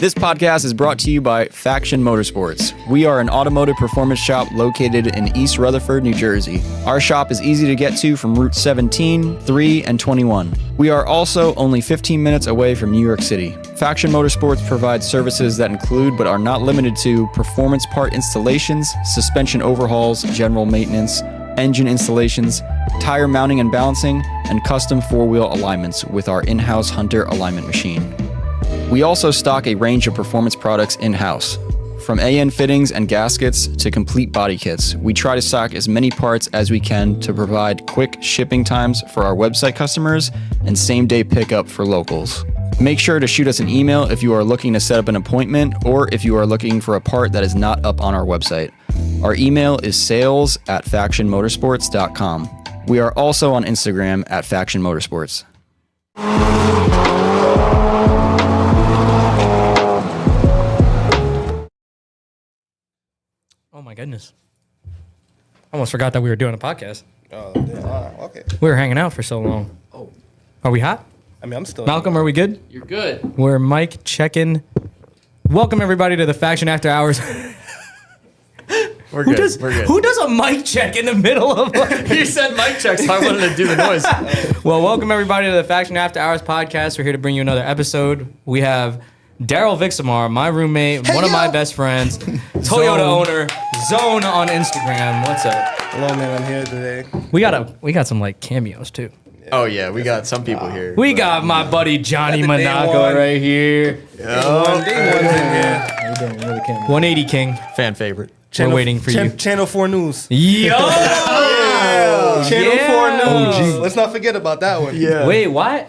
This podcast is brought to you by Faction Motorsports. We are an automotive performance shop located in East Rutherford, New Jersey. Our shop is easy to get to from Route 17, 3, and 21. We are also only 15 minutes away from New York City. Faction Motorsports provides services that include, but are not limited to, performance part installations, suspension overhauls, general maintenance, engine installations, tire mounting and balancing, and custom four-wheel alignments with our in-house Hunter alignment machine. We also stock a range of performance products in-house. From AN fittings and gaskets to complete body kits, we try to stock as many parts as we can to provide quick shipping times for our website customers and same-day pickup for locals. Make sure to shoot us an email if you are looking to set up an appointment or if you are looking for a part that is not up on our website. Our email is sales@factionmotorsports.com. We are also on Instagram at Faction Motorsports. Oh my goodness. I almost forgot that we were doing a podcast. Oh, damn. Okay. We were hanging out for so long. Oh. Are we hot? I mean, I'm still. Malcolm, are we good? You're good. We're mic checking. Welcome everybody to the Faction After Hours. We're good. We're good. Who does a mic check in the middle of You said mic check, so I wanted to do the noise. Well, welcome everybody to the Faction After Hours podcast. We're here to bring you another episode. We have Darrel Vixamar, my roommate, one of my best friends, Toyota owner, Zone on Instagram. What's up? Hello, man. I'm here today. We got some like cameos too. Oh yeah, we got some people here. We got my buddy Johnny Got the day Monaco one. right here. Day one's in here. 180 King. Fan favorite. We're waiting for you. Channel 4 News. Yo! Channel 4 News. OG. Let's not forget about that one. Yeah. Wait, why?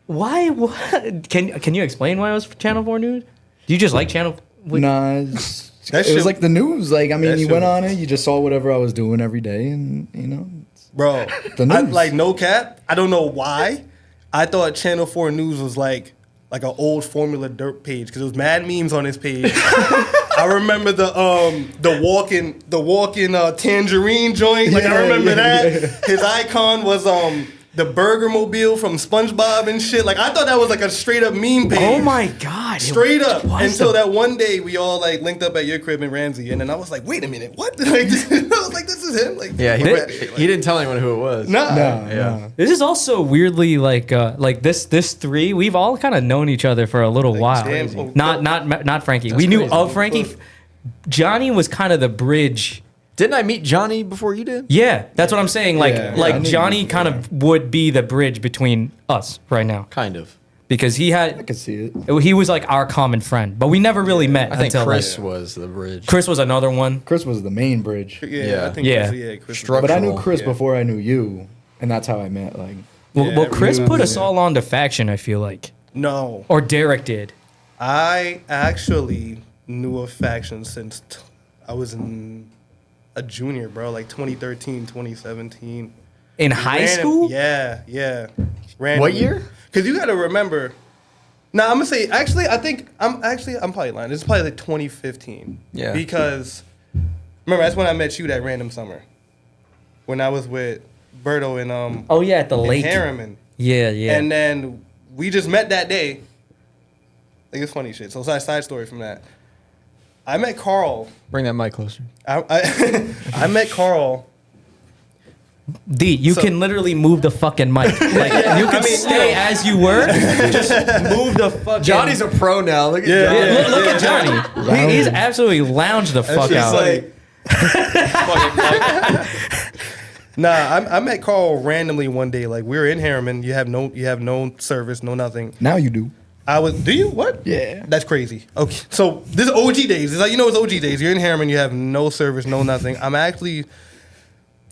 Why? What? Can you explain why it was Channel 4 News? Do you just like Channel? Nah, it was like the news. Like, I mean, That you shit went was- on it, you just saw whatever I was doing every day, and Bro, The news. like no cap. I don't know why. I thought Channel 4 News was like an old Formula Dirt page because it was mad memes on his page. I remember the walking tangerine joint. Like I remember that. His icon was the Burger Mobile from SpongeBob and shit. Like I thought that was like a straight up meme page. Oh my God! Straight up, was until that one day we all like linked up at your crib in Ramsey, and then I was like, "Wait a minute, what?" Like, I was like, "This is him." Like, Yeah, he he didn't tell anyone who it was. Nah. Yeah. This is also weirdly like this three. We've all kind of known each other for a little while. damn. Not Frankie. We knew crazy. of Frankie. Johnny was kind of the bridge. Didn't I meat Johnny before you did? Yeah, that's what I'm saying. Like Yeah. like I knew Johnny you, kind of would be the bridge between us right now Kind of. because he I had could see it. he was like our common friend, but we never really met I think until Chris like, was the bridge. Chris was another one. Chris was the main bridge, Yeah, I think Yeah. Chris. Structure. but I knew Chris Yeah. before I knew you, and that's how I met. Like, Well, Yeah, well Chris everyone put was us there. all on to Faction. I feel like, No, or Derek did. I actually knew of Faction since I was a junior, bro. Like 2013, 2017. In high school? Yeah. What year? Because you got to remember. Now I'm gonna say actually, I'm probably lying. This is probably like 2015. Yeah. Because remember that's when I met you that random summer, when I was with Berto and Oh yeah, at the in lake. Harriman. Yeah. And then we just met that day. Like it's funny shit. So side story from that. I met Carl. Bring that mic closer. I met Carl. D, you can literally move the fucking mic. Like you can stay as you were. Just move the fucking. Johnny's a pro now. Look at Johnny. Yeah, look at Johnny. He's absolutely lounged the fuck It's out. like, nah, I met Carl randomly one day. Like we were in Harriman. You have no service, no nothing. now you do. Do you? What? Yeah. That's crazy. Okay. So this is OG days. It's like, it's OG days. You're in Harriman, you have no service, no nothing. I'm actually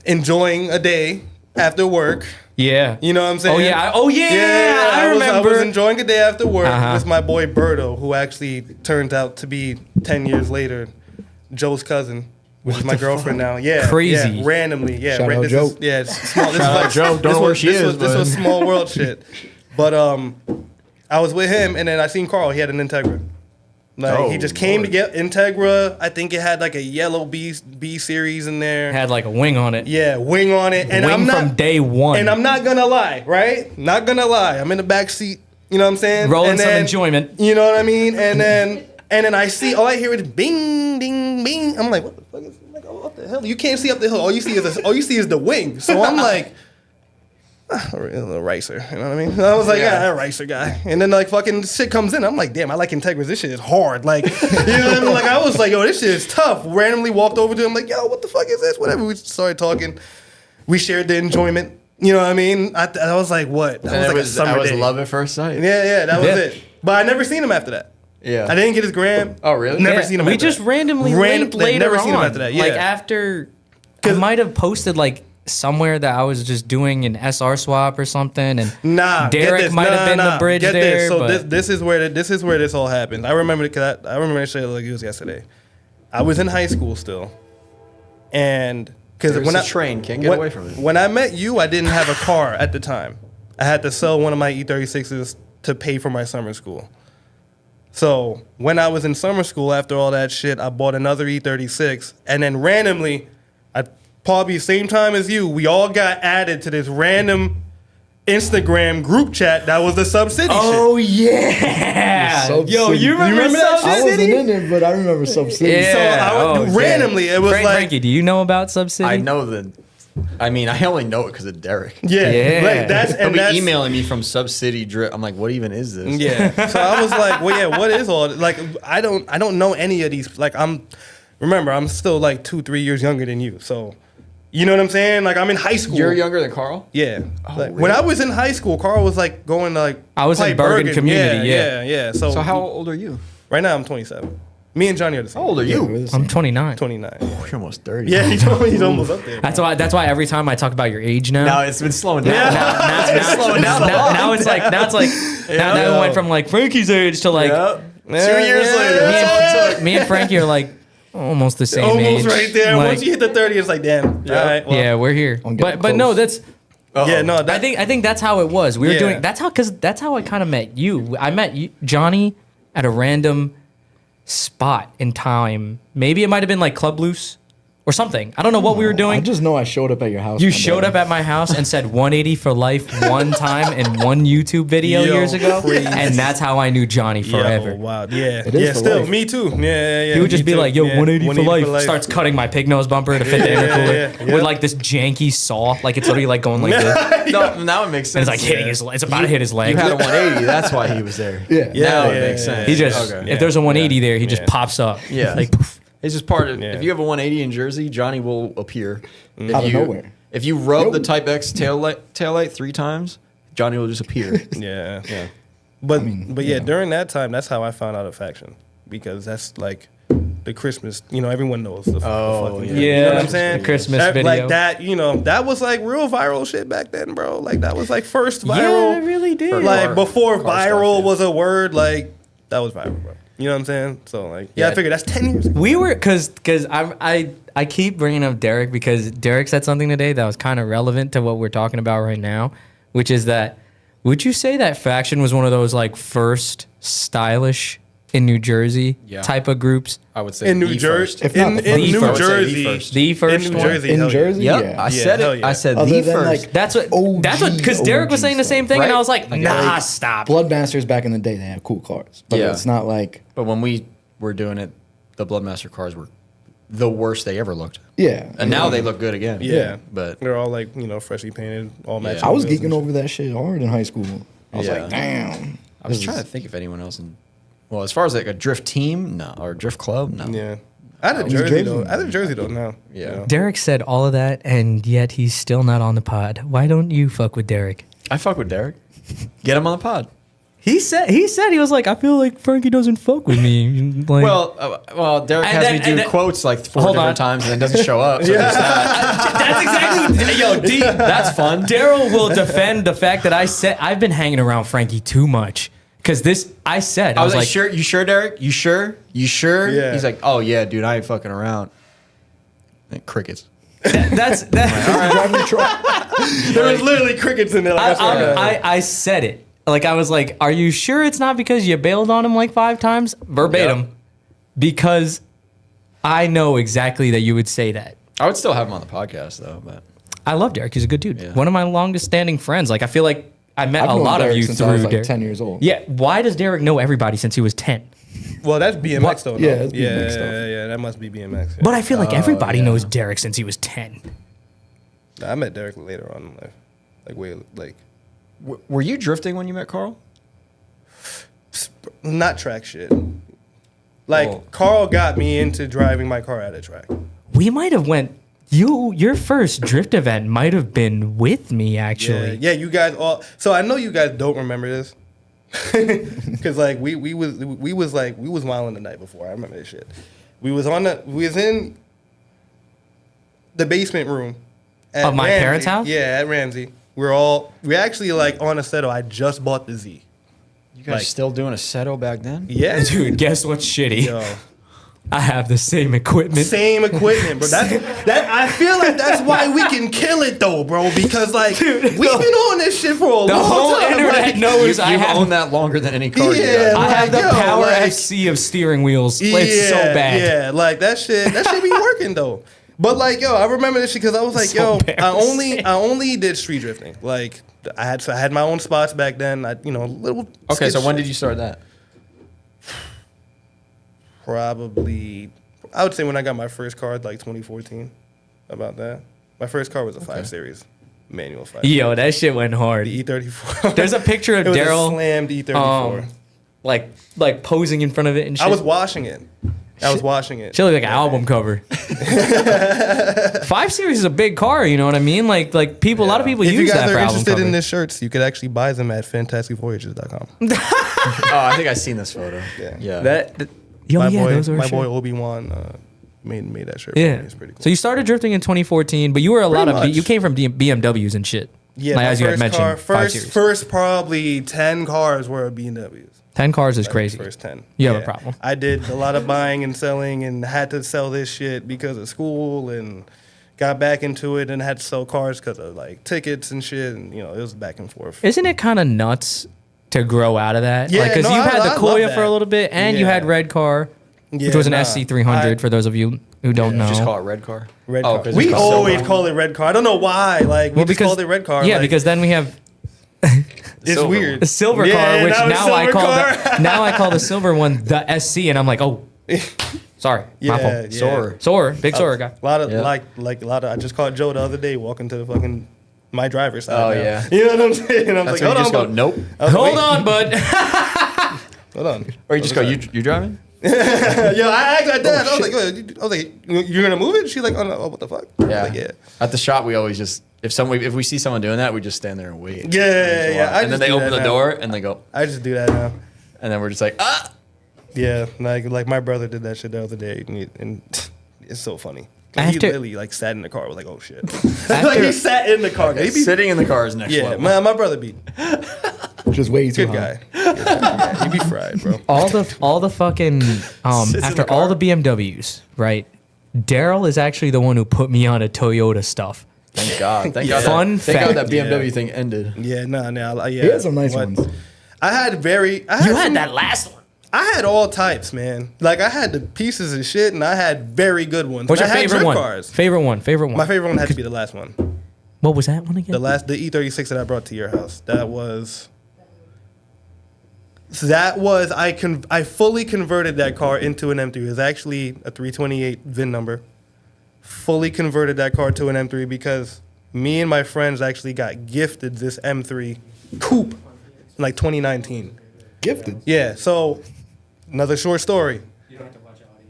enjoying a day after work. Yeah. You know what I'm saying? Oh yeah. I remember. I was enjoying a day after work Uh-huh. with my boy Berto, who actually turned out to be 10 years later Joe's cousin, which is my girlfriend now. Yeah. Crazy. Yeah, randomly. Yeah. Shout out this Joe. is- yeah. It's small. This Shout is out like, Joe. Don't know where she is, This but- was small world shit. But I was with him, and then I seen Carl. He had an Integra. Like he just came to get Integra. I think it had like a yellow B series in there. Had like a wing on it. Yeah, wing on it. And Wing I'm not from day one. And I'm not gonna lie, right? Not gonna lie. I'm in the back seat You know what I'm saying? Rolling And some then, enjoyment. You know what I mean? And then I see, all I hear is bing, ding, bing. I'm like, what the fuck is, like, oh, what the hell? You can't see up the hill. All you see is the wing. So I'm like, a little racer. You know what I mean? I was like, yeah, a racer guy. And then like fucking shit comes in. I'm like, damn, I like Integras. This shit is hard. Like, you know what I mean? Like I was like, yo, this shit is tough. Randomly walked over to him like, yo, what the fuck is this? Whatever. We started talking. We shared the enjoyment. You know what I mean? I was like, what? That was like a summer day. love at first sight. Yeah, that was it. But I never seen him after that. Yeah. I didn't get his gram. Oh, really? Never Yeah, seen him we after just that. randomly linked later never on. seen him after that, yeah. Like after, I might have posted like somewhere that I was just doing an SR swap or something, and Derek might have been the bridge get there. This. So but this is where this all happened. I remember that shit like it was yesterday. I was in high school still, and because There's when a train, can't get away from it. When I met you, I didn't have a car at the time. I had to sell one of my E36s to pay for my summer school. So when I was in summer school, after all that shit, I bought another E36, and then randomly, probably same time as you, we all got added to this random Instagram group chat that was the Sub City shit. yeah, Sub yo, City. you remember that Sub I wasn't City? in it, but I remember Sub City. Yeah. So randomly, it was like, Frankie, do you know about Sub City? I know the. I mean, I only know it because of Derek. yeah, like that's He'll and be that's emailing me from Sub City Drip. I'm like, what even is this? yeah. So I was like, well, yeah, what is all like? I don't know any of these. Like remember, I'm still like 2-3 years younger than you. So you know what I'm saying? Like I'm in high school. You're younger than Carl? Yeah. Like, really? when I was in high school, Carl was like going to like I was play in Bergen Community, yeah. So So how old are you? right now I'm 27. Me and Johnny are the same. How old are you? I'm 29. 29. You're almost 30. Yeah, he's almost up there. That's why every time I talk about your age now. No, it's been slowing down. Now it's like now it went from like Frankie's age to like 2 years later. That's all it took. me and Frankie are like almost the same age. Almost right there. Like, Once you hit the 30, it's like, damn. Yeah. All right. Well, yeah, we're here. I'm getting But no, close. that's Yeah, no. I think that's how it was. We were Yeah. doing that's how I kind of met you. I met you, Johnny, at a random spot in time. Maybe it might have been like Club Loose or something. I don't know what we were doing. I just know I showed up at your house. You one showed day. up at my house and said 180 for life one time in one YouTube video Yo, years ago, crazy. and that's how I knew Johnny forever. Yo, wow. Yeah. It is Yeah, for still. life. Me too. Yeah. He would just me be too. like, "Yo, Yeah, 180 for life." Starts cutting my pig nose bumper to fit the intercooler yeah. with like this janky saw, like it's literally like going like this. No, now it makes And sense. it's like hitting his. It's about to hit his leg. You had a 180. That's why he was there. Yeah. Now Yeah, it makes yeah, sense. He just Okay. if there's a 180 yeah, there, he just yeah. pops up. Yeah. like It's just part of. Yeah. If you have a 180 in Jersey, Johnny will appear. If Out of you, nowhere. If you rub Yo. the Type X tail light 3 times, Johnny will just appear. Yeah. But yeah, during that time, that's how I found out of Faction, because that's like the Christmas. You know, everyone knows. The fucking, yeah. You know what I'm saying? The Christmas that, video. like that. You know, that was like real viral shit back then, bro. Like that was like first yeah, viral. it really did. Like Car- before car viral stuff, yeah. was a word. Like that was viral, bro. You know what I'm saying? So like, yeah, I Yeah. figured that's 10 years. We were because I keep bringing up Derek because Derek said something today that was kind of relevant to what we're talking about right now, which is that would you say that Faction was one of those like first stylish in New Jersey Yeah. type of groups? I would say In New the Jersey, first. If not in the first. New I would say the Jersey, first. The first in New one? Jersey, In hell yeah. Jersey? Yep, Yeah. I said hell it. yeah. I said Other the than, first. like, That's what because Derek was saying the same thing, and I was like, Like, nah, like, stop. Bloodmasters back in the day, they had cool cars. But Yeah. it's not like, But when we were doing it, the Bloodmaster cars were the worst they ever looked. yeah. And now they look good again. Yeah, But they're all like freshly painted, all matching. I was wheels and geeking over that shit hard in high school. I was Yeah. like, damn. I was This trying is- to think if anyone else in. Well, as far as like a drift team, no, or drift club, no. Yeah. Out of was Jersey Jersey. though. Out of Jersey though now. Yeah. You know? Derek said all of that, and yet he's still not on the pod. Why don't you fuck with Derek? I fuck with Derek. Get him on the pod. He said he was like, I feel like Frankie doesn't fuck with me. Like, Well, Derek And has then- me do and then- quotes like 4 Hold different on. times and then doesn't show up. So there's that. that's exactly yo. D, That's fun. Daryl will defend the fact that I said I've been hanging around Frankie too much because this I said I was like, sure, you sure, Derek? You sure? You sure? Yeah. He's like, oh yeah, dude, I ain't fucking around. And crickets. that's that. Driving the truck. There was literally crickets in there. Like, I said it. Like I was like, are you sure it's not because you bailed on him like 5 times verbatim? Yeah. Because I know exactly that you would say that. I would still have him on the podcast though, but I love Derek. He's a good dude. Yeah. One of my longest standing friends. Like I feel like I met I've a known lot of Derek you since through I was like Derek. 10 years old. Yeah, why does Derek know everybody since he was 10? Well, that's BMX though. No? Yeah, it's BMX stuff. Yeah, that must be BMX. Yeah. But I feel like everybody knows Derek since he was 10. I met Derek later on in life, like way like Were you drifting when you met Carl? not track shit. Like Oh. Carl got me into driving my car at a track. We might have went. Your first drift event might have been with me actually. Yeah, you guys all. So I know you guys don't remember this, because like we was wilding the night before. I remember this shit. We was in the basement room at Of my Ramsey. parents' house? Yeah, at Ramsey. We actually like on a settle. I just bought the Z. You guys Like- still doing a Seto back then? Yeah, Dude, guess what's shitty? Yo. I have the same equipment. Same equipment, bro. I feel like that's why we can kill it though, bro. Because like we've been on this shit for a The long whole time. internet like, knows I You've have. owned that longer than any car you Yeah, got. I have the Like, yo, Power like- FC of steering wheels. It's so bad. Yeah, like that shit be working though. But like, yo, I remember this shit because I was like, So yo, I embarrassing. only did street drifting. Like I had my own spots back then. A little. Okay, skid so when shit. did you start that? Probably, I would say when I got my first car, like 2014. About that. My first car was a 5 Series manual 5. Yo, that shit went hard. The E34. There's a picture of It was a Darrell, slammed E34. like posing in front of it and shit. I was washing it. She looked like an album cover. 5 Series is a big car, you know what I mean? Like people, a lot of people If you use guys that are for album interested cover. in the shirts, you could actually buy them at fantasticvoyages.com. Oh, I think I've seen this photo. Yeah. Yo, my yeah, boy, those were my shit. boy Obi-Wan made that shirt. For Yeah, me. It's pretty cool. So you started drifting in 2014, but you were a lot of much. you came from BMWs and shit. Yeah, like, my as you had first mentioned, car, 5 Series. first probably 10 cars were BMWs. 10 cars is crazy. First 10. You have a problem. I did a lot of buying and selling and had to sell this shit because of school and got back into it and had to sell cars because of like tickets and shit. And, it was back and forth. Isn't it kind of nuts to grow out of that? Yeah, Because no, you I had the love Koya that. for a little bit, and you Yeah. had Red Car, which Yeah, was an nah. SC300 for those of you who don't know. Just call it red car. Red Oh, car. 'cause We it's called always silver. call it red car. I don't know why. Like, we just called it red car. Yeah, like, because then we have it's silver weird. the silver Yeah, car, which now it's now I silver call car. now I call the silver one the SC, and I'm like, oh, sorry, my fault. Yeah, yeah. Soarer, big Soarer guy. A lot of Yeah. like a lot of. I just called Joe the other day walking to the fucking my driver's side. Oh, now. yeah. You know what I'm saying? And I'm That's like, when you just go, bud. nope. I was like, Hold wait, on, bud. hold on. Or you just go, you driving? Yeah, I did. I was like, you're gonna move it? She's like, oh no, what the fuck? I was Yeah. like, yeah. At the shop, we always just, if we see someone doing that, we just stand there and wait. Yeah. I And then just they do open that the now. door and they go, I just do that now. and then we're just like, ah! Yeah, like my brother did that shit the other day, and it's so funny. Like, he After- literally like sat in the car. Was like, oh shit. Like he sat in the car. He be, Sitting in the car is next yeah, level. my brother be Just way too good high. guy. Good guy. He be fried, bro. all the fucking in after the all car. the BMWs, right? Darrell is actually the one who put me on a Toyota stuff. Thank God. Thank Yeah. God. Fun Thank God fact. that BMW Yeah. thing ended. Yeah, yeah. He had some nice What? ones. I had You some- had that last one. I had all types, man. Like I had the pieces and shit, and I had very good ones. What's And your I had favorite drift one? Cars. Favorite one. My favorite one had to be the last one. What was that one again? The E36 that I brought to your house. I fully converted that car into an M3. It was actually a 328 VIN number. Fully converted that car to an M3 because me and my friends actually got gifted this M3 coupe in like 2019. Gifted. Yeah, so another short story.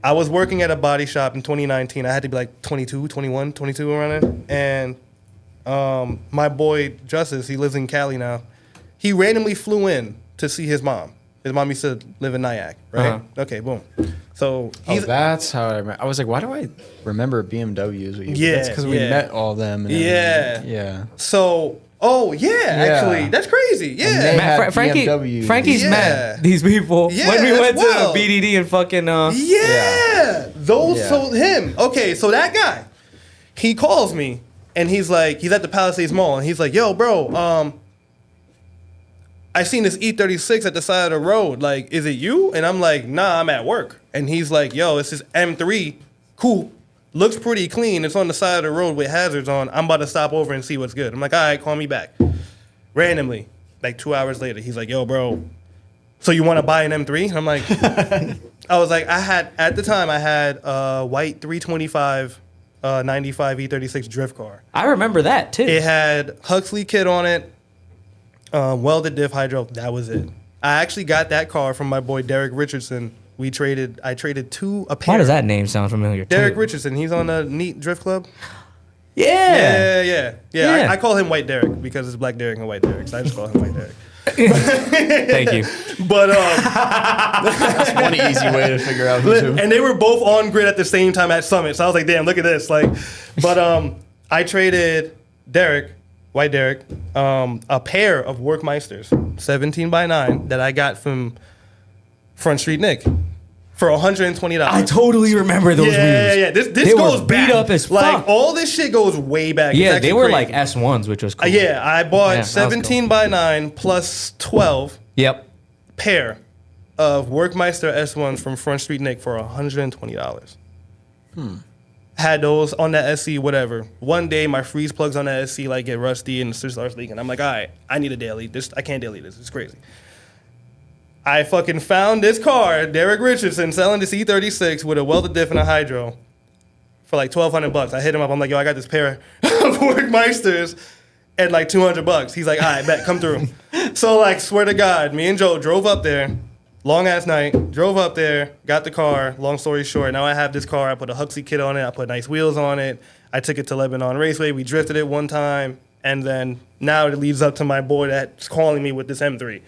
I was working at a body shop in 2019. I had to be like 22, 21, 22 around there. And my boy, Justice, he lives in Cali now. He randomly flew in to see his mom. His mom used to live in Nyack, right? Uh-huh. Okay, boom. So Oh, he's... that's how I remember. I was like, why do I remember BMWs? With you? Yeah, That's because we yeah. met all them. And Yeah. everything. Yeah. So, actually, that's crazy. they Yeah. had Frankie, BMWs. Frankie's Yeah. met these people Yeah, when we as went well. to BDD and fucking. Yeah. Those, Yeah. so him. Okay, so that guy, he calls me and he's like, he's at the Palisades Mall and he's like, yo, bro, I seen this E36 at the side of the road. Like, is it you? And I'm like, nah, I'm at work. And he's like, yo, it's this M3 coupe. Looks pretty clean. It's on the side of the road with hazards on. I'm about to stop over and see what's good. I'm like, all right, call me back. Randomly. Like 2 hours later, he's like, yo, bro, so you want to buy an M3? And I'm like, I was like, at the time, I had a white 325 95 E36 drift car. I remember that too. It had Huxley kit on it, welded diff hydro. That was it. I actually got that car from my boy Derek Richardson. I traded a pair. Why does that name sound familiar? Derek too? Richardson. He's on the Neat Drift Club. Yeah. Yeah. I call him White Derek because it's Black Derek and White Derek. So I just call him White Derek. Thank you. But That's one easy way to figure out who's who. and they were both on grid at the same time at Summit. So I was like, damn, look at this. Like, but I traded Derek, White Derek, a pair of Workmeisters, 17x9 that I got from Front Street Nick for $120. I totally remember those wheels. Yeah. This They goes were back. beat up as like fuck. all this shit goes way back. It's Yeah, actually they were crazy. like S1s, which was cool. Yeah, I bought Yeah, that was cool. 17x9 plus 12 Yep. pair of Workmeister S1s from Front Street Nick for $120. Had those on that SC, whatever. One day, my freeze plugs on that SC like get rusty and the switch starts leaking. I'm like, all right, I need a daily. I can't daily this. It's crazy. I fucking found this car, Derek Richardson, selling this E36 with a welded diff and a hydro for like $1,200. I hit him up. I'm like, yo, I got this pair of Workmeisters at like $200. He's like, all right, bet, come through. So like, swear to God, me and Joe drove up there, long ass night, drove up there, got the car. Long story short, now I have this car. I put a Huxley kit on it. I put nice wheels on it. I took it to Lebanon Raceway. We drifted it one time. And then now it leads up to my boy that's calling me with this M3.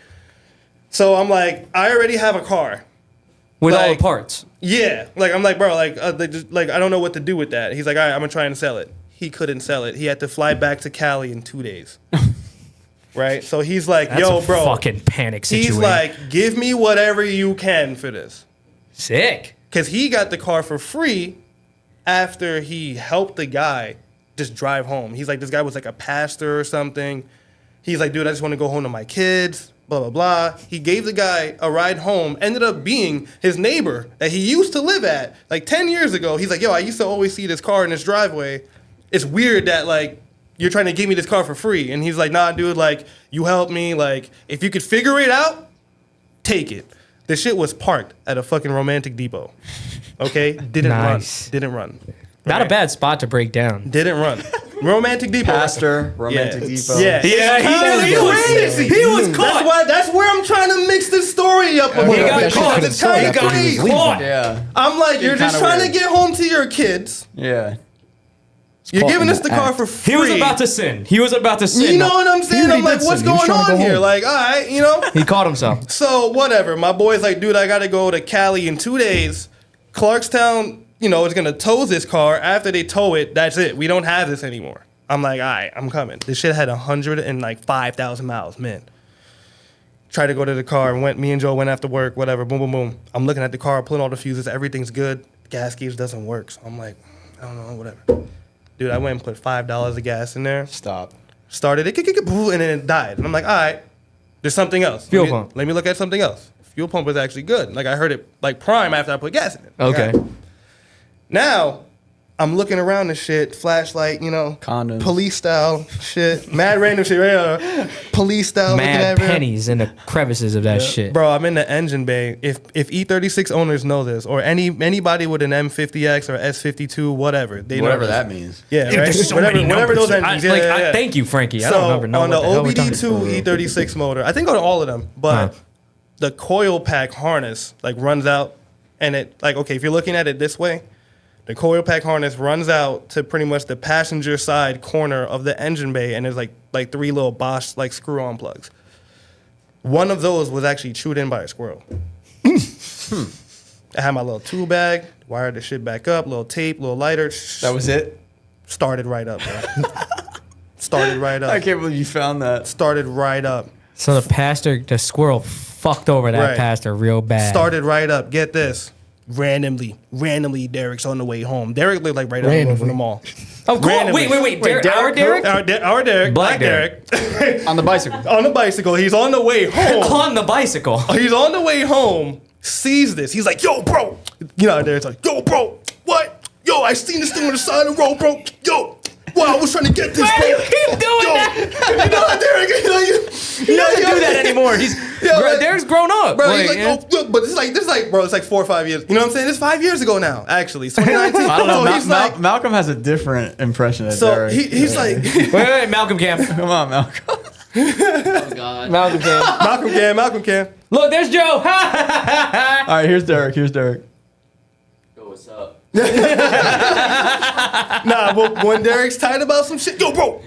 So I'm like, I already have a car. With all Like- the parts. Yeah, like I'm like, bro, like, I don't know what to do with that. He's like, all right, I'm gonna try and sell it. He couldn't sell it. He had to fly back to Cali in 2 days. Right? So he's like, That's yo, a bro. fucking panic situation. He's like, give me whatever you can for this. Sick. Because he got the car for free after he helped the guy just drive home. He's like, this guy was like a pastor or something. He's like, dude, I just want to go home to my kids. Blah, blah, blah. He gave the guy a ride home, ended up being his neighbor that he used to live at like 10 years ago. He's like, yo, I used to always see this car in this driveway. It's weird that like you're trying to give me this car for free. And he's like, nah, dude, like you helped me. Like if you could figure it out, take it. The shit was parked at a fucking Romantic Depot. Okay? Nice. Didn't run. Not a Right? bad spot to break down. Didn't run. Romantic Depot. Pastor, Romantic Depot. Yeah, he was caught. That's where I'm trying to mix the story up. A He little got bit. caught. It's kind of crazy. Caught. Yeah. I'm like, you're just kinda trying weird. to get home to your kids. Yeah. You're caught giving in us the the car act. for free. He was about to sin. He was about to sin. You know what I'm saying? already I'm like, did what's sin. He was going trying to on go here? home. Like, all right, you know. He caught himself. So whatever. My boy's like, dude, I gotta go to Cali in 2 days. Clarkstown, you know, is gonna tow this car. After they tow it, that's it. We don't have this anymore. I'm like, all right, I'm coming. This shit had 105,000 miles, man. Tried to go to the car and me and Joe went after work, whatever, boom, boom, boom. I'm looking at the car, pulling all the fuses, everything's good. Gas gauge doesn't work. So I'm like, I don't know, whatever. Dude, I went and put $5 of gas in there. Stop. Started it, and then it died. And I'm like, all right, there's something else. Fuel Let me- pump. Let me look at something else. Fuel pump was actually good. Like I heard it like prime after I put gas in it. Like, Okay. all right. Now, I'm looking around this shit, flashlight, you know, Condoms. police style shit, mad random shit, right? Police style, looking Mad at everything. pennies in the crevices of that shit. Bro, I'm in the engine bay. If E36 owners know this, or anybody with an M50X or S52, whatever, they Whatever know that this. means. Yeah, Dude, right. there's so whatever, many whatever numbers. those engines. Yeah. Thank you, Frankie. I So don't ever know on the what the hell we're talking OBD2 about. E36 motor, I think on all of them, but the coil pack harness like runs out, and it like okay, if you're looking at it this way, the coil pack harness runs out to pretty much the passenger side corner of the engine bay, and there's like 3 little Bosch like screw-on plugs. One of those was actually chewed in by a squirrel. I had my little tool bag, wired the shit back up, little tape, little lighter. That was it? Started right up, bro. Started right I up. can't believe you found that. Started right up. So the squirrel fucked over that Right. pastor real bad. Started right up. Get this. Randomly, Derek's on the way home. Derek lived like right up the road from the mall. Of course. randomly. Wait. Derek, our Derek? Our Derek, Black Black Derek, On the bicycle. on the bicycle. He's on the way home. On the bicycle. He's on the way home. Sees this. He's like, yo, bro. You know, Derek's like, yo, bro. What? Yo, I seen this thing on the side of the road, bro. Yo. Well, I was trying to get this. Why do bro. you keep doing that? You know, Derek, He doesn't do that anymore. Derek's grown up. Bro, Like, he's like, yeah. oh, look, but this is like, bro, it's like 4 or 5 years. You know what I'm saying? It's 5 years ago now, actually. It's 2019. I don't know. So he's like, Malcolm has a different impression of so Derek. he's like, Wait, Malcolm Cam. Come on, Malcolm. Malcolm Cam. Malcolm Cam. Look, there's Joe. All right, here's Derek. Yo, what's up? Nah, but when Derek's tight about some shit, yo,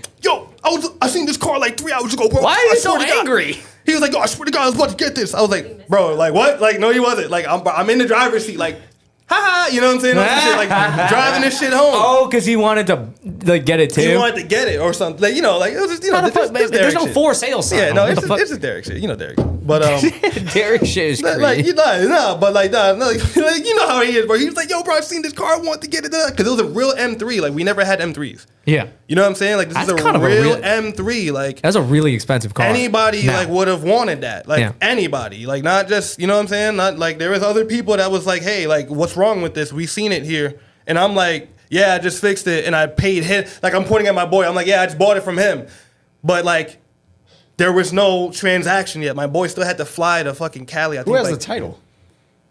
I seen this car like 3 hours ago, bro. Why are you I so swear to God. angry? He was like, yo, I swear to God, I was about to get this. I was like, bro, like what? Like, no, he wasn't. Like, I'm in the driver's seat, like, haha, you know what I'm saying? On some shit, like driving this shit home. Oh, because he wanted to like get it too. He wanted to get it or something. Like, you know, like it was just, you know, How the fuck, this there's Derek no shit. for sale sign. Yeah, no, What it's the fuck? just Derek shit. You know Derek. But Derek shit is crazy. like you know how he is, bro. He was like, yo, bro, I seen this car, I want to get it because it was a real M3. Like we never had M3s. Yeah, You know what I'm saying? Like this That's is kind a of a real real- M3. Like that's a really expensive car. anybody Now. like would have wanted that. Like Yeah. anybody. Like not just, you know what I'm saying? Not like there was other people that was like, hey, like what's wrong with this? We seen it here. And I'm like, yeah, I just fixed it and I paid him. Like I'm pointing at my boy. I'm like, yeah, I just bought it from him. But like there was no transaction yet. My boy still had to fly to fucking Cali. I think Who has like, the title?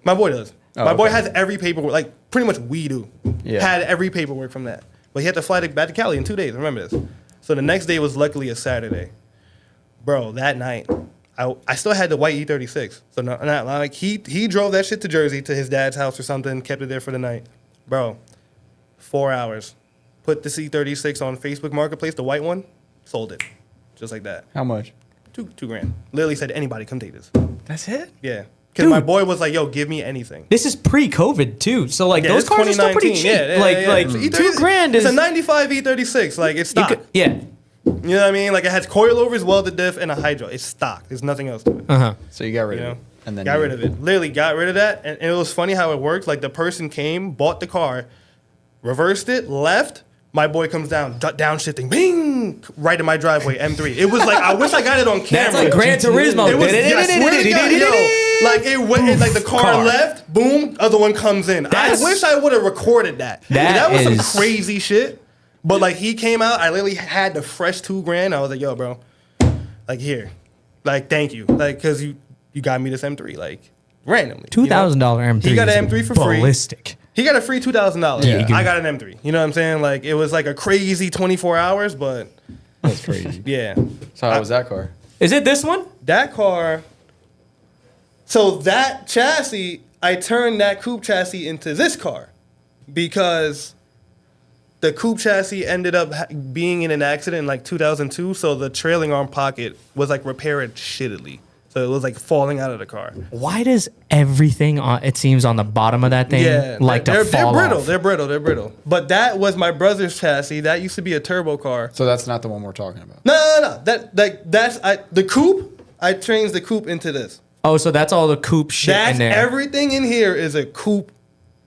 My boy does. Oh, My boy okay. has every paperwork. Like pretty much we do. Yeah. Had every paperwork from that. But he had to fly back to Cali in 2 days. Remember this. So the next day was luckily a Saturday. Bro, that night, I still had the white E36. So like he drove that shit to Jersey to his dad's house or something, kept it there for the night. Bro, 4 hours. Put the C36 on Facebook Marketplace, the white one, sold it. Just like that. How much? Two grand. Literally said, anybody come take this. That's it. Yeah. Because my boy was like, yo, give me anything. This is pre-COVID too, so like Yeah, those it's cars are still pretty 2019. cheap. Yeah. Like So $2 grand is It's a 95 E36. Like, it's you stock. could- yeah. You know what I mean? Like, it has coilovers, welded diff, and a hydro. It's stock. There's nothing else to it. So you got rid You of know? it. And then got rid of it. Literally got rid of that. And it was funny how it worked. Like, the person came, bought the car, reversed it, left. My boy comes down, downshifting, bing, right in my driveway, M3. It was like, I wish I got it on camera. That's like Gran Turismo. It was, I swear to God, yo, like it went, like the car left, boom, other one comes in. That's- I wish I would have recorded that. That was is- some crazy shit. But like he came out, I literally had the fresh $2 grand. I was like, yo, bro, like here, like thank you, like because you got me this M3, like randomly. $2,000 M3. He got an is M3 for free. ballistic. He got a free $2,000. Yeah. I got an M3. You know what I'm saying? Like it was like a crazy 24 hours, but That's crazy. yeah. So how was that car? Is it this one? That car. So that chassis, I turned that coupe chassis into this car because the coupe chassis ended up being in an accident in like 2002. So the trailing arm pocket was like repaired shittily. So it was like falling out of the car. Why does everything it seems on the bottom of that thing like they're to fall brittle. off? They're brittle. But that was my brother's chassis. That used to be a turbo car. So that's not the one we're talking about. No. That's the coupe. I changed the coupe into this. Oh, so that's all the coupe shit That's in there. everything in here is a coupe.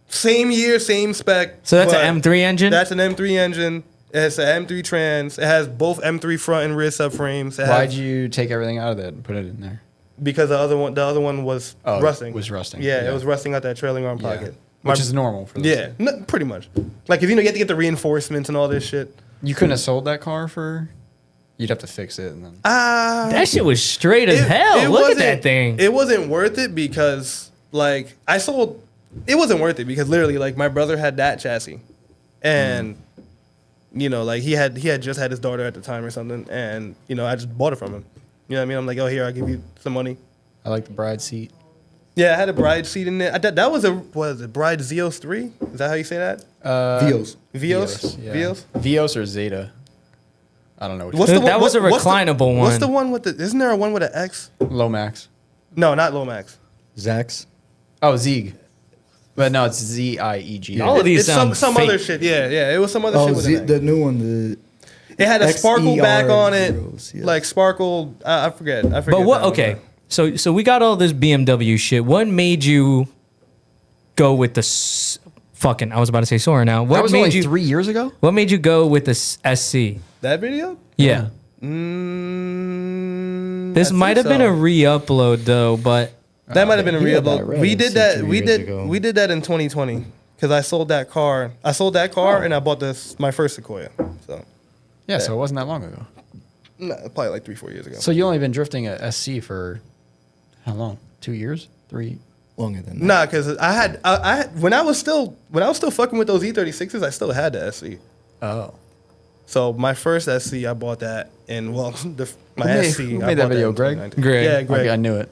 Same year, same spec. So that's but an M3 engine? That's an M3 engine. It's an M3 trans. It has both M3 front and rear subframes. Why'd you take everything out of that and put it in there? Because the other one was Oh, rusting. was rusting. Yeah, Yeah. it was rusting out that trailing arm Yeah. pocket. Which is normal for this. Yeah, pretty much. Like if you have to get the reinforcements and all this shit. You couldn't have sold that car for... You'd have to fix it and then... That shit was straight as hell. Look at wasn't- that thing. It wasn't worth it because like I sold. It wasn't worth it because literally like my brother had that chassis, and you know like he had just had his daughter at the time or something, and you know I just bought it from him. You know what I mean? I'm like, oh here, I'll give you some money. I like the bride seat. Yeah, I had a bride seat in there. That was a bride Zeos 3? Is that how you say that? Vios. Vios? Yeah. Vios? Vios or Zeta. I don't know which What's one. the That was a reclinable one. What's the one with the? Isn't there a one with an X? Lomax. No, not Lomax. Zax. Oh, Zieg. But no, it's Z-I-E-G. All of these It's sound some fake. other shit. Yeah. It was some other Oh, shit with an X. the new one. The It had a sparkle back on it, XER, yes. like sparkle. I forget. But what? that Okay, one. so we got all this BMW shit. What made you go with the fucking? I was about to say Sora now. What That was made only you? 3 years ago? What made you go with the SC? That video? Yeah, this I might have think been a so. re-upload though, but That might have been a He had real. that red We in did that. 2 We years did. ago. We did that in 2020 because I sold that car. And I bought my first Sequoia. So Yeah, so it wasn't that long ago. No, probably like 3-4 years ago. So you only been drifting a SC for how long? 2 years? 3? Longer than that. Nah, because I had when I was still fucking with those E36s, I still had the SC. Oh. So my first SC, I bought that, and well, my made- SC. who I made that bought video, in Greg? 2019. Greg. Yeah, Greg. Okay, I knew it.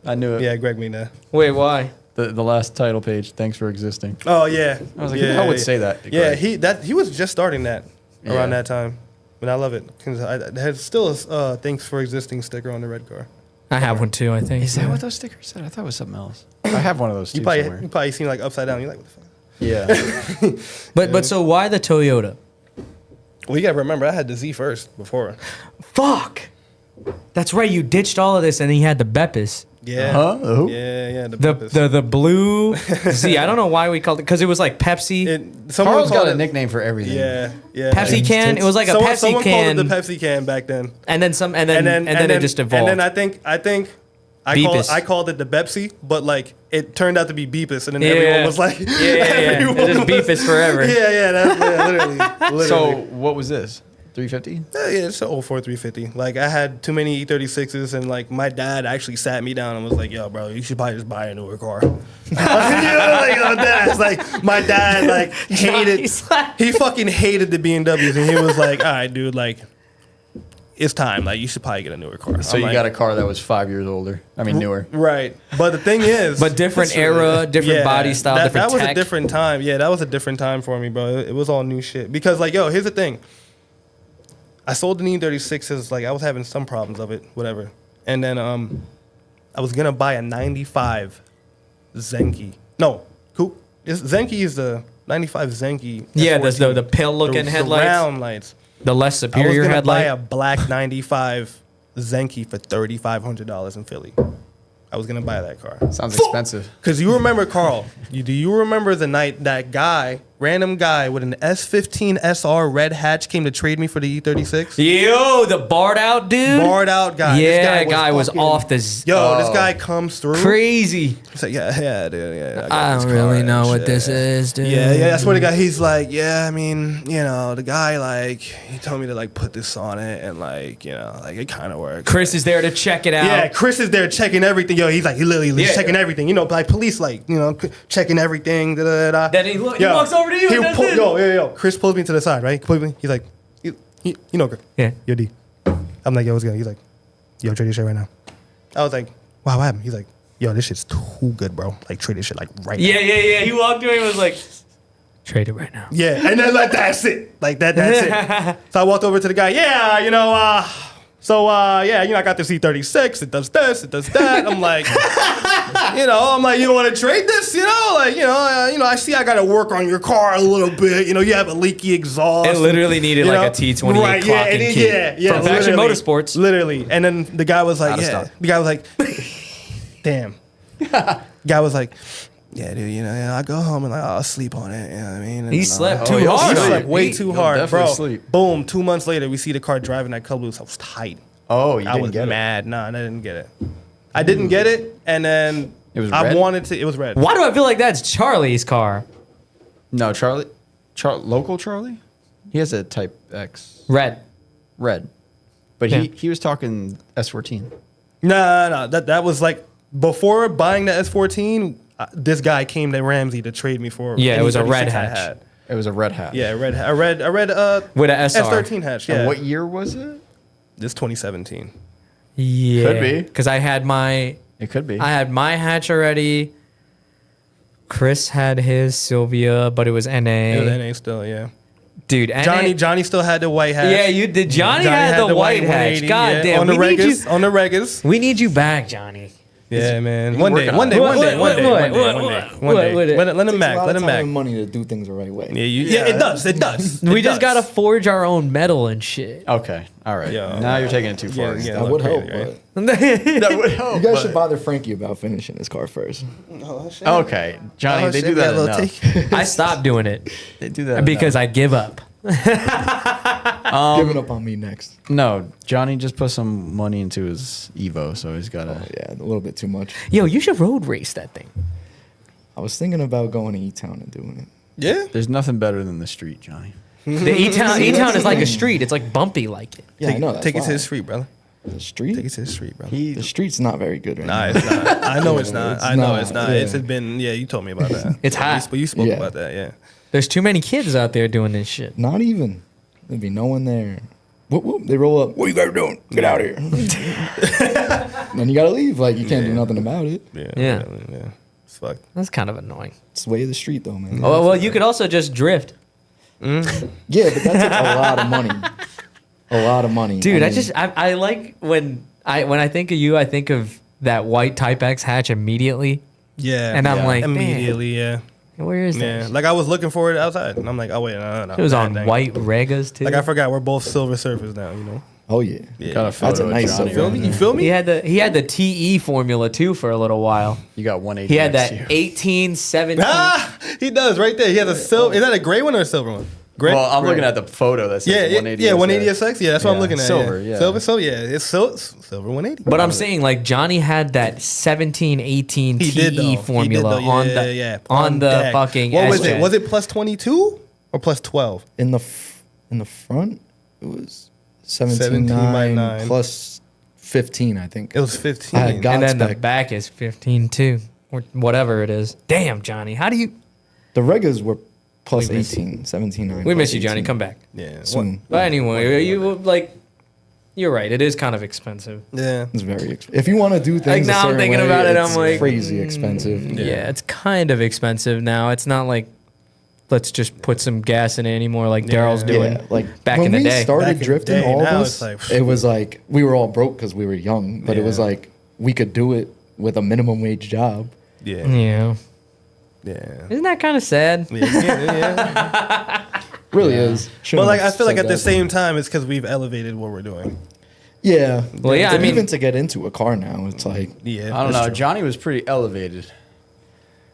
I knew it. Yeah, Greg made that. Wait, why? The last title page, thanks for existing. Oh yeah. I was like, yeah, who the hell would say that to Yeah, Greg? he was just starting that around Yeah. that time, but I love it because I had still a thanks for existing sticker on the red car. I have one too, I think. Is that what those stickers said? I thought it was something else. I have one of those too You probably somewhere. seen like upside down. You're like, what the fuck? Yeah. But so why the Toyota? Well, you gotta remember, I had the Z first before. Fuck. That's right. You ditched all of this, and then you had the Beppis. Yeah. Huh? Who? Yeah. The blue Z. I don't know why we called it because it was like Pepsi. Someone Carl's got called a it- nickname for everything. Yeah. Pepsi can. It was like a Pepsi someone can, called it the Pepsi can back then. and then some, and then it just evolved. And then I think Beepus. I called it the Pepsi, but like it turned out to be Beepus, and then Yeah. everyone was like, yeah. everyone It's just was- Beepus forever. Yeah, that's literally. So what was this? 350? Yeah, it's an 04 350. Like I had too many E36s, and like my dad actually sat me down and was like, "Yo, bro, you should probably just buy a newer car." You know, that's like my dad like hated. He fucking hated the BMWs, and he was like, "All right, dude, like it's time. Like you should probably get a newer car." So I'm you like, got a car that was 5 years older. I mean, newer. right. But the thing is, But different era, different body style, different That was tech. a different time. Yeah, that was a different time for me, bro. It was all new shit. Because like, yo, here's the thing. I sold the E36s, like I was having some problems of it, whatever. And then I was gonna buy a 95 Zenki. No, Zenki is the 95 Zenki. Yeah, S14. the pale looking The headlights, round lights. the less I was superior gonna buy headlight. a black 95 Zenki for $3,500 in Philly. I was gonna buy that car. Sounds expensive. Cause you remember, Carl, do you remember the night that random guy with an S15 SR red hatch came to trade me for the E36? Yo, the barred out dude. Barred out guy. Yeah, This guy was fucking- off this. Yo, this guy comes through. Crazy. He's like, yeah, dude, yeah. got I this don't car really and know what shit." this is, dude. Yeah. I swear to God, he's like, yeah. I mean, you know, the guy like he told me to like put this on it and like, you know, like it kind of works. Chris is there to check it out. Yeah, Chris is there checking everything. Yo, he's literally Yeah. checking everything. You know, like police, like, you know, checking everything. Da, da, da. Then he walks over to you and does this. Yo. Chris pulls me to the side, right? He's like, you know, Greg. Yeah. Yo, D. I'm like, yo, what's good? He's like, yo, trade this shit right now. I was like, wow, what happened? He's like, yo, this shit's too good, bro. Like, trade this shit like right now. Yeah. He walked away and was like, trade it right now. Yeah, and then like that's it. Like that's it. So I walked over to the guy. Yeah, you know, yeah, you know, I got this E36. It does this. It does that. I'm like, you want to trade this? You know, like, you know, I see I got to work on your car a little bit. You know, you have a leaky exhaust. It literally needed you like know? a T28 right, clocking and kit yeah, from Faction literally, Motorsports. Literally, and then the guy was like, Out of yeah. stock. The guy was like, damn. Guy was like, yeah, dude, you know, I go home and like, I'll sleep on it. You know what I mean? And He then, slept Oh, too he'll hard. he sleep. on slept it. way too He'll hard, definitely bro. sleep. Boom. 2 months later, we see the car driving that club loose. I was tight. Oh, you I didn't was get it. mad. Nah, I didn't get it. I didn't get it, and then It was I red? wanted to. It was red. Why do I feel like that's Charlie's car? No, local Charlie? He has a Type X Red. red. But Yeah. he was talking S14. No. That was like before buying the S14. This guy came to Ramsey to trade me for. Yeah, it any was a 36 red I hatch. had. It was a red hat. Yeah, a red With a SR. S13 hatch. Yeah. And what year was it? This 2017. Yeah. Could be. Because I had my hatch already. Chris had his Sylvia, but it was NA. It was NA still. Yeah. Dude, NA. Johnny still had the white hatch. Yeah, you did. Johnny had the white hatch. 180, God yeah, damn. on the We need you. Regas. On the Regas. We need you back, Johnny. Yeah, man. can One work day. on One it. day. What- One day. what- One day. what- One day. what- One what- day. what- One what- day. what- Let him Takes back. a lot Let of him time back. and money to do things the right way. Yeah, it does. It does. We It just does. gotta forge our own metal and shit. Okay. All right. Yeah. Now you're taking it too far. Yeah, That look would help, crazy, right? but That would help. you guys should bother Frankie about finishing his car first. Okay. Johnny, Oh, they shit, do that yeah, little enough. take. I stopped doing it They do that because I give up. Giving up on me next. No, Johnny just put some money into his Evo, so he's got to. Yeah, a little bit too much. Yo, you should road race that thing. I was thinking about going to E-Town and doing it. Yeah. There's nothing better than the street, Johnny. The E-Town is like a street. It's like bumpy like it. Yeah, I know. That's Take it to why. the street, brother. The street. Take it to the street, bro. The street's not very good right Nah, now. it's not. I know it's not. I know not, it's not. yeah. It's been. Yeah, you told me about that. It's hot. You spoke Yeah. about that. Yeah. There's too many kids out there doing this shit. Not even. There'd be no one there. Whoop, whoop. They roll up. What you guys doing? Get out of here. Then you gotta leave. Like you can't do nothing about it. Yeah. Yeah. Yeah. It's fucked. That's kind of annoying. It's the way of the street, though, man. Oh well, you could also just drift, Yeah, but that's a lot of money. A lot of money, dude. I mean, I like when I think of you, I think of that white Type X hatch immediately, Yeah. and I'm like, immediately. Yeah. man, where is Yeah. that? Like I was looking for it outside, and I'm like, oh wait, no. It was bad on thing. white Regas too. Like I forgot we're both silver surfers now. You know. Oh yeah. Yeah. Got a photo That's a of nice Johnny silver. right You there. feel me? he had the TE formula too for a little while. You got 180. He had next that to you. 18, 17. Ah, he does right there. He has a silver. Is that a gray one or a silver one? Gray. Well, I'm Gray. looking at the photo that says Yeah, 180. yeah, 180 SX. Yeah, that's what I'm Yeah, looking at. silver, yeah. yeah. Silver, so yeah, it's silver 180. But I'm saying like Johnny had that 17, 18 He did, though. TE He formula did, though. on Yeah, the yeah. on the deck. fucking. What was SJ. it? Was it plus 22 or plus 12? In the front, it was 17 by 17.9 9. plus 15, I think. It was 15. I had got- And then the spec. back is 15 too, or whatever it is. Damn, Johnny, how do you? The Regas were plus We miss 18, 17.9. We plus miss you, Johnny. 18. Come back. Yeah. Soon. But anyway, you like. You're right. It is kind of expensive. Yeah. It's very expensive. If you want to do things Like, now a I'm certain thinking way, about it, it's I'm like, crazy expensive. Yeah. It's kind of expensive now. It's not like let's just put some gas in it anymore, like Darrel's doing. Yeah, like back when in the we day. started Back in the drifting, day, all of now us, it's like- it was like we were all broke because we were young, but it was Yeah. like we could do it with a minimum wage job. Yeah. Yeah. Yeah. Isn't that kind of sad? Yeah. Really is. But Shouldn't like, I have feel like said at the that. same time, it's because we've elevated what we're doing. Yeah. Well, yeah, I And mean- even to get into a car now, it's like Yeah. I don't that's know. true. Johnny was pretty elevated.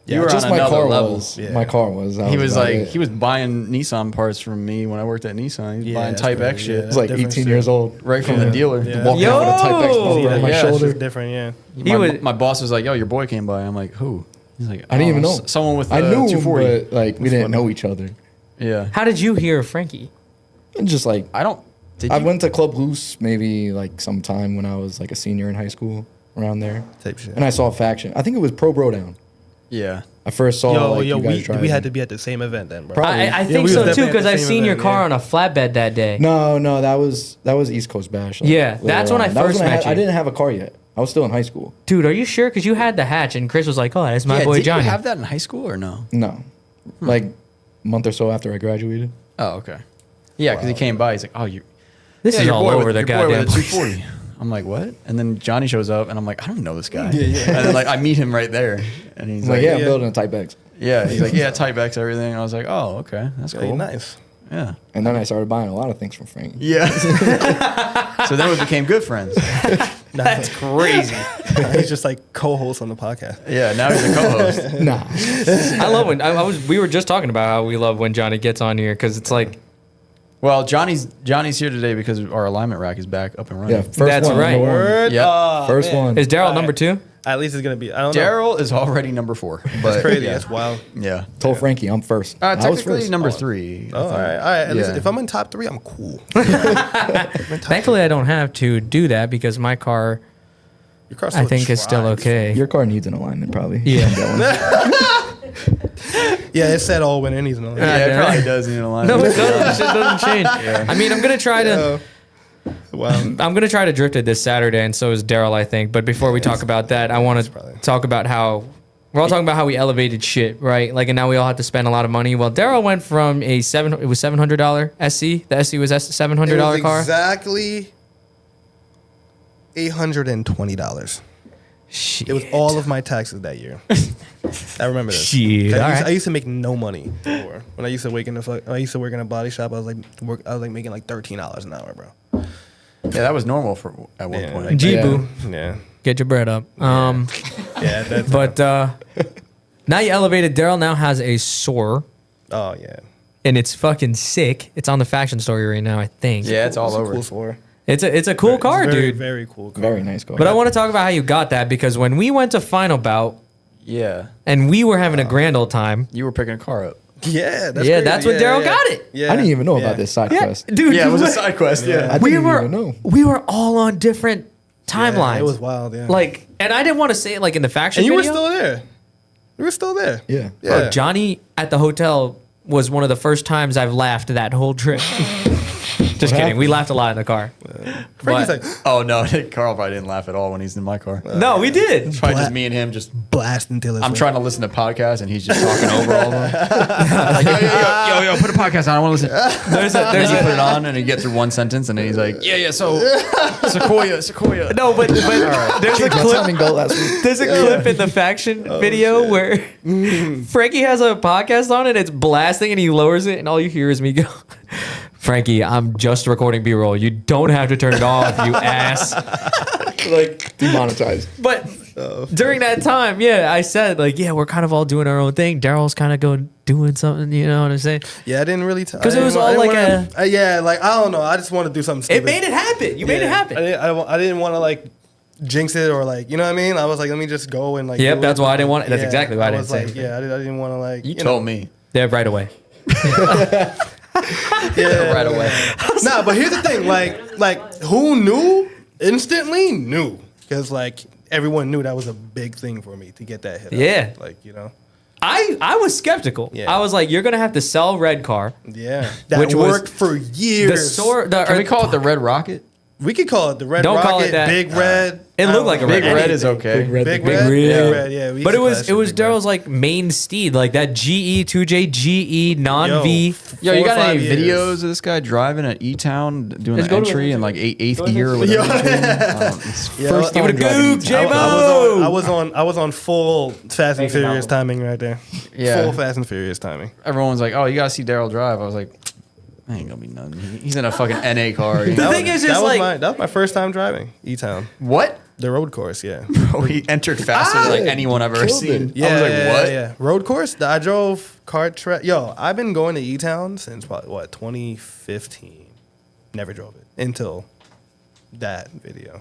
Yeah, You were just on my another car level. was. Yeah. My car was. That He was about like, it. he was buying Nissan parts from me when I worked at Nissan. He was Yeah, buying that's Type pretty- X yeah. shit I was like different 18 shit. years old. right from the dealer. Yeah. Walking Yo! around with a Type X bumper Yeah, on my It's shoulder. just different, yeah. My boss was like, "Yo, your boy came by." I'm like, "Who?" He's like, I didn't even know. Someone with I knew him, 240." but like we didn't know each other. Yeah, How did you hear of Frankie? And just like I don't. Did I you? went to Club Loose maybe like sometime when I was like a senior in high school around there, Type shit. and I saw Faction. I think it was Pro Bro Down. Yeah, I first saw Yo, like yo, you guys we driving. had to be at the same event then, bro. Probably. I Yeah, think we so was too definitely at because the I've same seen your event, car yeah. on a flatbed that day. No, that was East Coast Bash. like, Yeah, later that's when I on. That was first when met you. I didn't have a car yet. I was still in high school. Dude, are you sure? Because you had the hatch, and Chris was like, "Oh, that's my yeah, boy did Johnny." you have that in high school or no? No, like a month or so after I graduated. Oh, okay. Yeah, because he came by. He's like, "Oh, you." This is your all boy over with, the your boy goddamn with a place. 240. I'm like, what? And then Johnny shows up, and I'm like, I don't know this guy. And then like I meet him right there, and he's I'm like, like, yeah, I'm yeah. building a Type X. yeah. He's like, yeah, Type X, everything. I was like, oh, okay, that's Yeah, cool. nice. Yeah. And then I started buying a lot of things from Frank. Yeah. So then we became good friends. That's crazy. He's just like co-host on the podcast. Yeah. Now he's a co-host. Nah, I love when we were just talking about how we love when Johnny gets on here because it's like Well, Johnny's here today because our alignment rack is back up and running. yeah, first That's one, right. number one. Word? Yep. Oh, First man. one. is Darrel All number right. 2? At least it's gonna be. I don't know. Darrel is already number 4. But That's crazy. Yeah. That's wild. Yeah. Told Frankie I'm first. I was Technically first. number 3. Oh, all right. All right. At least Yeah. if I'm in top 3, I'm cool. Thankfully, I don't have to do that because my car, Your car's I think, is still drives. okay. Your car needs an alignment, probably. Yeah. Yeah, it said all winning. He's no. Yeah, it Yeah. probably does need an alignment. No, it doesn't. Shit doesn't change. I mean, I'm gonna try to. Wow. I'm gonna try to drift it this Saturday, and so is Darrel, I think. But before we talk about that, I want to probably- talk about how we're all talking about how we elevated shit, right? Like, and now we all have to spend a lot of money. Well, Darrel went from it was $700 SC. The SC was $700 car. Exactly $820. Shit. It was all of my taxes that year. I remember this. Shit. I, All used, right. I used to make no money before. When I used to work in a body shop. I was like making like $13 an hour, bro. Yeah, that was normal for at one Yeah, point. like- G-Boo. Yeah. Get your bread up. Yeah. That's. But now you elevated. Darrel now has a SOAR, Oh yeah. and it's fucking sick. It's on the Faction Story right now, I think. Yeah, it's all It's a over. cool floor. It's a cool car, It's very, dude. Very cool car. Very nice car. But I want to talk about how you got that because when we went to Final Bout Yeah. and we were having a grand old time, You were picking a car up. Yeah, that's Yeah, crazy. that's when Darrel got it. Yeah, I didn't even know yeah. about this side Yeah, quest. dude. Yeah, it was a side quest. Yeah. I didn't even know. We were all on different timelines. Yeah, it was wild. Yeah, Like, and I didn't want to say it like in the faction and you were video. still there. You were still there. Yeah. Yeah. Johnny at the hotel was one of the first times I've laughed that whole trip. Just kidding. We laughed a lot in the car. Frankie's But- like Oh no, Carl probably didn't laugh at all when he's in my car. no, we did. It's probably just me and him. Just blasting Taylor I'm Swift. trying to listen to podcasts and he's just talking over all of them. Like, yo, put a podcast on. I want to listen. There's a Then you put it on and he gets through one sentence and then he's like, yeah. So Sequoia. no, but there's a My clip. timing goal last week. There's a clip in the faction video where Frankie has a podcast on and it's blasting and he lowers it and all you hear is me go, Frankie, I'm just recording B-roll. You don't have to turn it off, you ass. Like demonetized. But during that time, yeah, I said like, yeah, we're kind of all doing our own thing. Darrel's kind of going doing something, you know what I'm saying? Yeah, I didn't really. 'Cause it was all like yeah, like I don't know. I just want to do something stupid. It made it happen. You made it happen. I didn't want to like jinx it or like you know what I mean. I was like, let me just go and like. Yep, do that's it. why I didn't want it. That's Yeah, exactly why I didn't was say like, it. yeah, I didn't want to like. You know. told me. Yeah, right away. Yeah, Right away. Nah, but here's the thing, like who knew instantly knew because like everyone knew that was a big thing for me to get that hit. Yeah. up. Like you know. I was skeptical. Yeah. I was like, you're gonna have to sell Red Car. Yeah, that Which was worked for years. Can we call it the Red Rocket? We could call it the Red Don't Rocket, call it that. Big Red. It I looked don't like a know. Red Big Red is okay. Big red. Big Big Red, Red. Big Red, yeah. we But it used to was clash Big Red. Darrel's like main steed, like that GE 2J GE non V. Yo, you 4 or got 5 any years. videos of this guy driving at E-Town doing Let's the go to entry it. in like eighth gear or Yo. whatever? It's Yo, first Give time it a driving goop, E-Town. J-Mo. I was on full Fast and Furious timing right there. Yeah. Full Fast and Furious timing. Everyone's like, "Oh, you gotta see Darrel drive." I was like, "I ain't gonna be nothing. He's in a fucking NA car." The thing is, it's like that was my first time driving E-Town. What? The road course, yeah. Oh, he entered faster than like anyone I've ever Killed seen. it. Yeah, I was like, yeah, "What?" Yeah. Road course. I drove kart track. Yo, I've been going to E-Town since probably 2015. Never drove it until that video.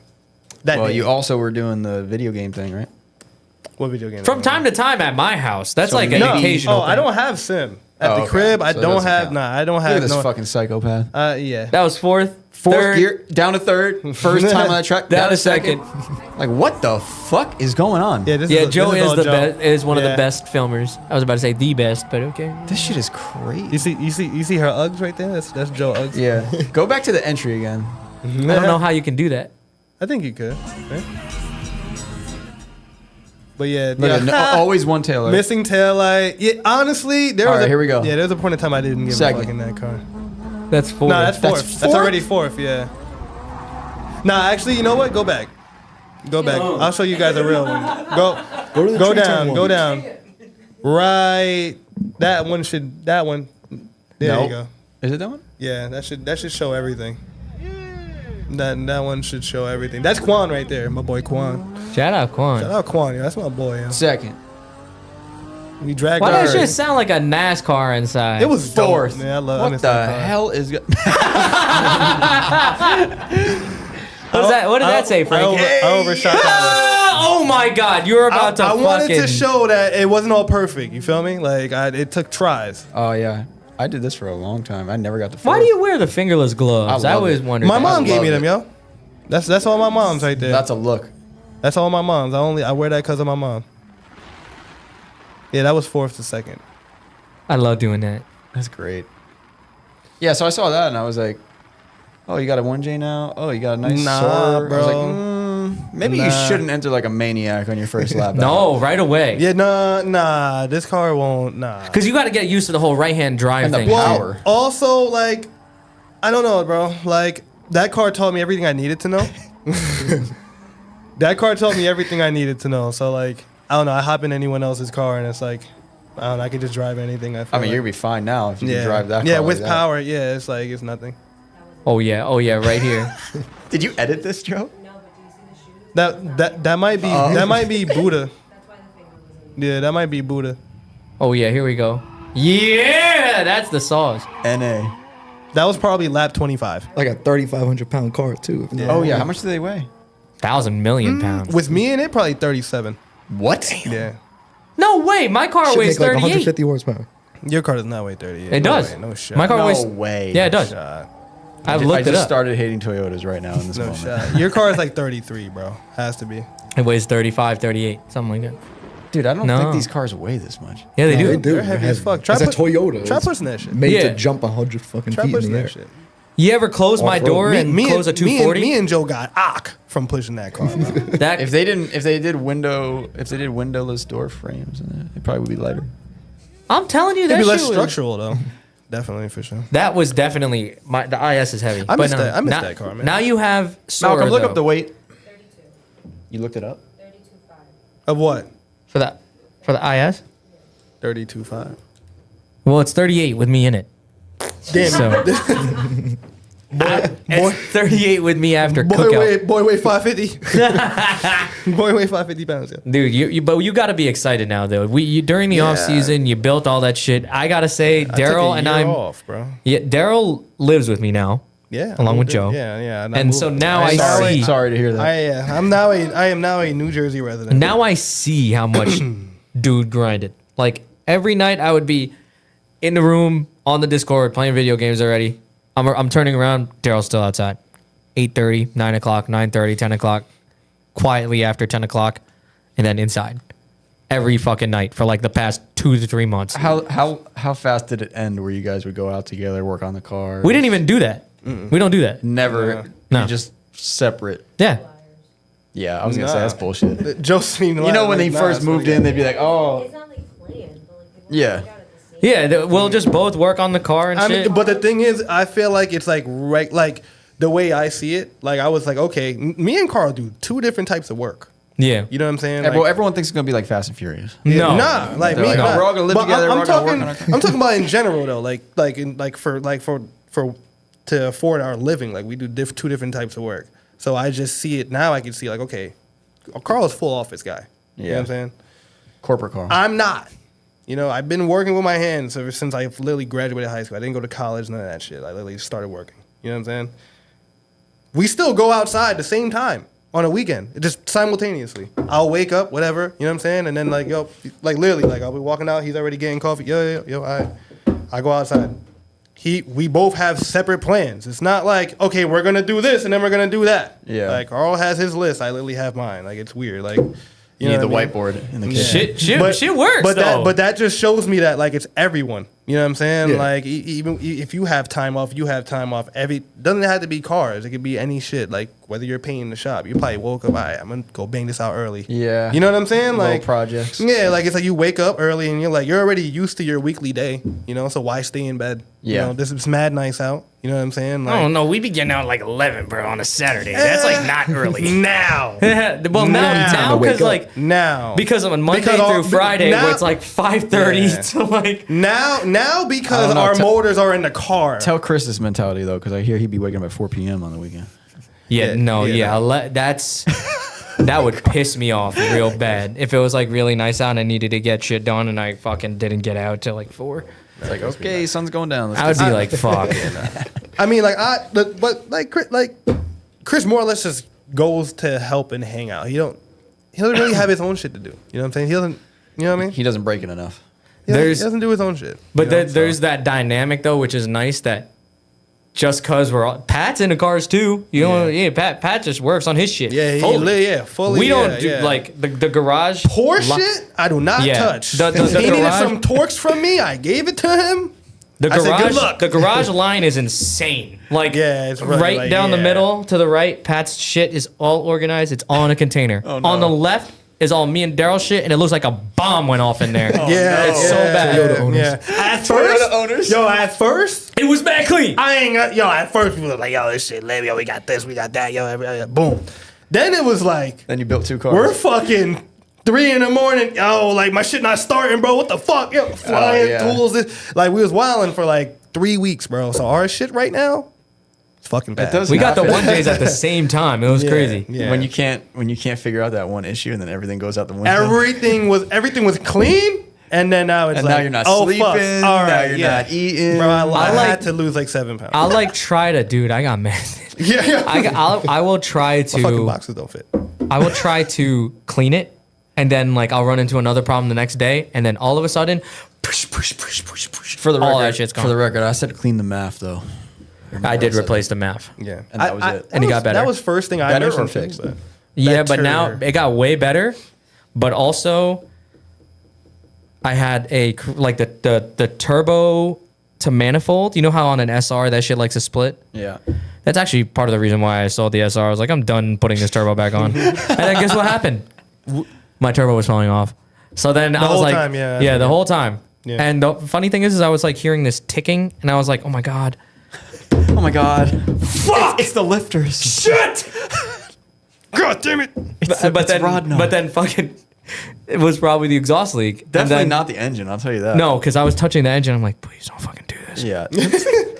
That Well, day. you also were doing the video game thing, right? What video game? from time to time at my house. That's like an no. occasional. Oh, I thing. don't have sim at Oh, the okay. crib. I So it don't doesn't have. count. Nah, I don't Look have at this no. fucking psychopath. Yeah. That was fourth, Fourth gear, down to third. First time on that track, down down to to second. Like, what the fuck is going on? Yeah, this Yeah, is Joe this is all the Joe. best. Is one of the Yeah. best filmers. I was about to say the best, but okay. This shit is crazy. You see her Uggs right there. That's Joe Uggs. Yeah. Go back to the entry again. I don't know how you can do that. I think you could. Right? But yeah, Look at always one tail light. missing tail light. Yeah, honestly, there All was right, a, here we go. Yeah, there was a point in time I didn't give Second. a fuck in that car. That's fourth. No, that's fourth. That's That's, fourth? already fourth. Yeah. Nah, actually, you know what? Go back. Go back. I'll show you guys a real one. Go to the Go tree down. turn Go one. down. Right. That one should. That one. There No. you go. Is it that one? Yeah, that should show everything. That one should show everything. That's Quan right there, my boy Quan. Shout out Quan. Shout out Quan, yeah, that's my boy. Yeah. Second. We dragged Why our. does shit sound like a NASCAR inside? It was Fourth. dope. Yeah, I love. I What miss the that car. hell is go- What did that say, Frank? I overshot that Oh my God! You were one. about to I wanted fucking. to show that it wasn't all perfect. You feel me? Like it took tries. Oh, yeah. I did this for a long time. I never got the Why do you wear the fingerless gloves? I I love always it. wondered. My that. mom gave love me them, it. yo. That's all my mom's right there. That's a look. That's all my mom's. I wear that because of my mom. Yeah, that was fourth to second. I love doing that. That's great. Yeah, so I saw that and I was like, oh, you got a 1J now? Oh, you got a nice Nah, Soar? I was like, bro. maybe you Nah. shouldn't enter like a maniac on your first lap. No, right away. Yeah, nah. This car won't. Nah. Because you got to get used to the whole right-hand drive And the thing. power. Also, like, I don't know, bro. Like, that car taught me everything I needed to know. That car taught me everything I needed to know. So, like, I don't know. I hop in anyone else's car and it's like, I don't know. I can just drive anything. I I mean, you're going to be fine now if you can drive that car. Yeah, like with that. power. Yeah, it's like, it's nothing. Oh yeah, right here. Did you edit this, Joe? That might be Buddha. Yeah, that might be Buddha. Oh yeah, here we go. Yeah, that's the sauce. NA. That was probably lap 25. Like a 3,500 pound car too. Yeah. Oh, yeah. How much do they weigh? 1,000 million pounds. With me in it, probably 37. What? Yeah. No way, my car Should weighs make like 38. 150 horsepower. Your car does not weigh 38. It does. No shot. My car No weighs. way. Yeah, it does. Shot. I've I looked it just up. started hating Toyotas right now in this No moment. shot. Your car is like 33, bro. Has to be. It weighs 35, 38, something like that. Dude, I don't No. think these cars weigh this much. Yeah, they No, do. they do. They're heavy as fuck. It's a Toyota. Try It's pushing that shit. made Yeah. to jump 100 fucking Try feet in pushing the that air. shit. You ever close my Off-road. door and close a me 240? me and Joe got from pushing that car, bro. that If they did windowless door frames, it probably would be lighter. I'm telling you, It'd that be less shit was, structural though. Definitely for sure. that was definitely the IS is heavy. I But miss no, that. I miss now- that car, man. Now you have Malcolm, look though, up the weight. 32. You looked it up? 32.5. Of what? for the IS. 32.5. Well, it's 38 with me in it. Damn. So it's 38 with me after cookout. Boy weigh 550. Boy weigh 550 pounds. Yeah. Dude, but you got to be excited now, though. During the off season, you built all that shit. I gotta say, Darrell and I'm off, bro. yeah. Darrell lives with me now, Yeah. along with moved Joe. in. Yeah. And so now I see. Sorry to hear that. I am now a New Jersey resident. Now I see how much dude grinded. Like every night, I would be in the room on the Discord playing video games already. I'm turning around. Darrell's still outside. 8:30, 9 o'clock, 9:30, 10 o'clock. Quietly after 10 o'clock, and then inside every fucking night for like the past 2 to 3 months. How fast did it end where you guys would go out together, work on the car? We didn't even do that. We don't do that. Never. No. You're just separate. Yeah. Yeah, I was gonna say that's bullshit. Josephine, You know when they first moved in, they'd be like, "Oh, It's not like planned, but like Yeah. work out at the same Yeah, we'll just both work on the car and I shit. mean, but the thing is, I feel like it's like right, like the way I see it. Like I was like, okay, me and Carl do two different types of work. yeah. You know what I'm saying? Yeah, Like, well, everyone thinks it's gonna be like Fast and Furious." No. Nah, like They're me. like, nah. we're all gonna live But together, I'm we're all gonna talking. work on our car. I'm talking about in general though. Like for to afford our living, like we do two different types of work. So I just see it now. I can see like, okay, Carl is full office guy. You know what I'm saying? Corporate car. I'm not. You know, I've been working with my hands ever since I literally graduated high school. I didn't go to college, none of that shit. I literally started working. You know what I'm saying? We still go outside the same time on a weekend, just simultaneously. I'll wake up, whatever, you know what I'm saying? And then like, yo, like literally, like I'll be walking out, he's already getting coffee. Yo, I go outside. We both have separate plans. It's not like, okay, we're gonna do this and then we're gonna do that. Yeah. Like Carl has his list, I literally have mine. Like it's weird. Like You know need the what I mean? whiteboard in the Yeah. kitchen. Shit works though. But that just shows me that like it's everyone. You know what I'm saying? Yeah. Like even if you have time off, you have time off. Doesn't have to be cars. It could be any shit. Like whether you're painting the shop, you probably woke up. All right, I'm gonna go bang this out early. Yeah. You know what I'm saying? Little Like projects. Yeah, like it's like you wake up early and you're already used to your weekly day. You know, so why stay in bed? Yeah. You know, this is mad nice out. You know what I'm saying? Like, Oh no, we be getting out like 11, bro, on a Saturday. That's like not early. now. Well, now time to wake because up. like Now. because of Monday Because all- through Friday, now- where it's like 5:30 Yeah. to like. Now because I don't know, our tell- motors are in the car. Tell Chris this mentality though, because I hear he'd be waking up at 4 p.m. on the weekend. Yeah, no, yeah, that's that would piss me off real bad if it was like really nice out and I needed to get shit done and I fucking didn't get out till like 4. It's like, okay, sun's going down. Let's I would get be like, fuck. I mean, but Chris more or less just goes to help and hang out. He doesn't really have his own shit to do. You know what I'm saying? He doesn't. You know what I mean? He doesn't break it enough. He There's- doesn't do his own shit. But you know, there's that dynamic though, which is nice that just cause we're all, Pat's into cars too. You know, Pat just works on his shit. fully. We don't yeah, do yeah. like the garage. Porsche lo- shit. I do not Yeah. touch. The he needed garage- some Torx from me. I gave it to him. The I said, garage, "Good luck." the garage line is insane. Like, Yeah, it's right, right like, down the yeah. middle to the right. Pat's shit is all organized. It's all in a container. Oh, On the left is all me and Darrell shit, and it looks like a bomb went off in there. Yeah, it's so bad. Toyota owners. Yeah. At first, It was bad clean. I ain't got. At first we were like, yo, this shit, yo, we got this, we got that, yo, boom. Then it was like, Then you built 2 cars. we're fucking 3 a.m. Yo, like my shit not starting, bro. What the fuck? Yo, flying yeah. tools. Like we was wilding for like 3 weeks, bro. So our shit right now, it's fucking bad. does We got the happen. 1Js at the same time. It was crazy. Yeah. When you can't figure out that one issue and then everything goes out the window. everything was clean, and then now it's And like, now you're not oh, sleeping, Fuck. All now right, you're yeah. not eating. Bro, I like- had to lose like 7 pounds. I'll like try to, dude. I got mad. yeah. I will try My fucking to. boxes don't fit. I will try to clean it, and then like I'll run into another problem the next day, and then all of a sudden, For the All record, that shit's gone. For the record, I said clean the MAF though. I did replace the MAF. Yeah, And that was it. And it got better. That was first thing I Better or mentioned. fixed? But Yeah, but better. now it got way better. But also, I had like the turbo to manifold. You know how on an SR that shit likes to split? Yeah. That's actually part of the reason why I sold the SR. I was like, I'm done putting this turbo back on. And then guess what happened? My turbo was falling off. So then I was whole like, time, yeah. yeah, the whole time. Yeah. And the funny thing is I was like hearing this ticking, and I was like, oh my god, Oh my god. Fuck! It's the lifters. shit! God damn it! But then fucking, it was probably the exhaust leak. And Definitely then- not the engine. I'll tell you that. No, because I was touching the engine. I'm like, please don't fucking do this. Yeah.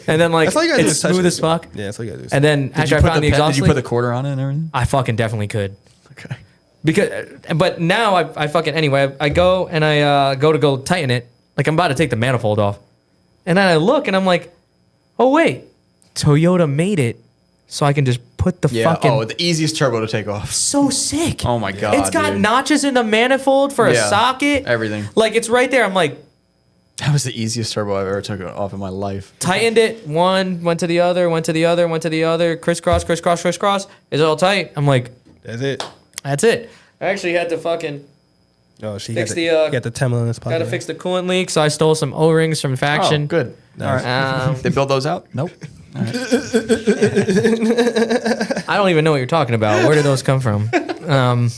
And then like That's all you gotta do it's is touch smooth it. as fuck. Yeah, that's all you gotta do. And then after I found the exhaust Did you leak, put the quarter on it and everything? I fucking definitely could. Okay. Because, but now I fucking anyway. I go and I go tighten it. Like I'm about to take the manifold off, and then I look and I'm like, oh wait, Toyota made it, so I can just put the Yeah. fucking. Oh, the easiest turbo to take off. So sick. Oh my god. It's got dude. notches in the manifold for a Yeah, socket. everything. Like it's right there. I'm like, That was the easiest turbo I've ever took off in my life. tightened it. One went to the other. Went to the other. Went to the other. Crisscross. Crisscross. Crisscross. It's all tight. I'm like, That's it. that's it. I actually had to fucking. Oh, she Fix got the, got the Temla in his pocket. Got to fix the coolant leak, so I stole some O-rings from Faction. Oh, good. All right. They build those out? Nope. I don't even know what you're talking about. Where did those come from? I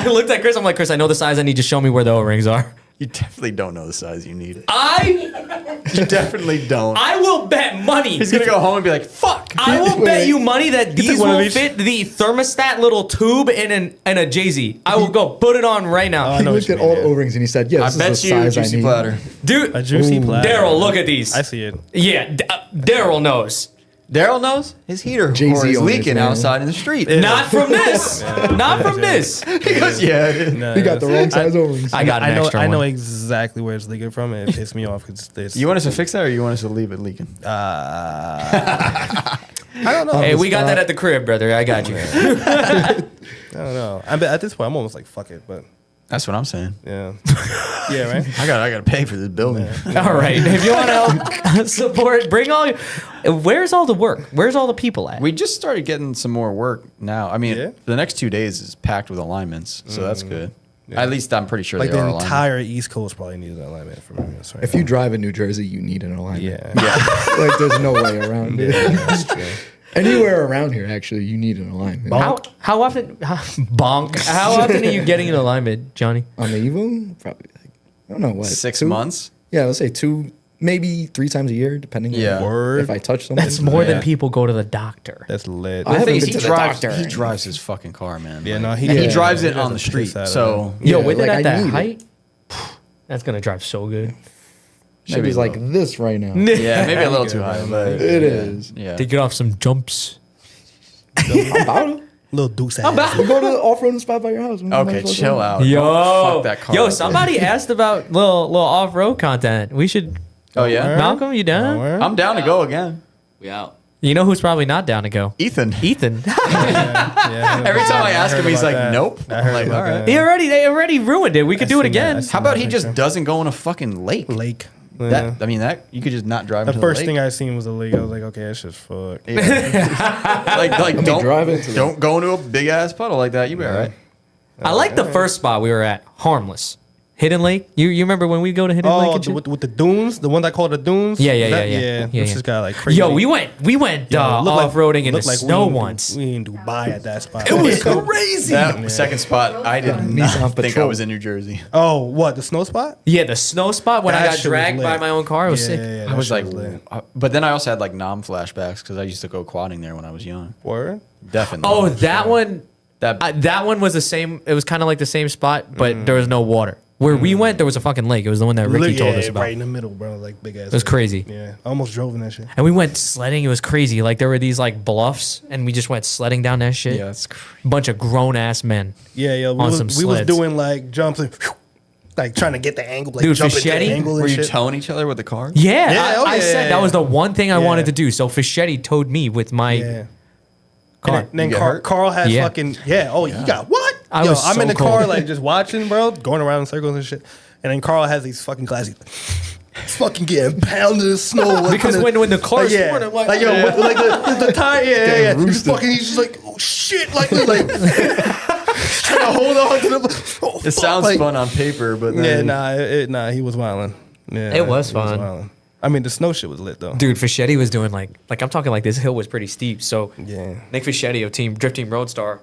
looked at Chris. I'm like, Chris, I know the size I need. Just show me where the O-rings are. You definitely don't know the size you need. I You definitely don't. will bet money. He's gonna go home and be like, "Fuck." I will bet you money that these one of will each. fit the thermostat little tube in a Jay-Z. I will go put it on right now. I He know looked what at you all mean, the yeah. O-rings and he said, "Yes, I this bet is the you size I juicy need." platter. Dude, A juicy platter. Darrell, look at these. I see it. Yeah, Darrell knows. Darrell knows his heater Jay-Z is owners, leaking man. outside in the street. Not from this. Not from this. He goes, "Yeah, it is." No, He got the wrong size O-rings. I got an I know. extra I know one. exactly where it's leaking from. And it pissed me off because this. You want us to fix that, or you want us to leave it leaking? I don't know. Hey, we got that at the crib, brother. I got you. I don't know. At this point, I'm almost like fuck it, but That's what I'm saying. yeah, yeah, right. I got to pay for this building. All right. If you want to help support, bring all your. Where's all the work? Where's all the people at? We just started getting some more work now. I mean, Yeah? the next 2 days is packed with alignments, so that's good. At least I'm pretty sure Like they the are aligned. entire East Coast probably needs an alignment for me. That's right. If you drive in New Jersey, you need an alignment. yeah, Like, there's no way around it. that's true. Anywhere around here, actually, you need an alignment. How often? Bonk. How often are you getting in alignment, Johnny? On the Evo, probably, like, I don't know what. 6 2? months? Yeah, let's say 2, maybe 3 times a year, depending Yeah. on Word. if I touch something. That's more Yeah. than people go to the doctor. That's lit. I haven't thing is, been he to the drives. doctor. He drives his fucking car, man. Yeah, Like, no, he- and he Yeah. drives He it on does the the piss street. out of So Yo, Yeah, with like, it I at that need it. height, that's gonna drive so good. Shit is like this right now. yeah, maybe a little too high, but It is. yeah. To get off some jumps. I'm about it. Little deuce ass. I'm back. We go to the off-roading spot by your house. Okay, chill out. Yo, Don't fuck that car. yo, up. somebody asked about little off-road content. We should. Oh yeah, Malcolm, you down? I'm down to go again. We out. You know who's probably not down to go? Ethan. Ethan. Yeah, Every time I ask him, he's like, that. "Nope." I I'm heard like, about "All right." that. They already ruined it. We could do it seen that. again. I seen How about he that just picture. doesn't go in a fucking lake? Lake. That I mean, that you could just not drive The into first the thing lake. I seen was a lake. I was like, okay, that's just fuck. like don't drive into don't go into a big ass puddle like that. You be all right. I like the first spot we were at. Harmless. Hidden Lake. You remember when we go to Hidden Lake? Oh, and shit? with the dunes, the one that called the dunes. Yeah. Yeah, Yeah, This yeah. just got like crazy. Yo, we went Yo, looked like- off-roading in the looked like snow we in- once. We in Dubai at that spot. It was crazy. That second spot, I did not Nissan think I Patrol. was in New Jersey. Oh, what, the snow spot? Yeah, the snow spot when I That got shit was dragged lit. by my own car. It was sick. Yeah, I was that like, shit lit. but then I also had like nom flashbacks because I used to go quadding there when I was young. Word? Definitely. Oh, that one. that That one was the same. It was kind of like the same spot, but there was no water. Where we went, there was a fucking lake. It was the one that Ricky told us about. Right in the middle, bro. Like big ass. It was crazy. Yeah, I almost drove in that shit. And we went sledding. It was crazy. Like there were these like bluffs, and we just went sledding down that shit. yeah, that's crazy. Bunch of grown ass men. Yeah, we On was, some we was sleds. doing like jumps and like trying to get the angle, like Dude, jumping to the Fischetti? angle and Were you shit. towing each other with the car? Yeah, Yeah, oh, I yeah, said yeah, that was yeah. the one thing I Yeah. wanted to do. So Fischetti towed me with my Yeah. car. And then You get hurt? Carl had Yeah. fucking you got what? I Yo, was I'm so in the cold. car like just watching, bro, going around in circles and shit. And then Carl has these fucking glasses. He's fucking getting pounded in snow. Like, Because when the car's like, running, like, the tire, yeah. He's roosted. fucking, he's just like, oh shit, like trying to hold on to the. Oh, It fuck, sounds like- fun on paper, but then, Nah, he was wilding. Yeah, It was he fun. wildin'. I mean, the snow shit was lit though. dude, Fischetti was doing like I'm talking like this hill was pretty steep. So Yeah. Nick Fischetti of Drift Team Roadstar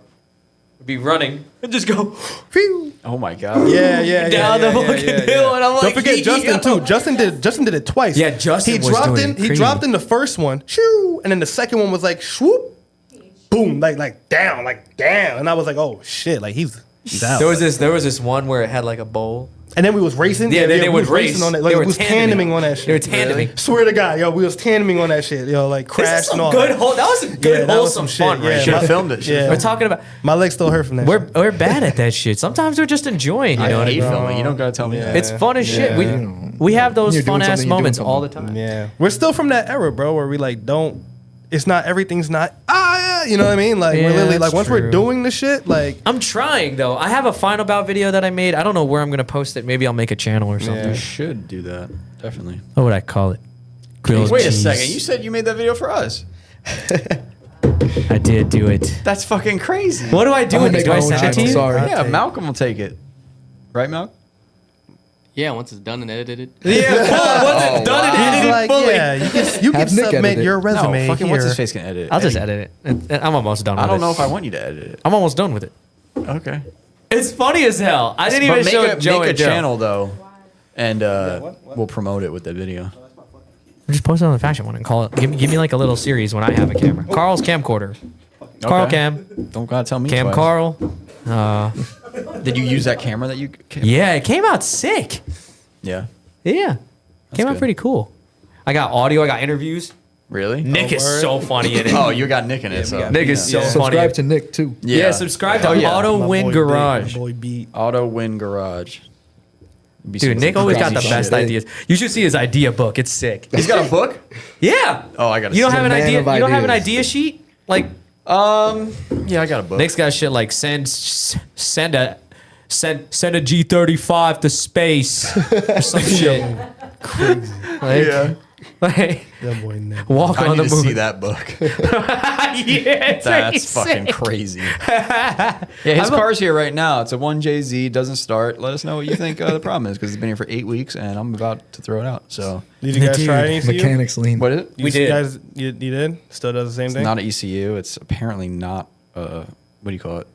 would be running and just go phew, oh my god. Yeah, down the fucking hill, and I'm like, don't forget Justin yo. too. Justin did it twice. Yeah, Justin He was dropped doing in. He crazy. dropped in the first one, shoo, and then the second one was like swoop, boom, like down, and I was like, oh shit, like he's out. There was this one where it had like a bowl. and then we was racing. Yeah, they we would was race. racing on that. They Like were we was tandeming on that shit. They were tandeming. Swear to God, yo, we was tandeming on that shit. Yo, like This is crashed and some all. good. that. That was some good Yeah, that was wholesome some fun, shit, right? yeah. Should have My- filmed it. Yeah. We're talking about My leg still hurt from that. shit. we're bad at that shit. Sometimes we're just enjoying. You know I what I hate mean? filming. You don't gotta tell me that. It's fun as shit. Yeah. We have those You're doing fun ass something, you're doing moments all the something. time. Yeah, we're still from that era, bro, where we like don't. It's not everything's not you know what I mean? Like Yeah, we're literally that's like once true. we're doing the shit, like I'm trying though. I have a final bout video that I made. I don't know where I'm gonna post it. Maybe I'll make a channel or something. Yeah. You should do that. Definitely. What would I call it? Grilled Wait a cheese. second. You said you made that video for us. I did do it. That's fucking crazy. What do I do I'm with gonna it? Do make I my own send it to channel, you? sorry. Yeah, Malcolm will take it. Right, Malcolm? Yeah, once it's done and edited. Yeah, once it's done and he's edited like, fully. yeah, you can Have Nick submit edit it. your resume no, fucking here. what's his face can edit it. I'll just edit it. I'm almost done with it. I don't know if I want you to edit it. I'm almost done with it. Okay. It's funny as hell. I didn't But even make show a, Joe make a and Joe. channel though, and we'll promote it with the video. Just post it on the fashion one and call it. Give me like a little series when I have a camera. Carl's camcorder. Carl Okay. Cam. Don't gotta tell me. Cam twice. Carl. Did you use that camera that you? Yeah, it came out sick. Yeah. Yeah. Came out good. pretty cool. I got audio. I got interviews. Really? Nick is word. so funny in it. Oh, you got Nick in it. So Nick is so Yeah. funny. Subscribe to Nick too. Yeah, subscribe to Oh, yeah. Auto My Win boy Garage. Beat, my boy Beat. Auto Win Garage. Be Dude, some Nick always got the crazy best shit. ideas. You should see his idea book. It's sick. He's got a book. Yeah. Oh, I got. You don't have an man idea. of You don't have an ideas. idea sheet. Like Yeah, I got a book. Nick's got shit like send a G35 to space or some shit. Crazy. Yeah. Like, That boy Nick. walk I on need the to moon. see that book. Yeah, it's That's pretty fucking sick. crazy. Yeah, his I'm a- car's here right now. It's a 1JZ. Doesn't start. Let us know what you think the problem is because it's been here for 8 weeks and I'm about to throw it out. So Did you guys Dude, try any ECU? Mechanics lean. what is it? We did. Guys, you did? Still does the same It's thing? not an ECU. It's apparently not. What do you call it?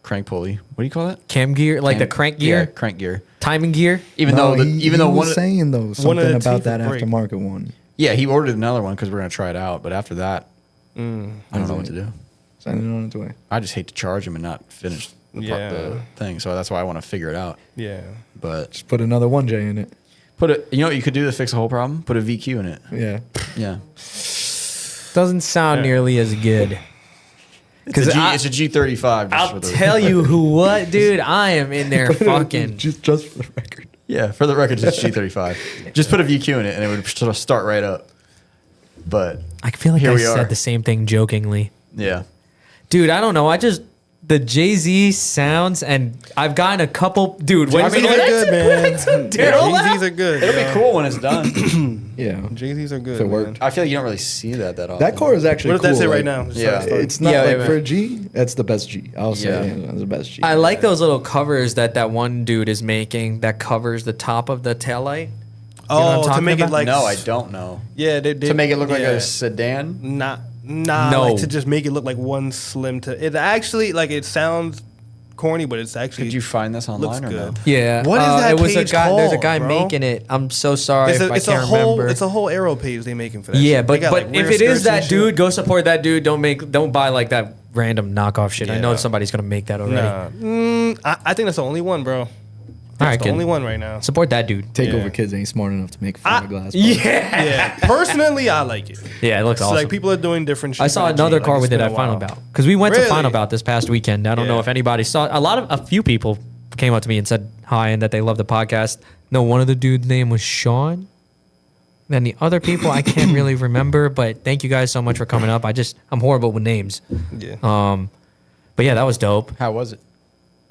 Crank pulley. What do you call it? Cam gear, like the crank gear, Yeah, crank gear. timing gear. Even No, though, he one, was saying though one of something the about teeth that would break. aftermarket one. yeah, he ordered another one because we're gonna try it out. But after that, I don't know what to do. Send it on its way. I just hate to charge him and not finish the thing. So that's why I want to figure it out. Yeah. But Just put another 1J in it. put it. You know what you could do to fix the whole problem? Put a VQ in it. Yeah. Yeah. Doesn't sound nearly as good. Because it's a G35. just I'll for the- tell you what, dude. I am in there fucking. just for the record. Yeah, for the record, it's G35. Just put a VQ in it and it would sort of start right up. But I feel like Here I we are. said the same thing jokingly. yeah. Dude, I don't know. The Jay-Z sounds, and I've gotten a couple. Dude, when Jay-Z's are good, man. Darrel Jay-Z's are good. It'll be cool when it's done. Yeah. Jay-Z's are good. If it man. worked. I feel like you don't really see that often. That car is actually What if cool. that's it right like, now? Yeah. It's not Yeah, like yeah, for man. a G, that's the best G. I'll say Yeah. it's the best G. I like those little covers that one dude is making that covers the top of the taillight. what I'm Oh, to talking make about? it like No, I don't know. Yeah, they To make it look like yeah. a sedan? Nah, No. like to just make it look like one slim to. It actually like it sounds corny, but it's actually. Could you find this looks online or no? good. Yeah. What is that It was page a guy. There's a called, guy bro? making it. I'm so sorry It's if a, I it's a can't whole remember. it's a whole arrow page they making for that. Yeah, shit. but They got, like, if rear it is skirts that and shit. dude, go support that dude. Don't buy like that random knockoff shit. I know Yeah. somebody's gonna make that already. Nah, I think that's the only one, bro. All right, That's the kid. only one right now. Support that dude. Takeover Yeah. Kids ain't smart enough to make fiberglass. Yeah. Yeah, personally, I like it. Yeah, it looks So awesome. like people are doing different shit. I saw with the another G, car like, with it's it been at a Final while. Bout because we went to Really? Final Bout this past weekend. I don't know Yeah. if anybody saw. A few people came up to me and said hi and that they love the podcast. No, one of the dude's name was Sean. Then the other people I can't really remember, but thank you guys so much for coming up. I'm horrible with names. Yeah. But yeah, that was dope. How was it?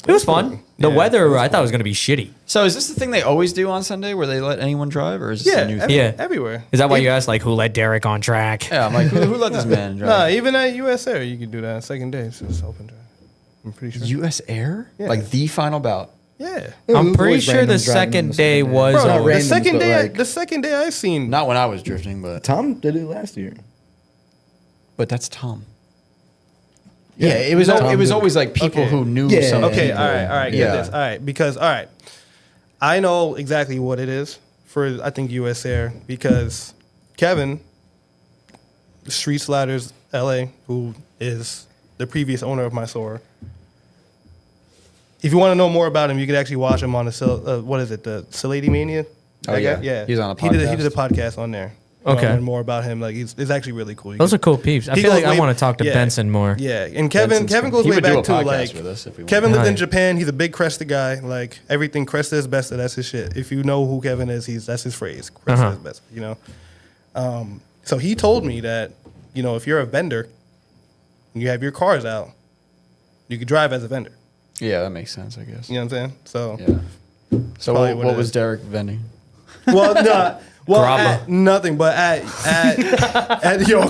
It was fun. The weather, I thought was going to be shitty. So is this the thing they always do on Sunday where they let anyone drive, or is this Yeah, a new thing? Yeah. everywhere. Is that why you asked, like, who let Derek on track? Yeah, I'm like, who let this man drive? Nah, even at US Air, you can do that. Second day, it's just open drive. I'm pretty sure. U.S. Air? Yeah. Like the final bout? Yeah. I'm pretty Always sure random the driving on second the day second was. Bro, Not the random, second but day, like- the second day I seen. Not when I was drifting, but Tom did it last year. that's Tom. Yeah, it was Tom did. always like people Okay. who knew Yeah. some Okay, people. all right, get Yeah. this. All right, because I know exactly what it is for I think US Air because Kevin, Street Sliders LA, who is the previous owner of my store. If you want to know more about him, you could actually watch him on the what is it, the Salady Mania? Oh, That yeah. guy? Yeah. He's on a He did podcast. a podcast on there. Okay. Learn more about him. Like it's actually really cool. You Those could- are cool peeps. I He feel goes like I way- want to talk to yeah. Benson more. Yeah, and Kevin Benson's goes cool. He way would do back a to podcast like with us if we Kevin wanted. lived in Nice. Japan. He's a big Cresta guy. Like everything Cresta is best. That's his shit. If you know who Kevin is, that's his phrase. Cresta is best. You know. So he told me that if you're a vendor, and you have your cars out, you could drive as a vendor. Yeah, that makes sense, I guess. You know what I'm saying? So Yeah. So probably what what it was is. Derek vending? well, no. Well, Grabba. at nothing, but at yo,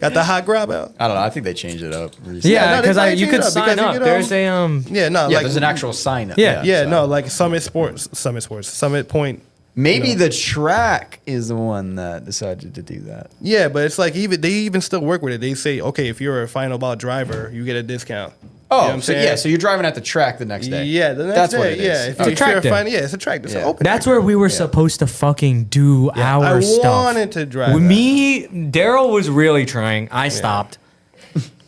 got the hot grab out. I don't know. I think they changed it up recently. Yeah, no, they because probably you changed could it up sign because you up. could, There's a Yeah, no, Yeah, like there's an actual sign up. Yeah. Yeah, so. no, like Summit Point. Maybe the track is the one that decided to do that. Yeah, but it's like they even still work with it. They say, okay, if you're a final ball driver, you get a discount. Oh, You know what I'm so saying? yeah, so you're driving at the track the next day. Yeah, the next That's day. what it is. Yeah, It's if a track you're day. final, it's a track. It's Yeah. an open. That's track. where we were supposed to fucking do our I stuff. wanted to drive. Me, Darrel was really trying. I stopped.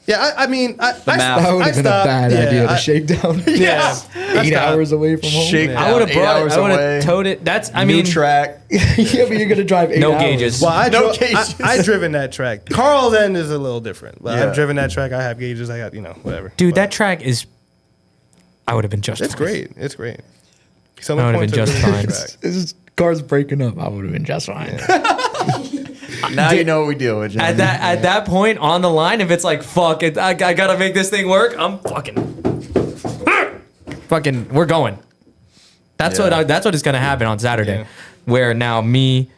Yeah, I mean, I math. That would have been a bad idea. The shakedown. Yeah, 8 hours away from home. Shake- I would have 8 brought. hours I would away. have towed it. That's. I New mean, track. Yeah, but you're gonna drive 8 No hours. gauges. Well, No gauges. I driven that track. Carl's End is a little different, but Yeah. I've driven that track. I have gauges. I got whatever. dude, But that track is. I would have been just. it's fine. great. It's great. I would have been just fine. This car's breaking up. I would have been just fine. Now you know what we deal with. Johnny. At that point on the line, if it's like fuck it, I gotta make this thing work. I'm fucking. We're going. That's Yeah. what. That's what is gonna happen on Saturday, Yeah. where now me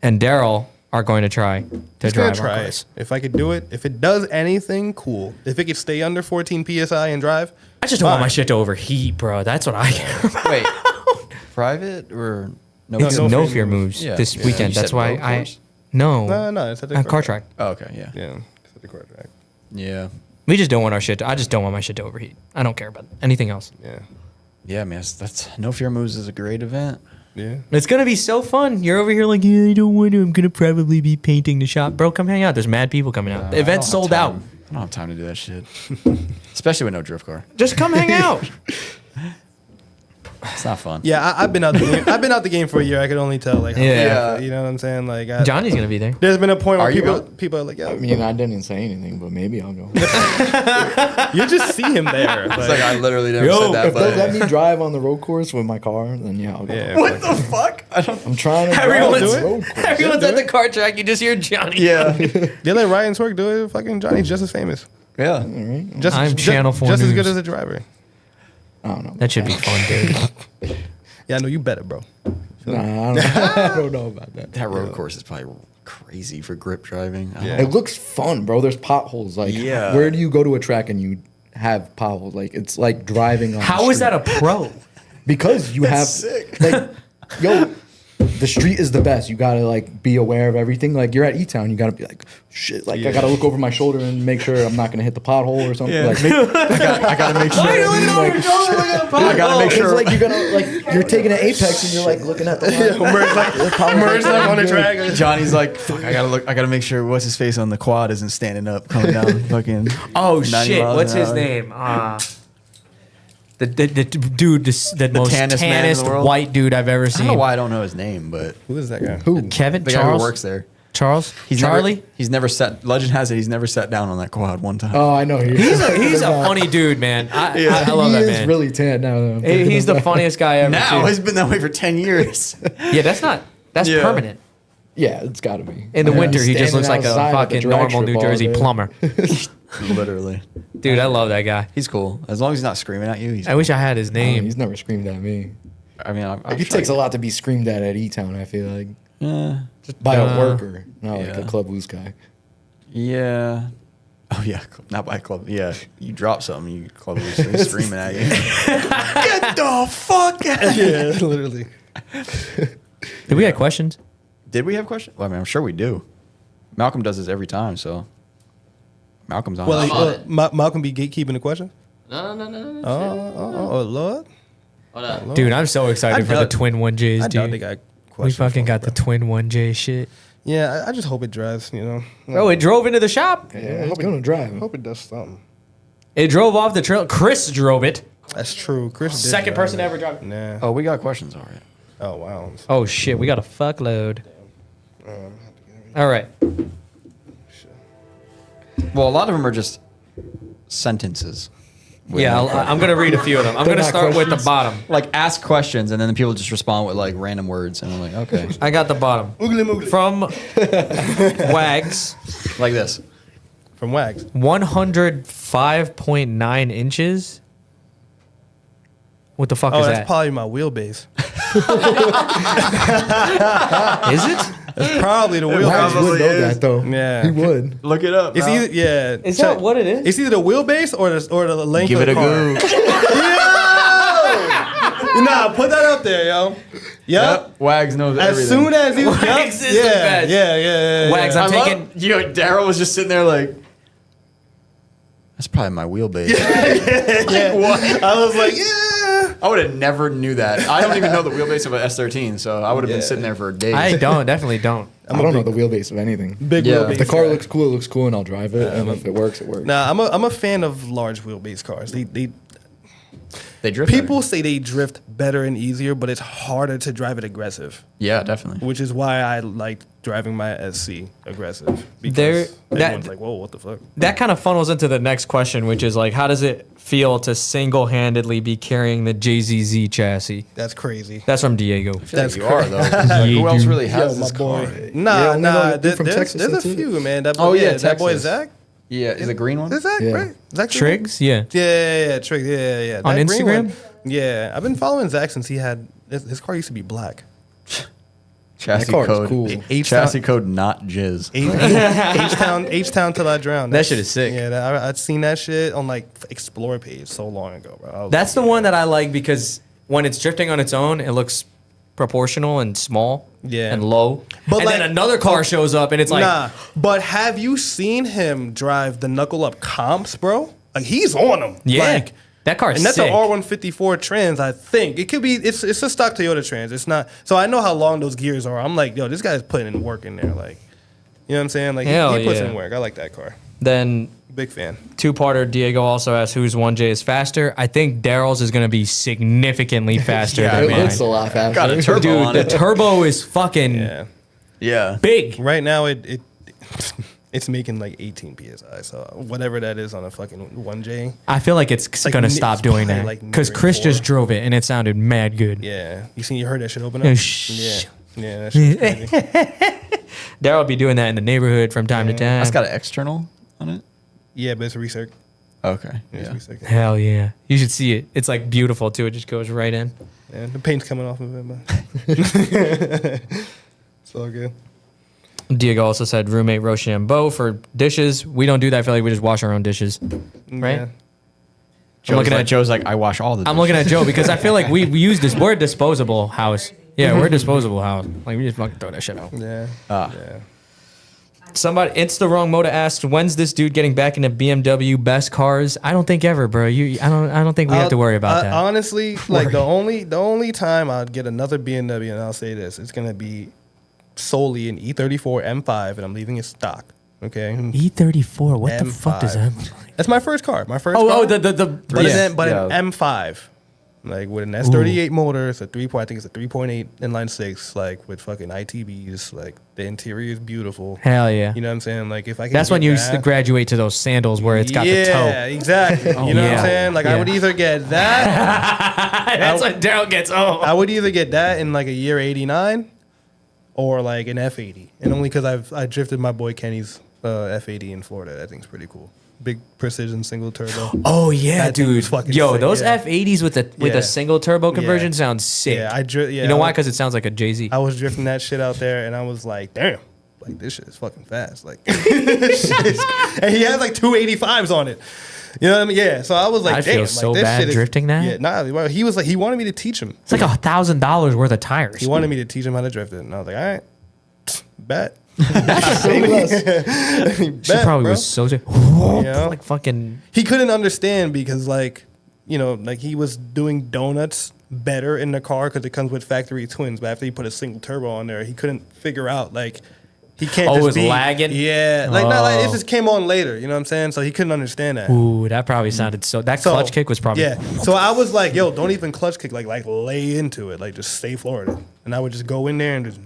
and Darrel are going to try to Just gonna drive our try cars. it. If I could do it, if it does anything, cool. If it could stay under 14 psi and drive, I just don't want my fine. shit to overheat, bro. That's what I care about. Wait, private or no? It's no no fear fear moves. moves Yeah. this Yeah. weekend. You That's said why road I course? No, it's at the car track. Oh, okay, yeah, Yeah, it's at the car track. yeah, We just don't want our shit. I just don't want my shit to overheat. I don't care about anything else. Yeah, yeah. Man, that's No Fear Moves is a great event. yeah. It's gonna be so fun. You're over here like, yeah, I don't want to. I'm gonna probably be painting the shop, bro. Come hang out. There's mad people coming out. The event's sold out. I don't have time to do that shit, especially with no drift car. Just come hang out. It's not fun. Yeah, I've been out the game. I've been out the game for a year. I can only tell. Like, how Yeah. you know what I'm saying? Like, Johnny's gonna be there. there's been a point where Are you people are like, yo, I mean, I didn't say anything, but maybe I'll go. you just see him there. It's like I literally never Yo, said that. If they'll But let me drive on the road course with my car, then yeah, I'll go. yeah, what the fuck? I don't. I'm trying to drive Everyone's- on do the it. road course. Everyone's at the car track. You just hear Johnny. Yeah, They let Ryan Twerk do it. Fucking Johnny's just as famous. yeah. All right. Just I'm ju- Channel 4 just as good News. as a driver. I don't know. That should be fun, dude. Yeah, I know you better, bro. Nah, I don't know about that. That road course is probably crazy for grip driving. I don't Yeah. know. It looks fun, bro. There's potholes. Like, Yeah. where do you go to a track and you have potholes? Like, it's like driving on the How is street. that a pro? Because you have, sick. like, yo, the street is the best. You gotta like be aware of everything. Like you're at E-Town, you gotta be like, shit. Like I gotta look over my shoulder and make sure I'm not gonna hit the pothole or something. Yeah. Like, I gotta make sure. Why are you looking over your shoulder looking at a pothole? I gotta make sure- sure. It's like you're gonna like you're taking an apex and you're like looking at the line. Merge like on the track. Johnny's like, fuck, I gotta make sure what's his face on the quad isn't standing up, coming down fucking. Oh 90 shit! miles What's an his hour. name? The dude, the most tannest man in the tannest world? white dude I've ever I don't know seen. why I don't know his name, but Who is that guy? Who? Kevin the guy Charles who works there. Charles He's Charlie. He's never sat. Legend has it he's never sat down on that quad one time. Oh, I know. He's a funny dude, man. I love he that is man. really tan now. Though. He's the funniest guy ever. now too. he's been that way for 10 years. Yeah, that's Yeah. permanent. Yeah, it's got to be. In the winter, he just Standing looks like a outside at the fucking drag normal strip New all Jersey day. plumber. Literally. Dude, I love that guy. He's cool. As long as he's not screaming at you, he's I wish I had his Damn, name. he's never screamed at me. I mean, I'm It takes a lot to be screamed at E-Town, I feel like. Just By a worker, not like Yeah. a Club Loose guy. Yeah. Oh yeah, not by club. Yeah, you drop something, you club loose, screaming at you. Get the fuck out! Yeah, literally. Did we have questions? Did we have questions? Well, I mean, I'm sure we do. Malcolm does this every time, so Malcolm's on. Well, it. on it. Malcolm be gatekeeping the question. No. Oh, Lord. Hold up. Dude, I'm so excited I for the doubt- twin 1Js, I doubt they dude. got We questions. fucking for got us, the bro. twin 1J shit. Yeah, I just hope it drives. You know. Bro, it drove into the shop. Yeah, it's gonna drive. I hope it does something. It drove off the trail. Chris drove it. That's true. Chris did Second drive person it. to ever drive it. Nah. Oh, we got questions already. Oh wow. Oh shit, we got a fuckload. All right. Well, a lot of them are just sentences. Yeah, I'm gonna read a few of them. I'm They're gonna not start with the questions. bottom. Like ask questions, and then the people just respond with like random words, and I'm like, okay, I got the bottom Oogly moogly. from Wags. like this. From Wags. 105.9 inches. What the fuck Oh, is that's that? probably my wheelbase. Is it? That's probably the Wags wheelbase. would know is. that though. Yeah. He would. Look it up. It's either Is that what it is? It's either the wheelbase or the length Give of it the a car. go. Nah, put that up there, yo. Yep. Wags knows As everything. soon as you Wags is the yeah, best. yeah. Wags, I'm taking. Yo, Darrel was just sitting there like. That's probably my wheelbase. I was like, yeah. I would have never knew that. I don't even know the wheelbase of an S13, so I would have been sitting there for days. I definitely don't. I don't know the wheelbase of anything. Big Yeah. wheelbase. If the car guy. looks cool, it looks cool, and I'll drive it. And if it works, it works. Nah, I'm a fan of large wheelbase cars. They drift. People say they drift better and easier, but it's harder to drive it aggressive, Yeah, definitely. which is why I like driving my SC aggressive. Because There- everyone's that- like, whoa, what the fuck? That kind of funnels into the next question, which is like, how does it feel to single-handedly be carrying the JZZ chassis? That's crazy. That's from Diego. That's you are though. 'cause, like, who else really has Yo, this my car? boy. Nah, only know the dude from There's Texas, a that's it. few, man. That boy, Oh, yeah, that boy Texas. Zach. Yeah, is the green one? Is Zach, Yeah. right? Zach Triggs? Yeah. Yeah, Triggs. Yeah. On That green Instagram? one. Yeah, I've been following Zach since he had his car used to be black. Chassis That car is code. cool. Chassis code not jizz. H Town till I drown. That shit is sick. Yeah, I'd seen that shit on like Explore page so long ago, bro. I was That's the like, one that I like because when it's drifting on its own, it looks proportional and small Yeah. and low. But and like- then another car shows up and it's like, nah, but have you seen him drive the knuckle up comps, bro? Like he's on them. yeah, Like, that car's and that's sick. an R154 trans, I think. It could be. It's a stock Toyota trans. It's not. So I know how long those gears are. I'm like, yo, this guy's putting in work in there. Like, you know what I'm saying? Like Hell he puts yeah. in work. I like that car. Then Big fan. two-parter, Diego also asked whose 1J is faster. I think Darrell's is going to be significantly faster Yeah, than It mine. looks a lot faster. Got a turbo Dude, on the it. turbo is fucking Yeah. Yeah. big. Right now it's making like 18 psi. So whatever that is on a fucking 1J. I feel like it's like going to ni- stop it's doing probably that like because nearing Chris 4. just drove it and it sounded mad good. Yeah. You heard that shit open Yeah, up? shh. Yeah, that shit's crazy. Darrell will be doing that in the neighborhood from time to time. That's got an external on it. Yeah, but it's recirc. Okay. It's Yeah. recirc. Hell yeah. You should see it. It's like beautiful too. It just goes right in. Yeah, the paint's coming off of it, but it's all good. Diego also said roommate Rochambeau for dishes. We don't do that. I feel like we just wash our own dishes. Right? Yeah. I'm looking at Joe's like, I wash all the I'm looking at Joe because I feel like we use this. We're a disposable house. Yeah, we're a disposable house. Like we just fucking throw that shit out. Yeah. Ah. Yeah. Somebody, it's the wrong motor asked, when's this dude getting back into BMW best cars? I don't think ever, bro. I don't think we have to worry about that. Honestly, like the only time I'd get another BMW, and I'll say this, it's gonna be solely an E34 M5, and I'm leaving it stock. Okay. E34, what the fuck does that M5. look like? That's my first car. My first. Oh, car. the But, yeah. an M5, like with an S38 motor, it's a 3. I think it's a 3.8 inline six, like with fucking ITBs. Like the interior is beautiful. Hell yeah. You know what I'm saying? Like if I can. That's when get you that, graduate to those sandals where it's got the toe. Yeah, exactly. You know what yeah. I'm saying? Like I Yeah. would either get that. That's when Daryl gets oh. I would either get that in like a year 89, or like an F80, and only because I drifted my boy Kenny's F80 in Florida. That thing's pretty cool. big precision single turbo. Oh yeah, That thing dude. was fucking Yo, sick, those yeah. F80s with the Yeah. single turbo conversion Yeah. sounds sick. Yeah, You know why? Because it sounds like a Jay-Z. I was drifting that shit out there, and I was like, damn, like this shit is fucking fast. Like, and he had like 285s on it. You know what I mean? Yeah. So I was like, I damn, feel so like, this bad shit is, drifting that. Yeah. Nah. Well, he was like, he wanted me to teach him. It's like $1,000 worth of tires. He wanted me to teach him how to drift it, and I was like, all right, bet. She Bet, probably bro. was so know? like fucking. He couldn't understand because like, you know, like he was doing donuts better in the car because it comes with factory twins. But after he put a single turbo on there, he couldn't figure out like he can't. Oh, just it was be, lagging? Yeah, like not like it Oh. just came on later. You know what I'm saying? So he couldn't understand that. Ooh, that probably sounded so. That So, clutch kick was probably. Yeah. So I was like, yo, don't even clutch kick. Like lay into it. Like just stay Florida. And I would just go in there and just.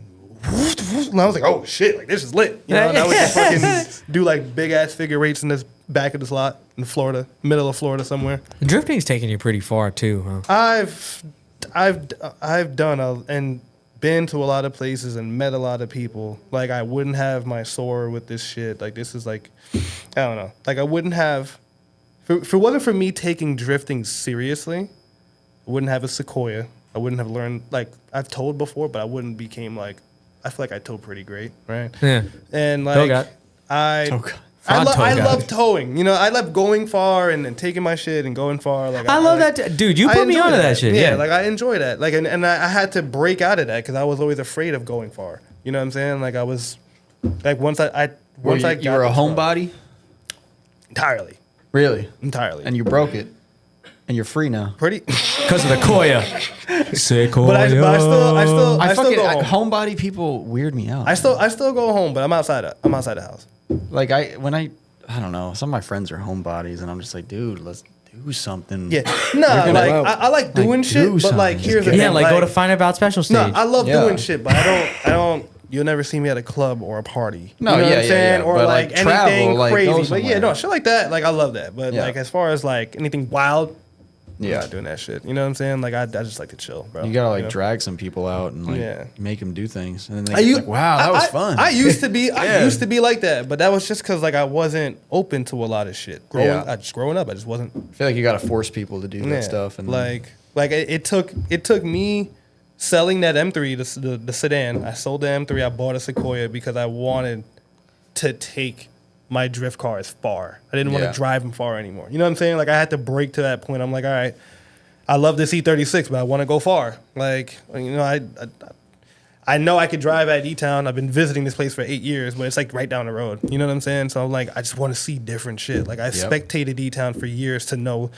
And I was like, oh shit, like this is lit. You know, and I would just fucking do like big ass figure eights in this back of the slot in Florida, middle of Florida somewhere. Drifting's taking you pretty far too, huh? I've done and been to a lot of places and met a lot of people. Like I wouldn't have my Soarer with this shit. Like this is like, I don't know. Like I wouldn't have, if it wasn't for me taking drifting seriously, I wouldn't have a Sequoia. I wouldn't have learned, like I've towed before, but I wouldn't became like, I feel like I tow pretty great, right? Yeah. And Tow like guy. I Fraud tow I guy. love towing. You know, I love going far and taking my shit and going far. Like I love like, that, dude. You I put me enjoy onto that shit. Yeah, like I enjoy that. Like, and I had to break out of that because I was always afraid of going far. You know what I'm saying? Like I was, like once I You got were a this far- homebody? entirely, Really? And you broke it. And you're free now. pretty. because of the Koya. Sequoia. but I still I go home. homebody people weird me out. I still go home, but I'm outside the house. Like I don't know. Some of my friends are homebodies, and I'm just like, dude, let's do something. Yeah, no, gonna- like Wow. I like doing do shit, but like something. here's the Yeah, thing, like go to Find About Special No, Stage. I love Yeah. doing shit, but I don't. You'll never see me at a club or a party. No, you know yeah, what I'm yeah, saying? yeah. Or But, like, like, anything travel, like, crazy. go But yeah, somewhere. no, shit like that. Like I love that. But Yeah. like as far as like anything wild, I'm Yeah. not doing that shit. You know what I'm saying? Like I just like to chill, bro. You gotta like know? drag some people out and like Yeah. make them do things, and then I they u- like, wow, that was fun. I used to be. I Yeah. used to be like that, but that was just because like I wasn't open to a lot of shit. Growing up, I just wasn't. I feel like you gotta force people to do that stuff, and like it took me selling that M3, the sedan. I sold the M3. I bought a Sequoia because I wanted to take my drift cars far. I didn't want Yeah. to drive them far anymore. You know what I'm saying? Like I had to break to that point. I'm like, all right, I love this E36, but I want to go far. Like, you know, I know I could drive at E-Town. I've been visiting this place for 8 years, but it's like right down the road. You know what I'm saying? So I'm like, I just want to see different shit. Like I spectated E-Town for years to know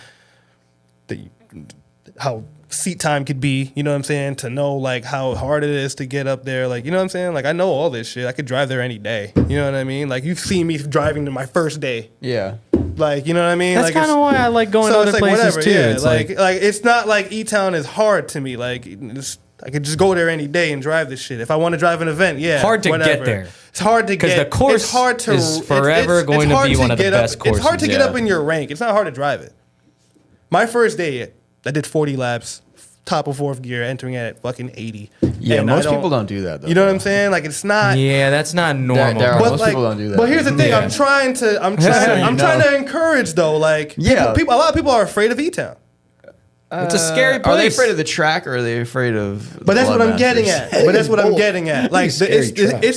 how seat time could be, you know what I'm saying? To know like how hard it is to get up there. Like, you know what I'm saying? Like I know all this shit. I could drive there any day. You know what I mean? Like you've seen me driving to my first day. yeah, Like, you know what I mean? That's like, kind of it's- why I like going to so other it's like places whatever, too. yeah. It's Like it's not like E-Town is hard to me. Like I could just go there any day and drive this shit. If I want to drive an event, yeah. Hard to get whatever. there. It's hard to get. 'Cause the course it's hard to, is forever going to hard be one of the get up- best It's hard to courses, get yeah. up in your rank. It's not hard to drive it. My first day, I did 40 laps, top of fourth gear, entering at fucking 80. yeah. And I Most people don't do that though. You know what I'm saying? Like it's not. yeah, that's not normal. Darrel, bro. most people don't do that. But here's the thing: Yeah. I'm trying to encourage though. Like, Yeah. people, a lot of people are afraid of E-Town. It's a scary Are they place. afraid of the track, or are they afraid of? But that's what I'm getting Bloodmasters? at. But that's what I'm Both. getting at. Like Scary it's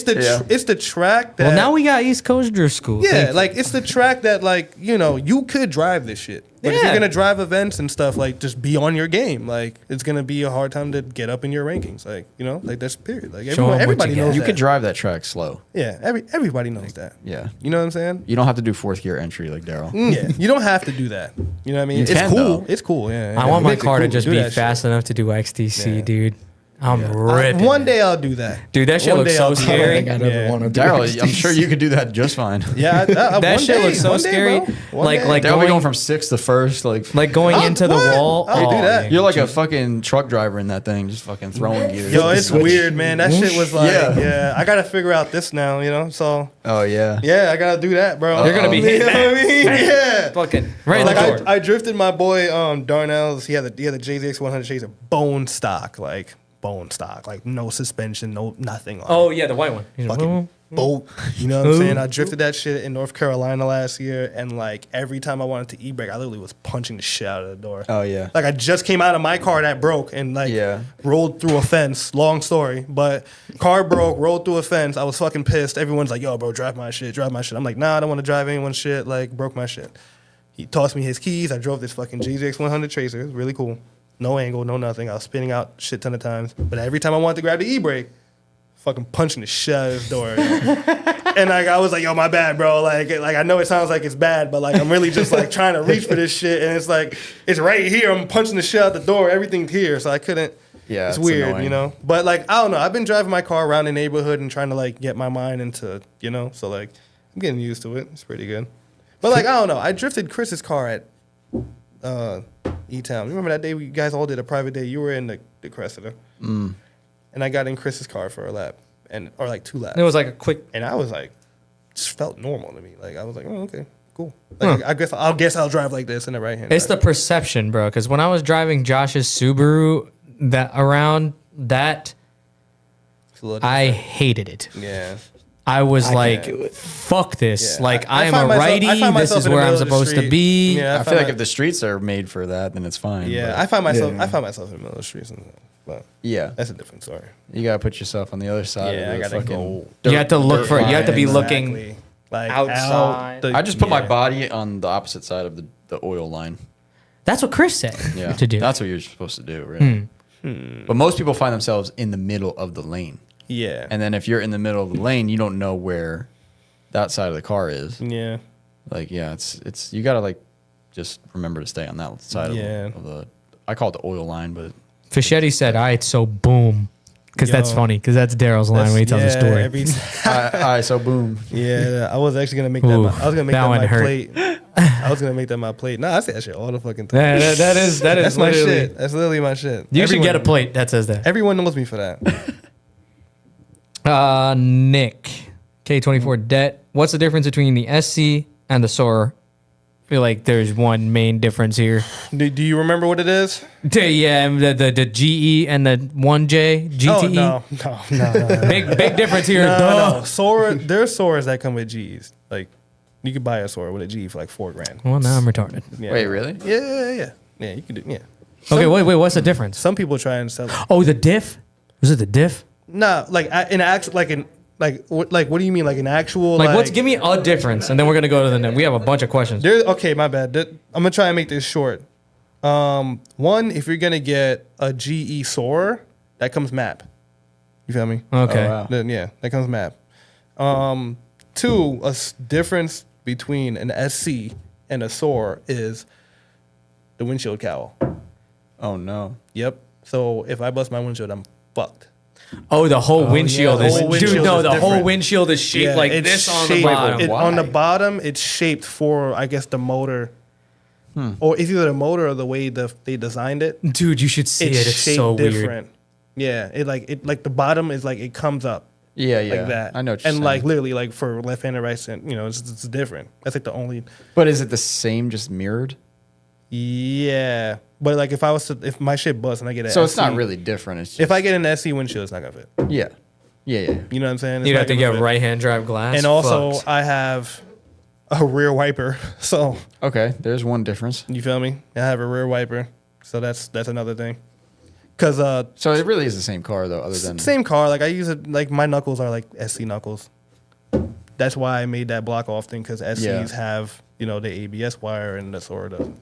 track. it's the track that. Well, now we got East Coast Drift School. yeah, Thank you. like it's the track that like you know you could drive this shit. But if Yeah. you're gonna drive events and stuff, like just be on your game. Like it's gonna be a hard time to get up in your rankings. Like you know, like that's period. Like Show 'em what everybody you got. knows You that. could drive that track slow. Yeah, everybody knows that. Yeah, You know what I'm saying? you don't have to do fourth gear entry like Darrell. Yeah, you don't have to do that. You know what I mean? You It's can, cool. though. It's cool. Yeah. I yeah. want It my makes it car to cool just do be that fast shit. enough to do XTC, Yeah. dude. I'm ripping. One day I'll do that. Dude, that shit One looks day so I'll do I don't scary. think I'd ever Yeah. want to do Darrell, it. I'm sure you could do that just fine. Yeah, That one shit day, looks so one day, scary. bro. One Like- day. like- Darrell, we Going- going from sixth to first, like Like into the what? wall. I'll do that. man. you're like a fucking truck driver in that thing, just fucking throwing gears. Yo, it's weird, man. That shit was like, Yeah. yeah. I gotta figure out this now, you know. So Oh yeah. yeah, I gotta do that, bro. You're gonna be You hitting know what I mean? Yeah. Fucking right in Like the door. I drifted my boy Darnell's. He had the JZX 100 Chaser bone stock, like no suspension, no nothing on Oh it. yeah, the white one. Fucking Boat. You know what I'm saying? I drifted that shit in North Carolina last year, and like every time I wanted to e-brake, I literally was punching the shit out of the door. Oh yeah. Like I just came out of my car that broke and like rolled through a fence. Long story, but car broke, rolled through a fence. I was fucking pissed. Everyone's like, "Yo, bro, drive my shit, drive my shit." I'm like, "Nah, I don't want to drive anyone's shit." Like broke my shit. He tossed me his keys. I drove this fucking GZX 100 Tracer. It was really cool. No angle, no nothing. I was spinning out shit ton of times. But every time I wanted to grab the e-brake, fucking punching the shit out of his door. And like I was like, "Yo, my bad, bro." Like I know it sounds like it's bad, but like I'm really just like trying to reach for this shit, and it's like it's right here. I'm punching the shit out the door. Everything's here, so I couldn't. Yeah, it's weird, annoying. you know. But like I don't know. I've been driving my car around the neighborhood and trying to like get my mind into, you know. So like I'm getting used to it. It's pretty good. But like I don't know. I drifted Chris's car at E-Town. Remember that day we guys all did a private day? You were in the Cressida. And I got in Chris's car for a lap, or like 2 laps. It was like a quick. And I was like, just felt normal to me. Like I was like, oh, okay, cool. Like, I guess I'll drive like this in the right hand. It's the perception, bro. Because when I was driving Josh's Subaru, I hated it. Yeah. I was like, can't do it. fuck this. Yeah. Like, I I am find a myself- righty. I find This myself is in the where I'm middle of the supposed to street. be. Yeah, I feel like if the streets are made for that, then it's fine. Yeah, but I find myself. Yeah. I find myself in the middle of the streets, but yeah, that's a different story. you gotta put yourself on the other side. Yeah, of I the gotta fucking go. You have to look for. You have to be looking. Exactly. Like outside. out the- I just put my yeah. body on the opposite side of the oil line. That's what Chris said Yeah, to do. That's what you're supposed to do, really. But most people find themselves in the middle of the lane, Yeah. and then if you're in the middle of the lane, you don't know where that side of the car is. Yeah. Like, yeah, it's you gotta like just remember to stay on that side Yeah. of the. I call it the oil line, but Fischetti said, "All right, so boom," because that's Yo. funny. Because that's Darrel's line when he tells the story. Every so boom. yeah, I was actually gonna make that. Ooh, I was gonna make that that, one my hurt. plate. I was gonna make that my plate. Nah, I say that shit all the fucking time. that is That's my literally- shit. That's literally my shit. You should get a Everyone- plate that says that. Everyone knows me for that. Nick, K24 debt. What's the difference between the SC and the Soarer? I feel like there's one main difference here. Do you remember what it is? Yeah, the GE and the 1J GTE. Oh no. Big difference here. No. Sora, there's Soras that come with G's. Like you could buy a Sora with a G for like $4,000. Well, now I'm retarded. Yeah. Wait, really? Yeah. Yeah, you could do. Yeah. Okay, wait. What's the difference? Some people try and sell it. Oh, the diff. Was it the diff? No, like in actual, what do you mean? Like an actual? Like, what's? Give me a difference, and then we're gonna go to the next. We have a bunch of questions. Okay, my bad. I'm gonna try and make this short. One, if you're gonna get a GE Soarer, that comes map. You feel me? Okay. Oh, wow. Then, yeah, that comes map. Two, difference between an SC and a Soarer is the windshield cowl. Oh no. Yep. So if I bust my windshield, I'm fucked. Oh, the whole windshield the is. whole Dude, windshield no, is the whole different. windshield is shaped Yeah, like it's this on the shaped- bottom. On the Why? bottom, it's shaped for, I guess, the motor. Or it's either the motor or the way they designed it. Dude, you should see it. It's shaped so weird. different. Yeah, it the bottom is like it comes up Yeah. like that. I know. What you're and saying. like literally like for left hand and right hand, it's different. That's like the only. But is it the same, just mirrored? Yeah, but like if my shit busts and I get an So it's SC, not really different. It's just, If I get an SC windshield, it's not gonna fit. yeah. You know what I'm saying? It's You'd not have to gonna get fit. right hand drive glass. And also, Fucked. I have a rear wiper, so Okay, there's one difference. you feel me? I have a rear wiper, so that's another thing. Cause So it really is the same car though, other than same car, like I use it, like my knuckles are like SC knuckles. That's why I made that block off thing, because SCs Yeah. have the ABS wire and the Soarer doesn't.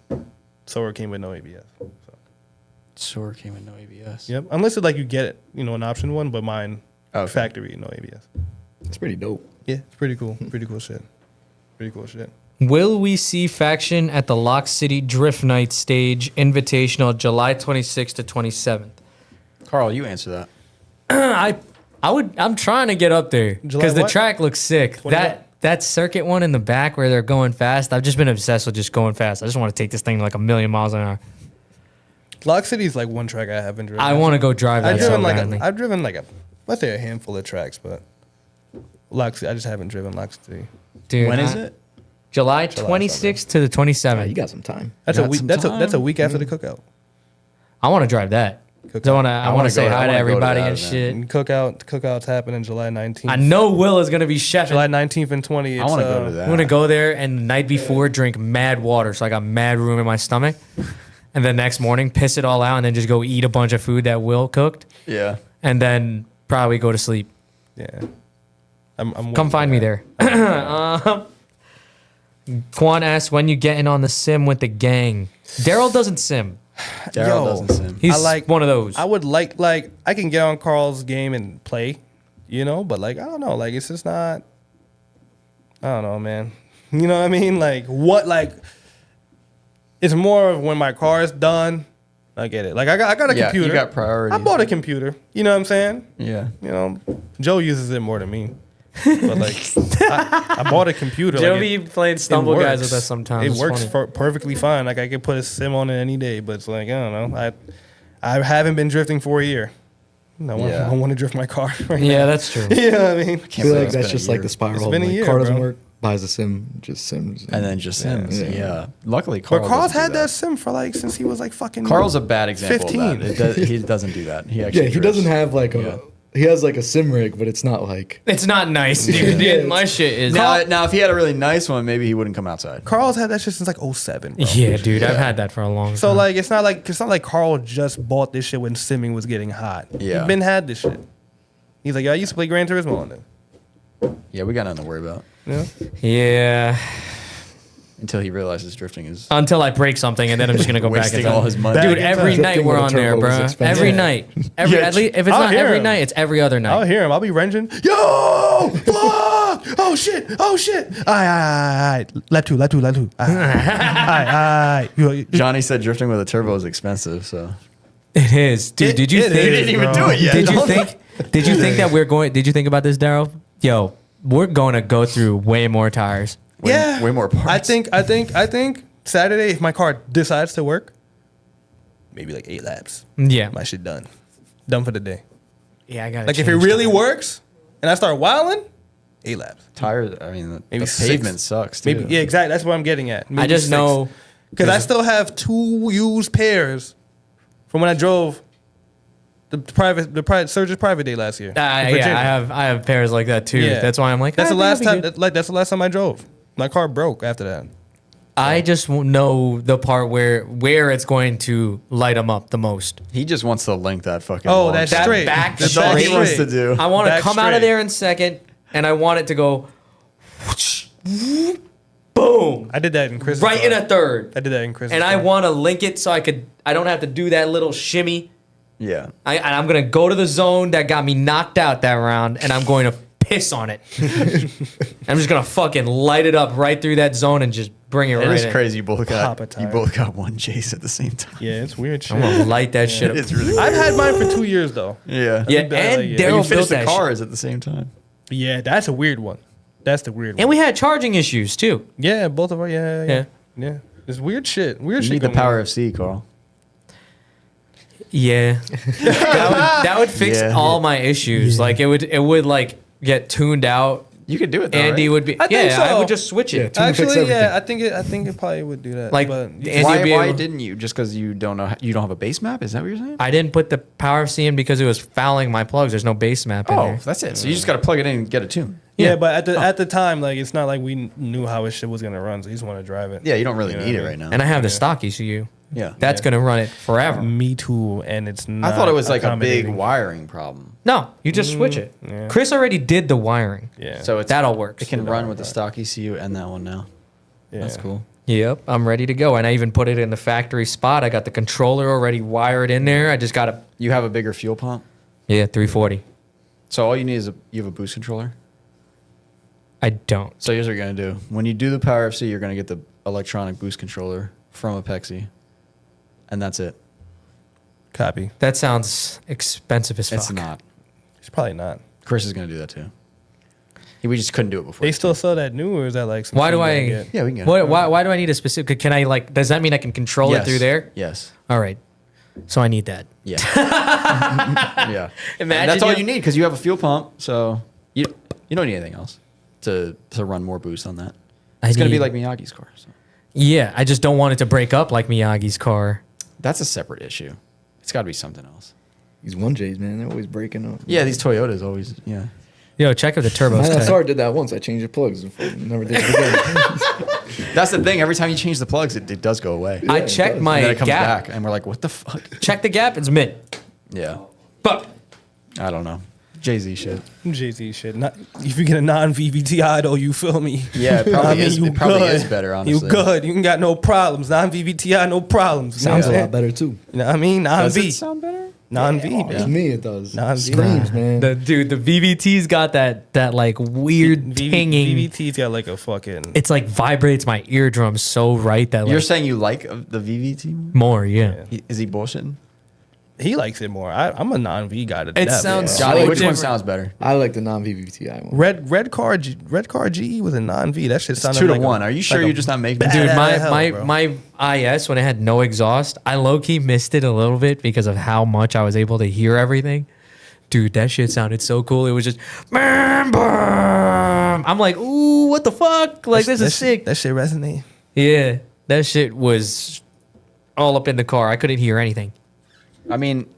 Soarer came with no ABS. So. Soarer came with no ABS. Yep, unless it, like you get an option one, but mine Okay. factory no ABS. It's pretty dope. Yeah, it's pretty cool. Pretty cool shit. Pretty cool shit. Will we see Faction at the Lock City Drift Night stage invitational July 26th to 27th? Carl, you answer that. I'm trying to get up there July because the what? track looks sick. 27th? That circuit one in the back where they're going fast. I've just been obsessed with just going fast. I just want to take this thing like a million miles an hour. Lock City is like one track I haven't driven. I want to go drive that I've so driven badly. I've driven let's say a handful of tracks, but Lock City, I just haven't driven Lock City. Dude, When is it? July 26th to the 27th. You got some time. That's a Got week. some That's a time. week after the cookout. I want to drive that. I want to say hi to wanna go to everybody that and event. shit. And Cookout's happening July 19th. I know Will is gonna be chefing. July 19th and 20th. I want to go to that. I'm gonna go there and the night before drink mad water, so I got mad room in my stomach. And the next morning, piss it all out, and then just go eat a bunch of food that Will cooked, Yeah. and then probably go to sleep. Yeah. I'm Come find me there. Quan asks, when you getting on the sim with the gang? Darrell doesn't sim. Darrell Yo. doesn't sim. He's I like- one of those. I would like I can get on Carl's game and play, you know, but like I don't know, like it's just not. I don't know, man. You know what I mean? Like what? Like it's more of when my car is done. I get it. Like I got a Yeah, computer. you got priorities. I bought a computer. You know what I'm saying? Yeah. You know, Joe uses it more than me. But like I bought a computer. Joe like, be playing it stumble guys works. with us sometimes. It It's works funny. perfectly fine. Like I could put a sim on it any day, but it's like I don't know. I haven't been drifting for a year. Yeah. I want to drift my car. Right Yeah, now. that's true. You know what I mean? I feel like it's that's been a just like year. the spiral. It's been a like, year, car doesn't bro. work, buys a sim, just sims. And then just sims. Yeah. Yeah. Luckily, Carl But Carl's doesn't had do that sim for like since he was like fucking. Carl's a bad example 15. of that. He doesn't do that. He actually Yeah, he drifts. doesn't have like a. Yeah. He has like a sim rig, but it's not like. It's not nice, dude. Yeah, My shit is. Now, if he had a really nice one, maybe he wouldn't come outside. Carl's had that shit since like 07. Bro. Yeah, dude, I've had that for a long So time. like it's not like Carl just bought this shit when simming was getting hot. Yeah. He's been had this shit. He's like, yo, I used to play Gran Turismo on it. Yeah, we got nothing to worry about Yeah. Yeah, until he realizes drifting is. until I break something, and then I'm just gonna go back. Wasting and all his money. Dude, Back in every time. night Drifting we're with a on there, turbo is bro. expensive. Every Yeah. night. Yeah, At least if it's I'll not hear every him. night, it's every other night. I'll hear him. I'll be wrenching. Yo, fuck! Oh shit! Oh shit! Aye. Lap two. Aye. Johnny said drifting with a turbo is expensive, so. It is, dude. Did you It think? is, didn't even bro. do it yet. Did you think? Did you think that we're going? Did you think about this, Darrell? Yo, we're going to go through way more tires. Yeah. Way more parts. I think Saturday, if my car decides to work, maybe like 8 laps. Yeah, My shit done. Done for the day. yeah. I got Like if it really works and I start wilding, 8 laps. Tires, I mean, Maybe the 6. pavement sucks, too. Maybe yeah, exactly. That's what I'm getting at. I just know because I still have 2 used pairs from when I drove the private Surge's private day last year. in Virginia. yeah, I have pairs like that too. Yeah. That's why I'm like, That's the I last think I'll time. be good. That's the last time I drove. My car broke after that. I just know the part where it's going to light them up the most. He just wants to link that fucking Oh, long that's shot. That straight. back That's That's all he straight. wants to do. I want to Back come out of straight. there in second, and I want it to go, whoosh, boom, I did that in Chris. right in a third. I did that in Chris. And I want to link it so I don't have to do that little shimmy. Yeah. I'm gonna go to the zone that got me knocked out that round, and I'm going to piss on it. I'm just gonna fucking light it up right through that zone and just bring it It right is in. crazy. You both Pop a got tire. one chase at the same time. Yeah, it's weird shit. I'm gonna light that shit up. It's really I've had mine for 2 years though. Yeah. Yeah, I've been and like, yeah. But Darrell you finish built the that shit. cars at the same time. Yeah, that's a weird one. That's the weird one. And we had charging issues too. Yeah, both of our Yeah. yeah. It's weird shit. Weird You shit. need the going power on. of C, Carl. Yeah, that would fix Yeah. all my issues. Like it would like get tuned out. You could do it, though, Andy right? would be. I think Yeah, I so. would just switch it. Yeah, Tune fix Actually, yeah, everything. I think it probably would do that. Like, but Andy Why, would be why able- didn't you? Just because you don't know, you don't have a base map? Is that what you're saying? I didn't put the power C in because it was fouling my plugs. There's no base map in Oh, there. that's it. So you just got to plug it in and get a tune. yeah, Yeah. but at the time, like it's not like we knew how his shit was gonna run, so you just want to drive it. Yeah, you don't really You know need what it I right mean? now. And I have the stock ECU. Yeah. That's gonna run it forever. Me too, and it's not. I thought it was like a big accommodating. wiring problem. No, you just switch it. yeah. Chris already did the wiring. Yeah. So it's That all works. It can run with the stock ECU and that one now. yeah. That's cool. Yep, I'm ready to go. And I even put it in the factory spot. I got the controller already wired in there. I just got to, You have a bigger fuel pump, 340. so all you need is you have a boost controller. I don't. So here's what you're gonna do: when you do the Power FC, you're gonna get the electronic boost controller from Apexi, and that's it. Copy. That sounds expensive as fuck. It's not. It's probably not. Chris is gonna do that too. We just couldn't do it before. They still sell that new, or is that like? Some Why shit do you gotta I- get? Yeah, we can get What, it. why do I need a specific? Can I like? Does that mean I can control it Yes. through there? Yes. All right. So I need that. Yeah. Yeah. And Imagine that's all you- you need because you have a fuel pump, so you don't need anything else to run more boost on that. It's gonna be like Miyagi's car. So. Yeah, I just don't want it to break up like Miyagi's car. That's a separate issue. It's got to be something else. These 1Js, man, they're always breaking up. Yeah, these Toyotas always. Yeah. Yo, check if the My turbo's tight. SR did that once. I changed the plugs. Never did it again. That's the thing. Every time you change the plugs, it does go away. I it checked does. my And then it comes gap. back, and we're like, what the fuck? Check the gap. It's mid. Yeah. But I don't know. Jay-Z shit. Jay-Z shit. Not, if you get a non-VVTI though, you feel me? Yeah, it probably is. It probably is better, honestly. You good. You ain't got no problems. Non-VVTI, no problems. You know Sounds what a I'm lot better too. You know what I mean? Does Non-V. it sound better? Non-V. To me, it does. Nah, Screams, man. the VVT's got that like weird tinging. VVT's got like a fucking... It's like vibrates my eardrum so right that like You're saying you like the VVT? more. Yeah. Is he bullshitting? He likes it more. I'm a non-V guy to It death. sounds Johnny, so which one different. sounds better? I like the non-VVTI one. Red car GE was a non-V. That shit It's sounded 2 to like 1. Are you sure like you're just not making bad- Dude, Out my of hell, my bro. my IS when it had no exhaust, I low key missed it a little bit because of how much I was able to hear everything. Dude, that shit sounded so cool. It was just, bam, bam. I'm like, ooh, what the fuck? Like this is sick. That shit resonate. Yeah, that shit was all up in the car. I couldn't hear anything. I mean,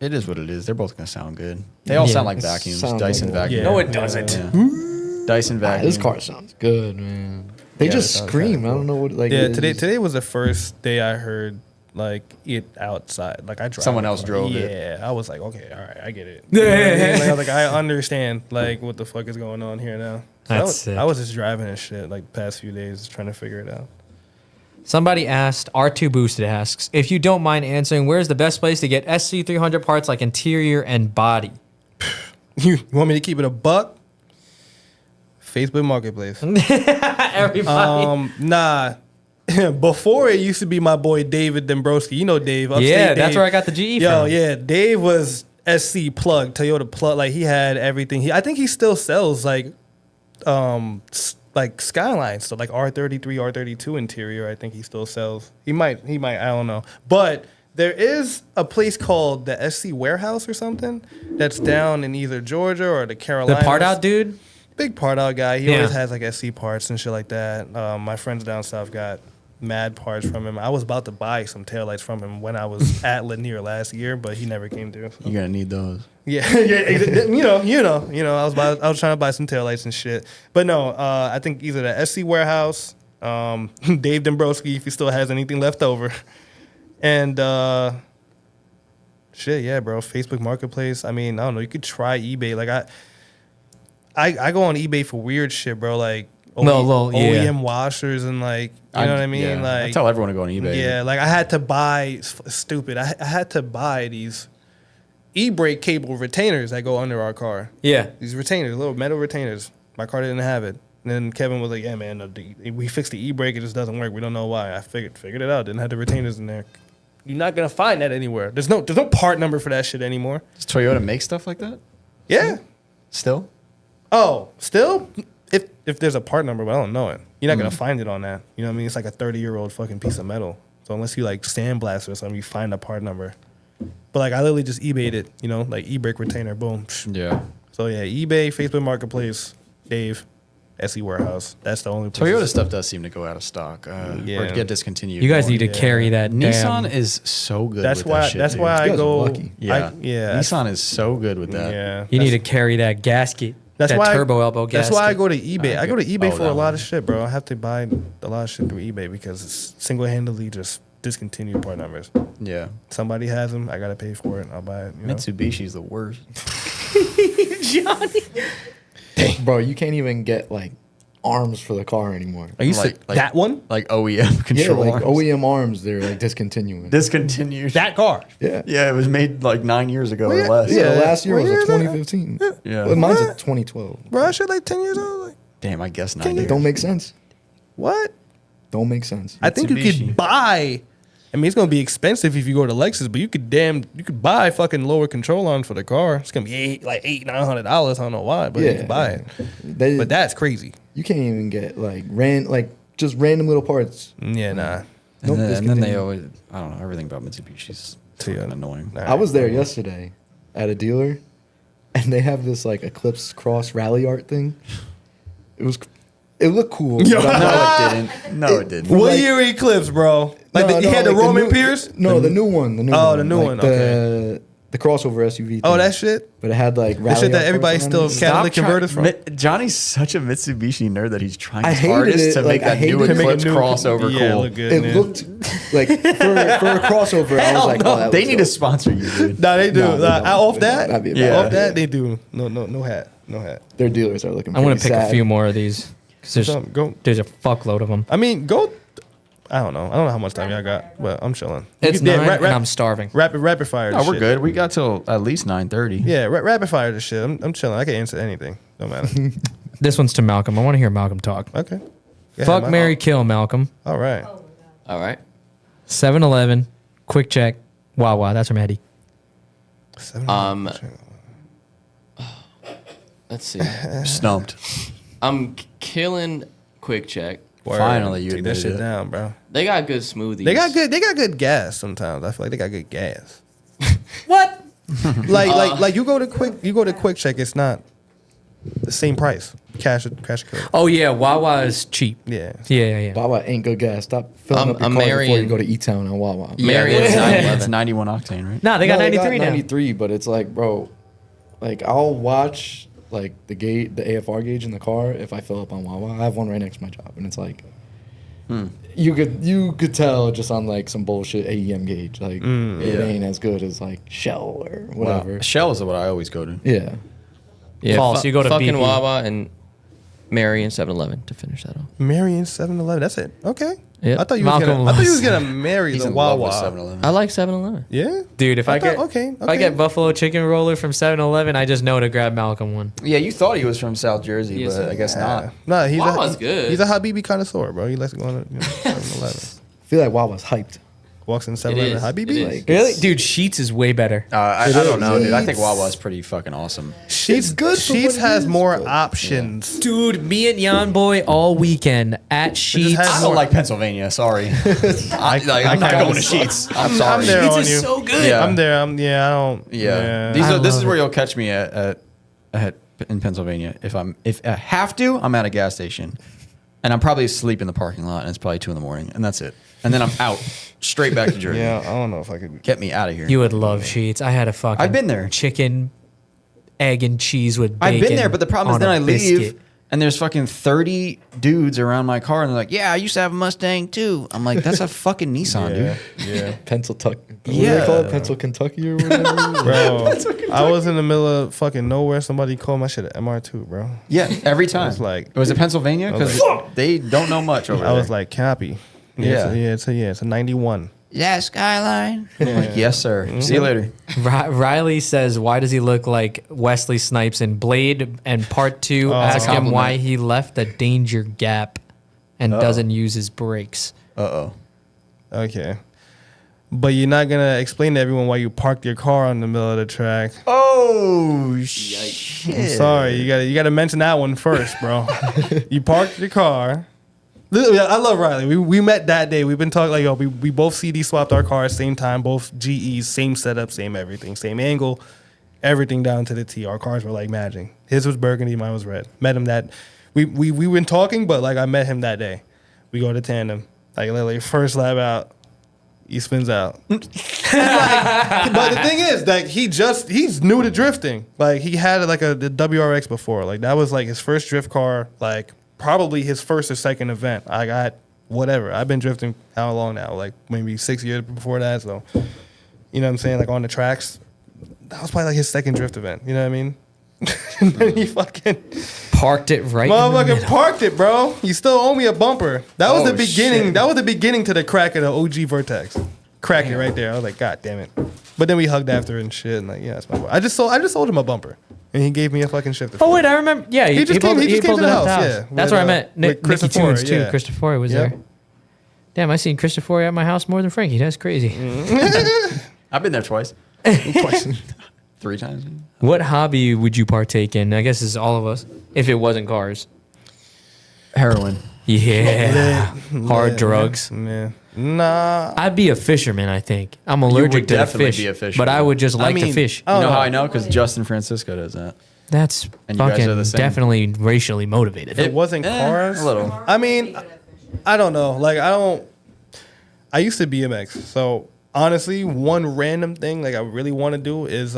it is what it is. They're both going to sound good. They all Yeah. sound like vacuums. Sounds Dyson like vacuum. Yeah. No, it doesn't. Yeah. Dyson Ah, vacuum. this car sounds good, man. They Yeah, just it sounds scream. kinda I don't know what like. Yeah, it is. today was the first day I heard like it outside. Like I drive Someone the else car. drove it. Yeah, I was like, okay, all right, I get it. You know what I mean? Like, I was like, I understand like what the fuck is going on here now. So That's I was, sick. I was just driving and shit like the past few days trying to figure it out. Somebody asked, R2 Boosted asks, if you don't mind answering, where's the best place to get SC300 parts like interior and body? You want me to keep it a buck? Facebook Marketplace. Everybody. Nah. Before it used to be my boy David Dombrowski. You know Dave. Upstate Yeah, that's Dave. where I got the GE Yo, from. yeah, Dave was SC plug, Toyota plug. Like he had everything. I think he still sells like Skylines, so like R33, R32 interior. I think he still sells. He might. I don't know. But there is a place called the SC Warehouse or something that's down in either Georgia or the The Carolinas. part out dude? Big part out guy. He Yeah. always has like SC parts and shit like that. My friends down south got mad parts from him. I was about to buy some taillights from him when I was at Lanier last year, but he never came through. So. You're going to need those. Yeah, you know. I was trying to buy some taillights and shit, but no. I think either the SC Warehouse, Dave Dombrowski, if he still has anything left over, and shit, yeah, bro. Facebook Marketplace. I mean, I don't know. You could try eBay. Like I go on eBay for weird shit, bro. Like OEM washers and like you know what I mean. Yeah. I Like tell everyone to go on eBay. yeah, like I had to buy stupid. I had to buy these e-brake cable retainers that go under our car. Yeah. These retainers, little metal retainers. My car didn't have it. And then Kevin was like, "Yeah, man, we fixed the e-brake. It just doesn't work. We don't know why." I figured it out. Didn't have the retainers in there. You're not gonna find that anywhere. There's no part number for that shit anymore. Does Toyota make stuff like that? Yeah. Still? Oh, still? If there's a part number, but I don't know it. You're not gonna find it on that. You know what I mean? It's like a 30-year-old fucking piece of metal. So unless you like sandblast it or something, you find a part number. But like I literally just eBayed it, you know, like e-brake retainer, boom. Yeah. So yeah, eBay, Facebook Marketplace, Dave, SE Warehouse. That's the only place. Toyota stuff does seem to go out of stock or Yeah. get discontinued. You guys more. need to carry that Nissan damn- is so good That's with why. that shit, That's dude. why I You guys are go. lucky. Yeah. Yeah. Nissan is so good with that. Yeah. You need to carry that gasket. That's that why turbo elbow gasket. That's why I go to eBay. I go to eBay Oh, for a that lot one. of shit, bro. I have to buy a lot of shit through eBay because it's single-handedly just discontinued part numbers. Yeah. Somebody has them. I gotta pay for it. I'll buy it. You know? Mitsubishi's the worst. Bro, you can't even get like arms for the car anymore. Are you Like- like- that one? Like OEM Yeah, control like arms. OEM arms, they're like discontinuing. Discontinued. That car? Yeah. Yeah, it was made like 9 years ago Well, or less. Yeah, Yeah. last year was What year a is that? 2015. Yeah. Well, mine's a What? 2012. Bro, that shit like 10 years old. Like, Damn, I guess 9 Can you- years. Don't make sense. what? Don't make sense. I think you Mitsubishi. could buy. I mean, it's gonna be expensive if you go to Lexus, but you could buy fucking lower control arms for the car. It's gonna be $800-$900. I don't know why, but you Yeah. can buy it. They, But that's crazy. you can't even get like just random little parts. Yeah, nah. Nope, And then they discontinued. always, I don't know, everything about Mitsubishi's Yeah. fucking annoying. Nah. I was there yesterday at a dealer, and they have this like Eclipse Cross rally art thing. It was It looked cool. Yo. but I'm No, like- it didn't. No, it didn't. What Like- year Eclipse, bro? Like No, he no, had the like Roman new- Pierce. No, the new one. The new one. Oh, the new one, The crossover SUV. Oh, thing. that shit. But it had like The shit that rally everybody cars on still it. catalytic converters from. Johnny's such a Mitsubishi nerd that he's trying I his hated hardest it, to like, make I that new hated it. Eclipse Make a new- crossover yeah, cool. look good, It man. looked like for a crossover. I was like, oh, that They looks need to dope. sponsor you, dude. Nah, they do. No, they don't. Off that, That'd be a Yeah. bad off idea. that they do. No hat. Their dealers are looking. I want to pretty pick a sad. few more of these because Go. there's a fuckload of them. I mean, go. I don't know how much time y'all got, but I'm chilling. It's Yeah, 9 and I'm starving. rapid fire. Oh, this we're shit. good. We got till at least 9:30. Yeah, rapid fire this shit. I'm chilling. I can answer anything. Don't matter. This one's to Malcolm. I want to hear Malcolm talk. Okay. Go Fuck, ahead, Mary, kill, Malcolm. All right. Oh my god. All right. 7-Eleven, Quick Check, Wawa. That's from Eddie. Let's see. Stumped. I'm killing Quick Check. Word. Finally, you take that admitted shit it. down, bro. They got good smoothies. They got good gas sometimes. I feel like they got good gas. What? like you go to Quick Check, it's not the same price. Cash code. Oh, yeah. Wawa is cheap. Yeah. Yeah. Wawa ain't good gas. Stop filling up your I'm car before marrying- you go to E-Town on Wawa. Marion it's 911. 91 octane, right? Nah, they got No, 93 now. 93, but it's like, bro, like I'll watch like the AFR gauge in the car if I fill up on Wawa. I have one right next to my job, and it's like you could tell just on like some bullshit AEM gauge, like it ain't as good as like Shell or whatever. Wow. Shell is what I always go to. Yeah, Yeah, False, you go to fucking BP. Wawa and Marion 7-Eleven to finish that off. Marion 7-Eleven. That's it. Okay. Yep. I thought you Malcolm was gonna marry He's the in love with Wawa. 7-Eleven. I like 7-Eleven. Yeah. Dude, if I get okay. if I get buffalo chicken roller from 7-Eleven, I just know to grab Malcolm one. Yeah, you thought he was from South Jersey, Yes, but I guess not. No, he's Wawa's good. He's a Habibi connoisseur, bro. He likes to go on 7-Eleven. I feel like Wawa's hyped. Walks in It 7-Eleven. is. Habibi. It is. Like, Really? Dude, Sheets is way better. I don't know, dude. I think Wawa's pretty fucking awesome. Sheets good for Sheets what it has is, more but- options. Dude, me and Jan Boy all weekend at Sheets. has I don't like Pennsylvania. Sorry, I'm not going to Sheets. I'm sorry. I'm there Sheets on is you. so good. Yeah. I'm there. I don't. Yeah, I this is love where it. you'll catch me at in Pennsylvania. If I have to, I'm at a gas station, and I'm probably asleep in the parking lot, and it's probably 2 a.m, and that's it. And then I'm out straight back to Jersey. Yeah, I don't know if I could. Get me out of here. You would love Sheets. I had a fucking I've been there. chicken, egg, and cheese with bacon. I've been there, but the problem is on then a I leave, biscuit. and there's fucking 30 dudes around my car, and they're like, "Yeah, I used to have a Mustang too." I'm like, "That's a fucking Nissan, dude." Yeah. Pencil Tuck. What do Yeah. they call it? Pencil Kentucky or whatever. Bro, I was in the middle of fucking nowhere. Somebody called my shit an MR2, bro. Yeah, every time. was like- was it Pennsylvania? I was Because they don't know much over there. I was like, copy. Yeah. It's a 91. "Yeah, Skyline." I'm like, "Yes, sir. See you later." Riley says, "Why does he look like Wesley Snipes in Blade?" And part 2, ask him why compliment. he left the danger gap and doesn't use his brakes. Uh-oh. Okay. But you're not gonna explain to everyone why you parked your car in the middle of the track. Oh shit! I'm sorry, you gotta mention that one first, bro. You parked your car. I love Riley. We met that day. We've been talking like, yo, we both CD swapped our cars same time, both GEs, same setup, same everything, same angle, everything down to the T. Our cars were like matching. His was burgundy, mine was red. Met him that we been talking, but like I met him that day. We go to tandem. Like literally first lap out, he spins out. But the thing is that he's new to drifting. Like he had like the WRX before. Like that was like his first drift car, like probably his first or second event. I got whatever. I've been drifting how long now? Like maybe 6 years before that. So you know what I'm saying? Like on the tracks. That was probably like his second drift event. You know what I mean? And then he fucking Parked it right in the motherfucker middle. parked it, bro. You still owe me a bumper. That was Oh, the beginning. shit. That was the beginning to the crack of the OG Vertex. Crack it right there. I was like, God damn it. But then we hugged after and shit. And like, yeah, that's my boy. I just sold him a bumper, and he gave me a fucking shifter. Oh wait, I remember. Yeah, He just came to the up house, yeah, That's with, where I met with Nicky Christopher, Tunes too. yeah. Christopher was Yep. there. Damn, I seen Christopher at my house more than Frankie. That's crazy. I've been there twice. 3 times. What hobby would you partake in? I guess it's all of us. If it wasn't cars. Heroin. Yeah. Hard Lit. drugs. Man. Nah. I'd be a fisherman, I think. I'm allergic to the definitely fish. be a fisherman. But I would just like to mean, fish. I You don't know how know. I know? Because Justin Francisco does that. That's And you guys fucking are the same? definitely racially motivated. It wasn't cars. A little. I mean, I don't know. Like I used to BMX, so honestly, one random thing like I really want to do is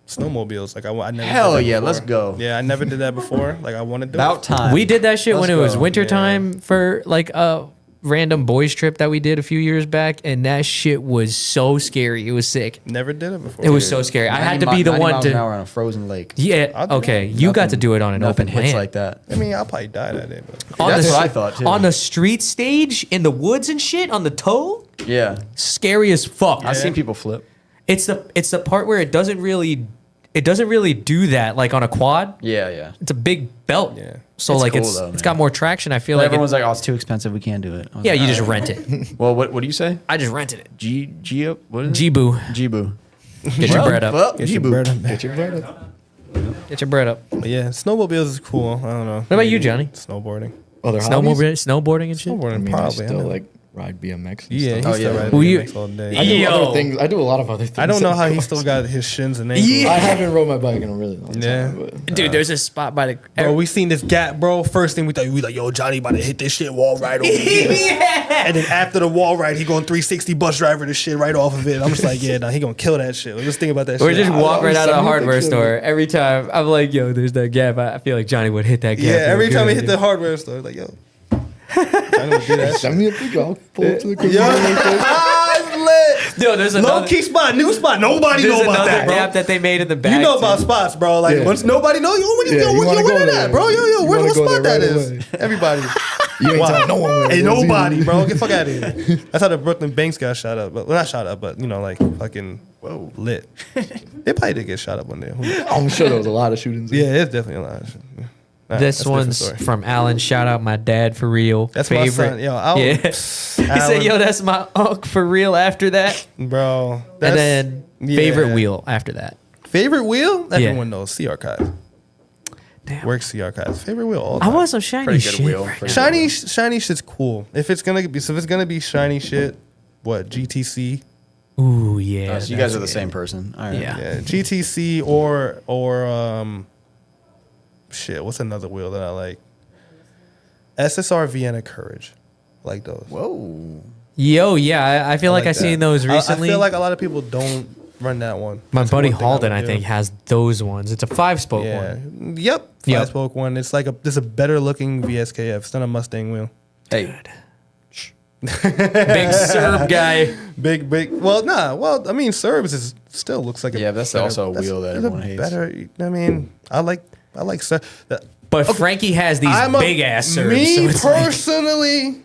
snowmobiles. Like I never. Hell did that yeah, before. let's go. Yeah, I never did that before. Like I want to do About it. time. We did that shit when it Let's was go. wintertime for like a random boys trip that we did a few years back, and that shit was so scary. It was sick. Never did it before. It was so scary. I had to be the 90 one miles an to. hour on a frozen lake. Yeah. I'll do Okay. that. You got to do it on an Nothing open hits land. like that. I mean, I'll probably die that day, but On That's the what I s- thought, too. On the street stage in the woods and shit on the toe. Yeah. Scary as fuck. I've seen people flip. It's the part where it doesn't really do that like on a quad. Yeah, yeah. It's a big belt. Yeah. So It's like cool, it's though, it's man. got more traction. I feel But like everyone's like, oh, it's too expensive. We can't do it. I was yeah, like, you "All just right." rent it. Well, what do you say? I just rented it. G what is it? G-Boo. Jibu. Get your bread up. Well, Get your Jibu. bread up. Get your bread up. Get your bread up. But yeah, snowmobiles is cool. I don't know. What about you, Johnny? Snowboarding. Other hobbies? Snowboarding and shit. Snowboarding I mean, I probably. still like ride BMX. And Yeah, stuff. he's still yeah. riding Who you- BMX all day. I do Yo. other things. I do a lot of other things. I don't know how he of still course. got his shins and ankles. Yeah. I haven't rode my bike in a really long time. Yeah. But, Dude, there's a spot by the. Bro, we seen this gap, bro. First thing we thought, we like, yo, Johnny about to hit this shit wall right over here. And then after the wall ride, he going 360 bus driver this shit right off of it. I'm just like, yeah, nah, he gonna kill that shit. Let's think about that Or shit. just walk right out of the Send me a hardware picture. store. Every time I'm like, yo, there's that gap. I feel like Johnny would hit that gap. Yeah, real every time good. he hit the hardware store, like, yo. Johnny would do that shit. Send me a picture. I'll pull up to the crib. Lit. Yo, there's Low another. key spot, new spot. Nobody There's know about another that, bro. gap that they made in the back. You know about too. spots, bro. Like Yeah. once nobody know, yo, where you Yeah, go? you Where wanna you go where there. at, bro? Yo, You where wanna what go spot there that right is? away. Everybody. You ain't Wow. telling no one where it Hey, is. nobody, bro. Get the fuck out of here. That's how the Brooklyn Banks got shot up. But well, not shot up, but you know, like fucking lit. They probably did get shot up one day. Who knows? I'm sure there was a lot of shootings. Yeah, it's definitely a lot of shit. Yeah. Nah, This that's a different one's story. from Alan. Shout out my dad for real. That's my son. Yo, yeah. He said, "Yo, that's my uncle for real." After that, bro. and That's, then yeah. favorite wheel after that. Favorite wheel? Yeah. Everyone knows. C Archive. Damn. Works C Archives. Favorite wheel all I time. want some shiny Pretty good shit. wheel. right Pretty now. Shiny shit's cool. If it's gonna be shiny shit, what GTC? Ooh yeah. So you guys that's are the good. same person. All right. Yeah. Yeah, GTC or shit. What's another wheel that I like? SSR Vienna Courage. I like those. Whoa. Yo, yeah. I feel like I that. seen those recently. I feel like a lot of people don't run that one. my That's buddy one thing Halden, would I do. think, has those ones. It's a 5-spoke Yeah. one. Yep. Yep. 5-spoke one. It's like this a better looking VSKF. It's not a Mustang wheel. Hey. Big Serb guy. Big. Well, nah. Well, I mean, Serbs is still looks like a Yeah, that's better- also a that's- wheel that it's a everyone hates. Better. I mean, I like Serbs. But Frankie has these big ass Serbs. Me so it's like- personally,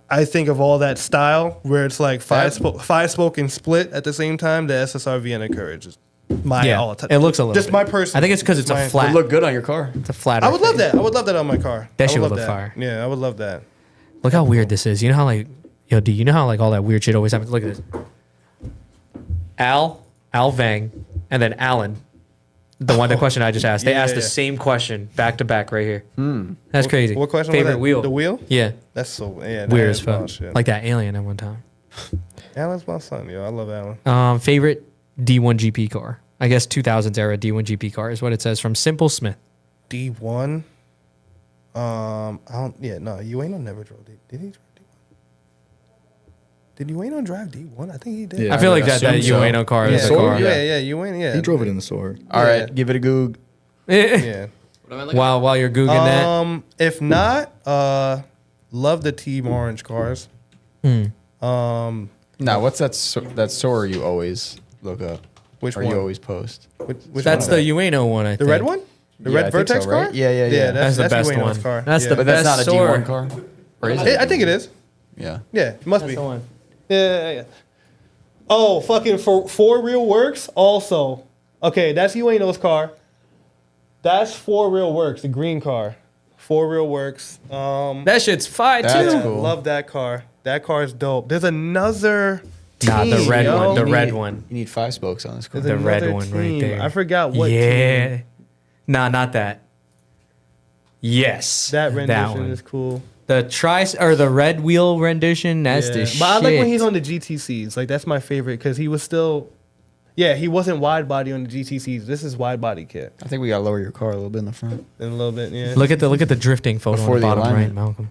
I think of all that style where it's like five spoke and split at the same time. The SSR Vienna Courage is my Yeah, all time. it looks a little just bit. my person. I think it's because it's a my- flat. Would look good on your car. It's a flat. I would love that. I would love that on my car. That I shit would love look that. fire. Yeah, I would love that. Look how weird this is. You know how like, yo, do you know how like all that weird shit always happens? Look at this. Al Vang, and then Alan, the question I just asked. They Yeah, asked the yeah. same question back to back right here. That's crazy. What question was Favorite that? wheel? The wheel? Yeah, That's so weird that as is wild fuck. shit. Like that alien at one time. Alan's my son, yo. I love Alan. Favorite D1 GP car. I guess 2000s era D1 GP car is what it says from Simple Smith. D1. I don't. Yeah, no. Ueno never drove D. Did he drive D1? Did Ueno drive D1? I think he did. Yeah. I feel like would that assume so. Ueno car Yeah, is the car. yeah, Ueno. Yeah, He drove it in the store. All Yeah. right, give it a goog. Yeah. While you're googling that, If not, love the Team Orange cars. Now, what's that store you always look up? Which or one? you always post? Which that's one? the Ueno one. I the think red one. The Yeah, I red think Vertex so, right? car. Yeah. That's the best Ueno's one. Car. That's yeah. the But that's not a Best sword. D1 car? Or is it? I think it is. Yeah. Yeah, it must That's be. the one. Yeah. Oh, fucking four Real Works also. Okay, that's Ueno's car. That's 4 Real Works, the green car. 4 Real Works. That shit's fire That's too. cool. Love that car. That car is dope. There's another team, Nah, the red yo. one. The You red need- one. You need 5 spokes on this car. There's The red another one right team. there. I forgot what Yeah. team. Nah, not that. Yes. That rendition one. is cool. The the red wheel rendition. That's Yeah. the shit. But I like when he's on the GTCs. Like that's my favorite because he was still Yeah, he wasn't wide body on the GTCs. This is wide body kit. I think we gotta lower your car a little bit in the front. In a little bit, yeah. Look at the drifting photo Before on the the bottom right, alignment. Malcolm.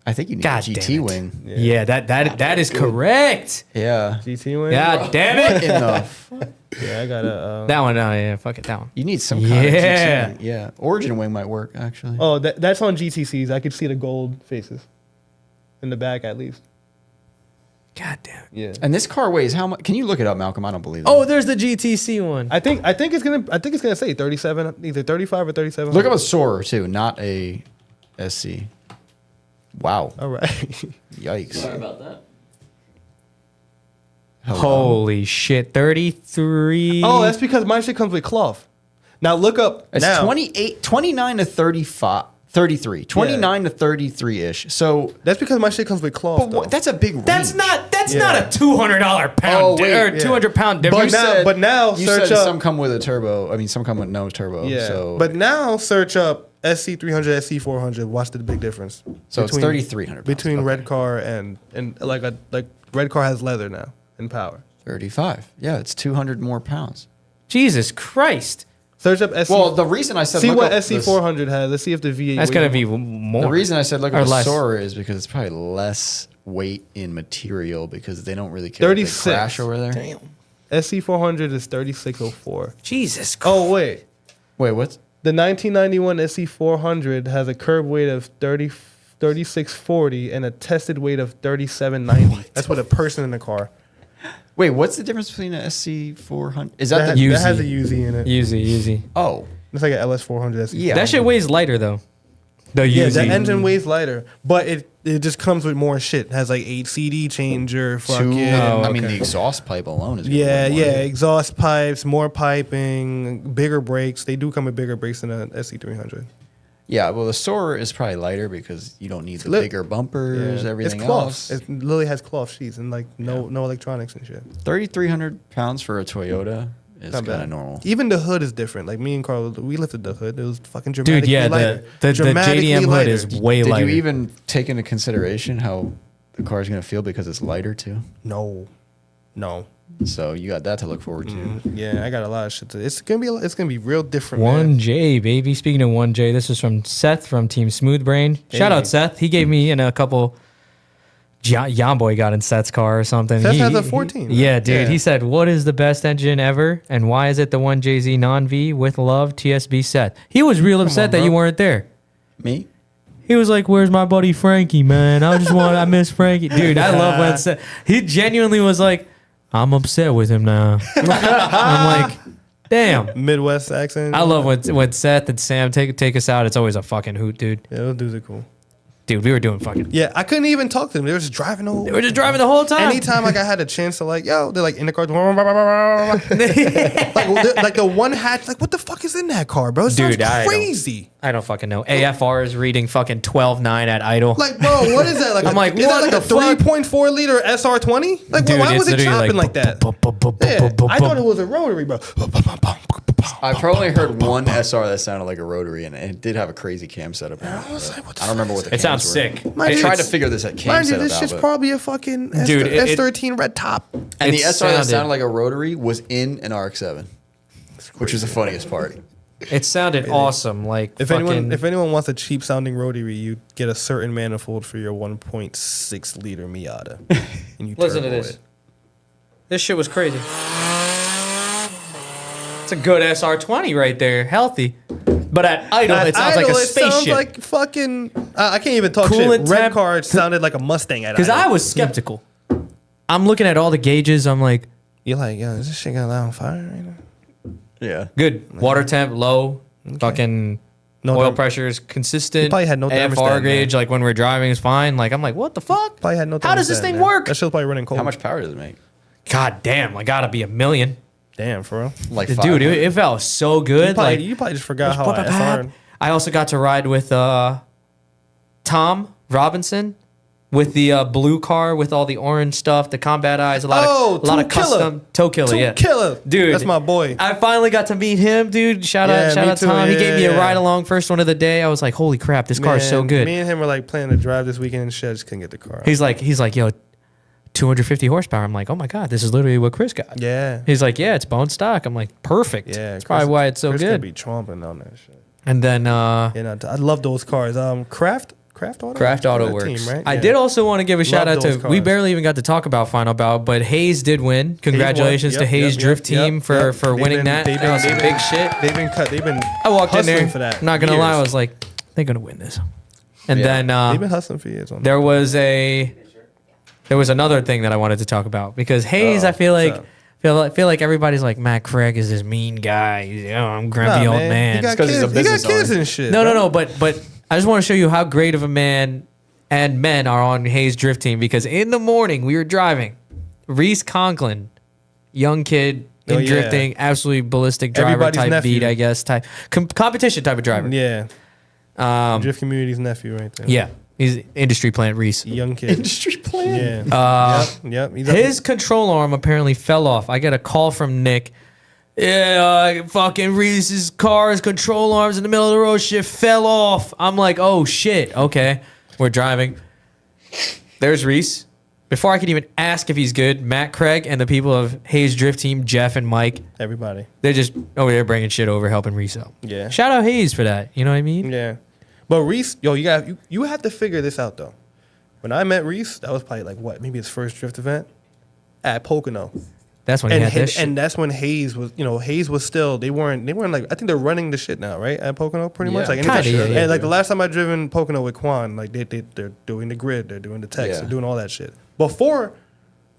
I think you need God a damn GT it. wing. Yeah, that is correct. Yeah. GT wing. God damn it. Enough. Yeah, I gotta. That one, yeah, fuck it, that one. You need some kind of Yeah. GT wing. Yeah. Origin wing might work actually. Oh, that's on GTCs. I could see the gold faces in the back at least. God damn it. Yeah. And this car weighs how much? Can you look it up, Malcolm? I don't believe it. Oh, there's the GTC one. I think it's gonna say 37, either 35 or 37. Look up a Soarer too, not a SC. Wow. All right. Yikes. Sorry about that. Holy shit, 33. Oh, that's because my shit comes with cloth. Now look up It's now. 29 to 35, 33, 29 to 33-ish. So, That's because my shit comes with cloth. but what, though. that's a big range. That's not Yeah. a $200 pound Oh, wait, or yeah. 200 pound But difference. now- you search said up- some come with a turbo. I mean, some come with no turbo. Yeah. So, But now search up SC300, SC400. Watch the big difference. so it's 3,300 pounds. between Okay. red car and like red car has leather now and power. 35. Yeah, it's 200 more pounds. Jesus Christ. Search up SC. Well, the reason I said see look what up this- SC400 has. Let's see if the V8. That's weighs going to more. be more. The reason I said look Or at the less. Soarer is because it's probably less weight in material because they don't really care if 36. they crash over there. Damn. SC400 is 3604. Jesus Christ. Oh wait, Wait, what? the 1991 SC400 has a curb weight of 3640 and a tested weight of 3790. That's with a person in the car. Wait, what's the difference between an SC400? Is that the Uzi. That has a UZ in it. Easy. Oh, It's like an LS400 SC. yeah. That shit weighs lighter, though. The Yeah, UZ. the engine weighs lighter, but it just comes with more shit. It has like 8 CD changer, fucking. Oh, I mean, okay. the exhaust pipe alone is. gonna Yeah, weigh more. yeah, exhaust pipes, more piping, bigger brakes. They do come with bigger brakes than an SC300. Yeah, well, the Soarer is probably lighter because you don't need the lit. bigger bumpers, everything it's cloth. else. It literally has cloth sheets and like no electronics and shit. 3,300 pounds for a Toyota is Not kind of bad. normal. Even the hood is different. Like me and Carl, we lifted the hood. It was fucking dramatically Dude, yeah, lighter. the Dramatically JDM hood lighter. is way Did lighter. you even take into consideration how the car is going to feel because it's lighter too? No. So you got that to look forward to. Yeah, I got a lot of shit to. It's gonna be real different. man. 1J, baby. Speaking of 1J, this is from Seth from Team Smooth Brain. Shout Hey. out, Seth. He gave me a couple. Yamboy got in Seth's car or something. Seth has a 14, right? Yeah, dude. Yeah. He said, "What is the best engine ever, and why is it the 1JZ non-V with love, TSB Seth?" He was real upset that bro. you weren't there. Me? He was like, "Where's my buddy Frankie, man? I miss Frankie, dude. I love when Seth." He genuinely was like, "I'm upset with him now." I'm like, "Damn." Midwest accent. I love when Seth and Sam take us out. It's always a fucking hoot, dude. Yeah, those dudes are cool. Dude, we were doing fucking. Yeah, I couldn't even talk to them. They were just driving the whole. They were just driving the whole time. Anytime like I had a chance to like, yo, they're like in the car, like the one hatch, like what the fuck is in that car, bro? It sounds Dude, I don't- crazy. I don't fucking know. AFR is reading fucking 12.9 at idle. Like, bro, what is that? Like, I'm like, is what that like the a fuck? 3.4 liter SR20? Like, Dude, why was it's it literally chopping like that? Yeah, I thought it was a rotary, bro. I've probably heard one SR that sounded like a rotary, and it did have a crazy cam setup. In it, I was but like, what the I don't remember what the It cams sounds were. sick. Mind I you, tried to it's- figure this at cam Mind you, setup this out, shit's but- probably a fucking Dude, it- S13 red top. And the It SR that sounded- sounded like a rotary was in an RX-7, which was the funniest part. It sounded awesome. Like If fucking. anyone wants a cheap sounding rotary, you get a certain manifold for your 1.6 liter Miata. And you Listen to turbo this. it. This shit was crazy. It's a good SR20 right there, healthy. But at idle, At it sounds like a idle, it sounds spaceship. like fucking. I can't even talk Coolant shit. Red temp- car sounded like a Mustang at Because idle. I was skeptical. I'm looking at all the gauges. I'm like, You're like, yo, is this shit gonna light on fire right now? Yeah. good. Water temp low. Fucking No oil therm- pressure is consistent. You probably had no AFR thermostat, gauge, like when we're driving, is fine. Like I'm like, what the fuck? Probably had no. How does this thermostat, thing man. work? That shit's probably running cold. How much power does it make? God damn, I gotta be a million. Damn, for real. Like Dude, 500? it felt so good. You probably, Like you probably just forgot how I SR. I also got to ride with Tom Robinson with the blue car with all the orange stuff, the combat eyes, a lot of Toe custom toe killer, yeah. Killer, Dude, That's my boy. I finally got to meet him, dude. Shout Yeah, out me too. Tom. He gave me a Yeah. ride along first one of the day. I was like, holy crap, this car is so Man, good. Me and him were like planning to drive this weekend and shit. I just couldn't get the car. He's like, yo, 250 horsepower. I'm like, oh my God, this is literally what Chris got. Yeah. He's like, yeah, it's bone stock. I'm like, perfect. Yeah. That's probably why it's so Chris good. could be chomping on that shit. And then Yeah, I love those cars. Craft Auto? Craft Auto That Works. team, right? I Yeah. did also want to give a shout out those to. We cars. barely even got to talk about Final Bout, but Hayes did win. Congratulations to Yep, Hayes yep, Drift yep, Team yep, for yep. for They've winning been- that. they've That was some been- big shit. They've been I walked in there. hustling for that. Not gonna lie, I years. was like, they're gonna win this. And Yeah. then They've been hustling for years. On there was another thing that I wanted to talk about because Hayes, I feel like. what's Feel like everybody's like Matt Craig is this mean guy. He's, I'm grumpy old man. He got 'cause he's kids, a business he got kids owner. and shit. No, but I just want to show you how great of a man and men are on Hayes Drift Team because in the morning we were driving. Reese Conklin, young kid in Oh, yeah. drifting, absolutely ballistic driver Everybody's type nephew. beat, I guess, type competition type of driver. Yeah. Drift community's nephew right there. Yeah, he's industry plant Reese. Young kid. Industry plan. Yeah. Yep. He's up- His control arm apparently fell off. I get a call from Nick. Yeah, fucking Reese's car's control arms in the middle of the road shit fell off. I'm like, oh shit. Okay. We're driving. There's Reese. Before I could even ask if he's good, Matt Craig and the people of Hayes Drift Team, Jeff and Mike, everybody. they're just over there bringing shit over, helping Reese out. Yeah. Shout out Hayes for that. You know what I mean? Yeah. But Reese, yo, you have to figure this out though. When I met Reese, that was probably like what, maybe his first drift event at Pocono. That's when he had this shit. And that's when Hayes was, Hayes was still, they weren't like, I think they're running the shit now, right? At Pocono, pretty much. Like Kinda, anything. yeah. And like the last time I driven Pocono with Quan, like they're doing the grid, they're doing the text, Yeah. they're doing all that shit. Before,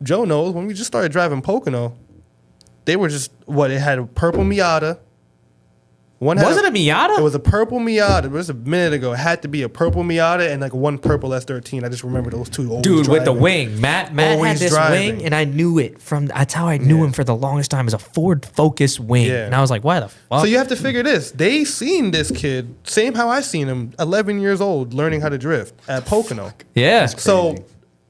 Joe knows, when we just started driving Pocono, they were just, it had a purple Miata. One had Was it a Miata? It was a purple Miata. It was a minute ago. It had to be a purple Miata and like one purple S13. I just remember those two. Always Dude, with the driving. wing. Matt had Always this driving. wing, and I knew it from. That's how I knew him for the longest time as a Ford Focus wing. Yeah. And I was like, why the fuck? So you have to figure this. They seen this kid, same how I seen him, 11 years old, learning how to drift at Pocono. yeah. So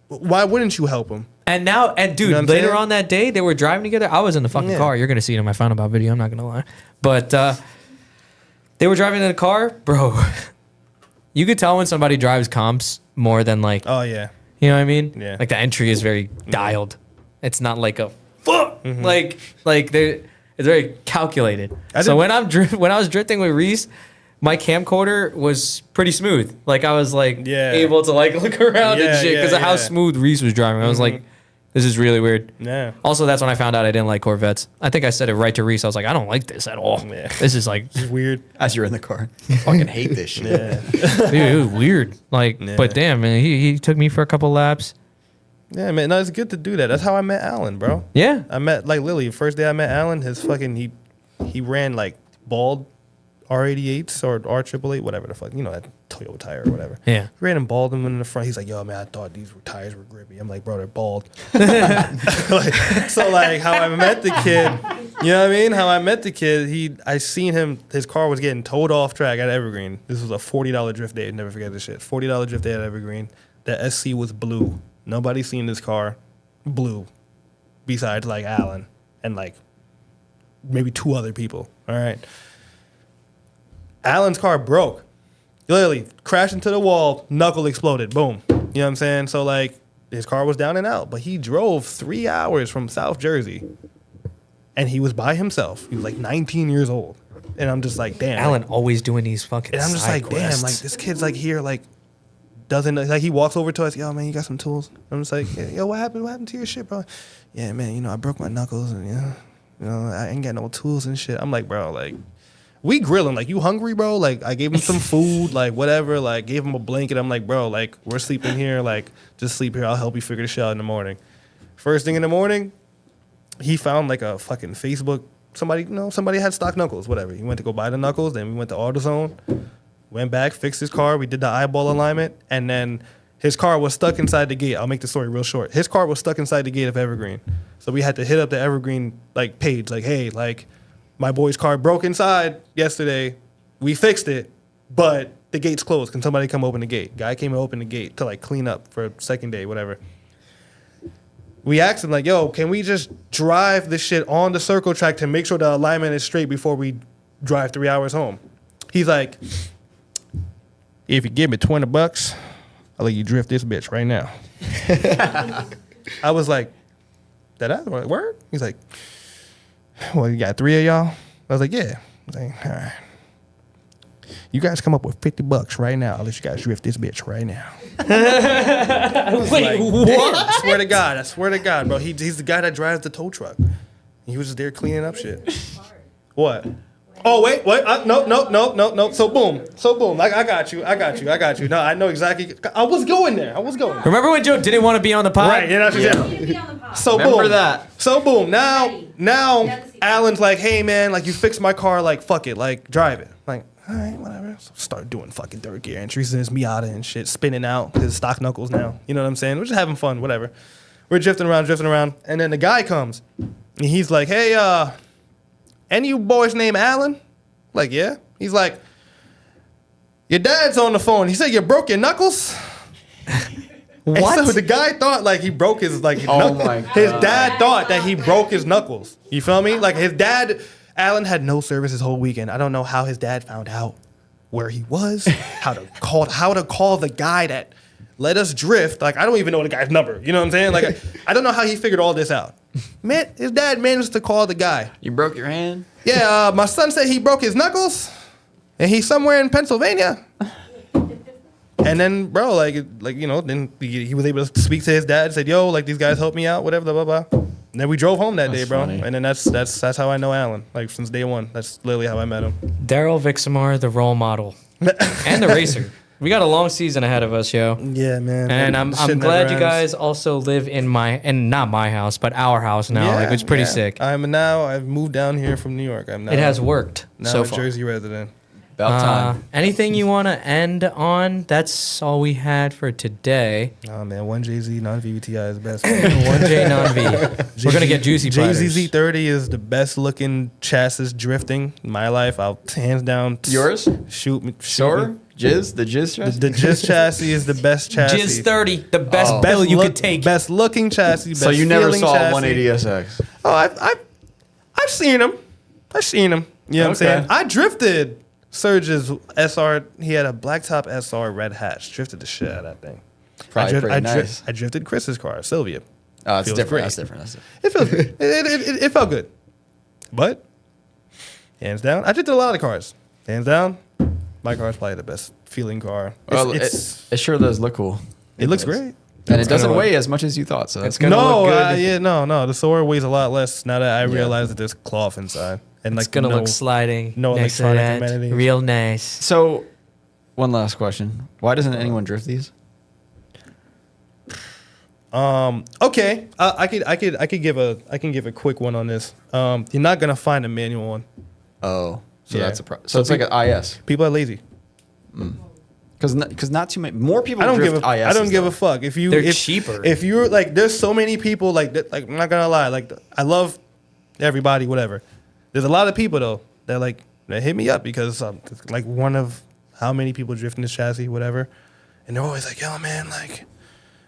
why wouldn't you help him? And now, and dude, You know what I'm later saying? on that day, they were driving together. I was in the fucking Yeah. car. You're gonna see it in my Final Bout video. I'm not gonna lie, but they were driving in the car, bro. You could tell when somebody drives comps more than like, Oh yeah. you know what I mean? Yeah. Like the entry is very dialed. It's not like a fuck. Like they. It's very calculated. So when when I was drifting with Reese, my camcorder was pretty smooth. Like I was like Yeah. able to like look around and Yeah, shit because of how yeah. smooth Reese was driving. I was like, this is really weird. Yeah. Also, that's when I found out I didn't like Corvettes. I think I said it right to Reese. I was like, I don't like this at all. Yeah. This is like, It's weird. As you're in the car, I fucking hate this shit. Yeah. dude, it was weird. Like, Yeah. but damn, man, he took me for a couple laps. Yeah, man. No, it's good to do that. That's how I met Alan, bro. Yeah. I met like Lily. First day I met Alan, his fucking he ran like bald R88s or R888, whatever the fuck, that Toyota tire or whatever. Yeah. He ran and bald them in the front. He's like, yo, man, I thought these tires were grippy. I'm like, bro, they're bald. So like how I met the kid, you know what I mean? How I met the kid, I seen him, his car was getting towed off track at Evergreen. This was a $40 drift day. Never forget this shit. $40 drift day at Evergreen. The SC was blue. Nobody seen this car blue besides like Alan and like maybe two other people. All right. Alan's car broke. Literally crashed into the wall, knuckle exploded. Boom. You know what I'm saying? So like his car was down and out, but he drove 3 hours from South Jersey and he was by himself. He was like 19 years old. And I'm just like, damn. Alan always doing these fucking And I'm just side like, damn, quests. like this kid's like here, like doesn't like he walks over to us, yo man, you got some tools? I'm just like, yeah, yo, what happened to your shit, bro? Yeah, man, I broke my knuckles and I ain't got no tools and shit. I'm like, bro, like we grilling, like you hungry, bro? Like I gave him some food, like whatever, like gave him a blanket. I'm like, bro, like we're sleeping here, like just sleep here. I'll help you figure the shit out in the morning. First thing in the morning, he found like a fucking Facebook. Somebody had stock knuckles, whatever. He went to go buy the knuckles. Then we went to AutoZone, went back, fixed his car. We did the eyeball alignment, and then his car was stuck inside the gate. I'll make the story real short. His car was stuck inside the gate of Evergreen, so we had to hit up the Evergreen like page, like, hey, like my boy's car broke inside yesterday. We fixed it, but the gate's closed. Can somebody come open the gate? Guy came and opened the gate to like clean up for second day, whatever. We asked him like, yo, can we just drive this shit on the circle track to make sure the alignment is straight before we drive 3 hours home? He's like, if you give me $20, I'll let you drift this bitch right now. I was like, that I word? He's like, well, you got 3 of y'all? I was like, yeah. I was like, all right. You guys come up with $50 right now. I'll let you guys drift this bitch right now. Wait, what? I swear to God, bro. He's the guy that drives the tow truck. He was just there cleaning up shit. What? Oh, wait. No. So boom. I got you. No, I know exactly. I was going there. Remember when Joe didn't want to be on the pod? Right, yeah. Need to be on the pod. So Remember boom. that. So boom. Now Never see that. Alan's like, hey man, like you fixed my car, like fuck it, like drive it. Like, all right, whatever. So start doing fucking third gear entries in his Miata and shit, spinning out his stock knuckles now. You know what I'm saying? We're just having fun, whatever. We're drifting around, and then the guy comes and he's like, hey, any you boys named Alan? Like, yeah. He's like, your dad's on the phone. He said you broke your knuckles. What? And so the guy thought like he broke his Oh my God. his dad thought that he broke his knuckles. You feel me? Like his dad, Alan had no service his whole weekend. I don't know how his dad found out where he was, how to call the guy that let us drift. Like I don't even know the guy's number. You know what I'm saying? Like I don't know how he figured all this out. Man, his dad managed to call the guy. You broke your hand? Yeah, my son said he broke his knuckles, and he's somewhere in Pennsylvania. And then, bro, then he was able to speak to his dad. Said, "Yo, like these guys helped me out, whatever, blah blah blah." And then we drove home that day, bro. funny. And then that's how I know Alan. Like since day one, that's literally how I met him. Darrel Vixamar, the role model and the racer. We got a long season ahead of us, yo. Yeah, man. And I'm glad you guys also live in not my house, but our house now. Like it's pretty sick. I've moved down here from New York. I'm now. It has worked now so a far. Jersey resident. About time. Anything you want to end on? That's all we had for today. Oh man, one JZ non-VVTI is the best. 1J non-V. We're gonna get juicy platters. JZZ30 is the best looking chassis drifting in my life. I'll hands down. Yours? Shoot me. Sure? Jizz? The Jizz chassis? The Jizz chassis is the best chassis. Jizz 30, the best Oh. bill you could take. Best looking chassis. Best So you never feeling saw chassis. 180SX? Oh, I've seen him. You know what I'm saying? I drifted Surge's SR. He had a blacktop SR red hatch. Drifted the shit out of that thing. Probably pretty nice. I drifted Chris's car, Sylvia. Oh, it's Feels different. great. That's different. It feels good. It felt good. But hands down, I drifted a lot of cars. Hands down, my car is probably the best feeling car. Well, it sure does look cool. It looks does. great. And it doesn't gonna weigh as much as you thought, so that's gonna No, look good. no. The Soarer weighs a lot less now that I realize that there's cloth inside. And It's gonna no- look sliding. no next to electronic that. amenities. Real nice. So, one last question. Why doesn't anyone drift these? Okay. I can give a quick one on this. You're not gonna find a manual one. Oh. So Yeah. that's a problem. So it's like an IS. People are lazy. Because not too many. More people I don't drift give a IS. I don't give a fuck. They're cheaper. If you're like, there's so many people like that. Like I'm not gonna lie. Like I love everybody, whatever. There's a lot of people though that hit me up because it's like one of how many people drift in this chassis, whatever. And they're always like, yo man,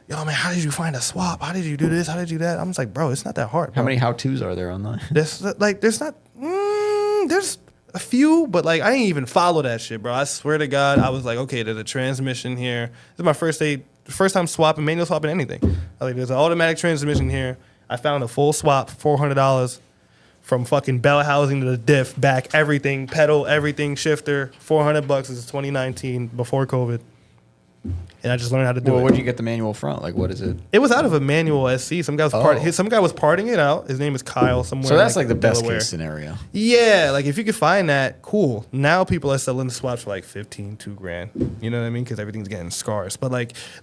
how did you find a swap? How did you do this? How did you do that? I'm just like, bro, it's not that hard. How bro. many how-tos are there online? There's a few, but I ain't even follow that shit, bro. I swear to God, I was like, okay, there's a transmission here. This is my first time swapping, manual swapping anything. I was like, there's an automatic transmission here. I found a full swap, $400 from fucking bell housing to the diff, back, everything, pedal, everything, shifter, $400. This is 2019, before COVID. And I just learned how to do Well, it. where did you get the manual from? Like, what is it? It was out of a manual SC. Some guy was Oh. some guy was parting it out. His name is Kyle. Somewhere. So that's like the best Delaware. case scenario. Yeah, like if you could find that, cool. Now people are selling swaps for like 15, $2,000. You know what I mean? Because everything's getting scarce. But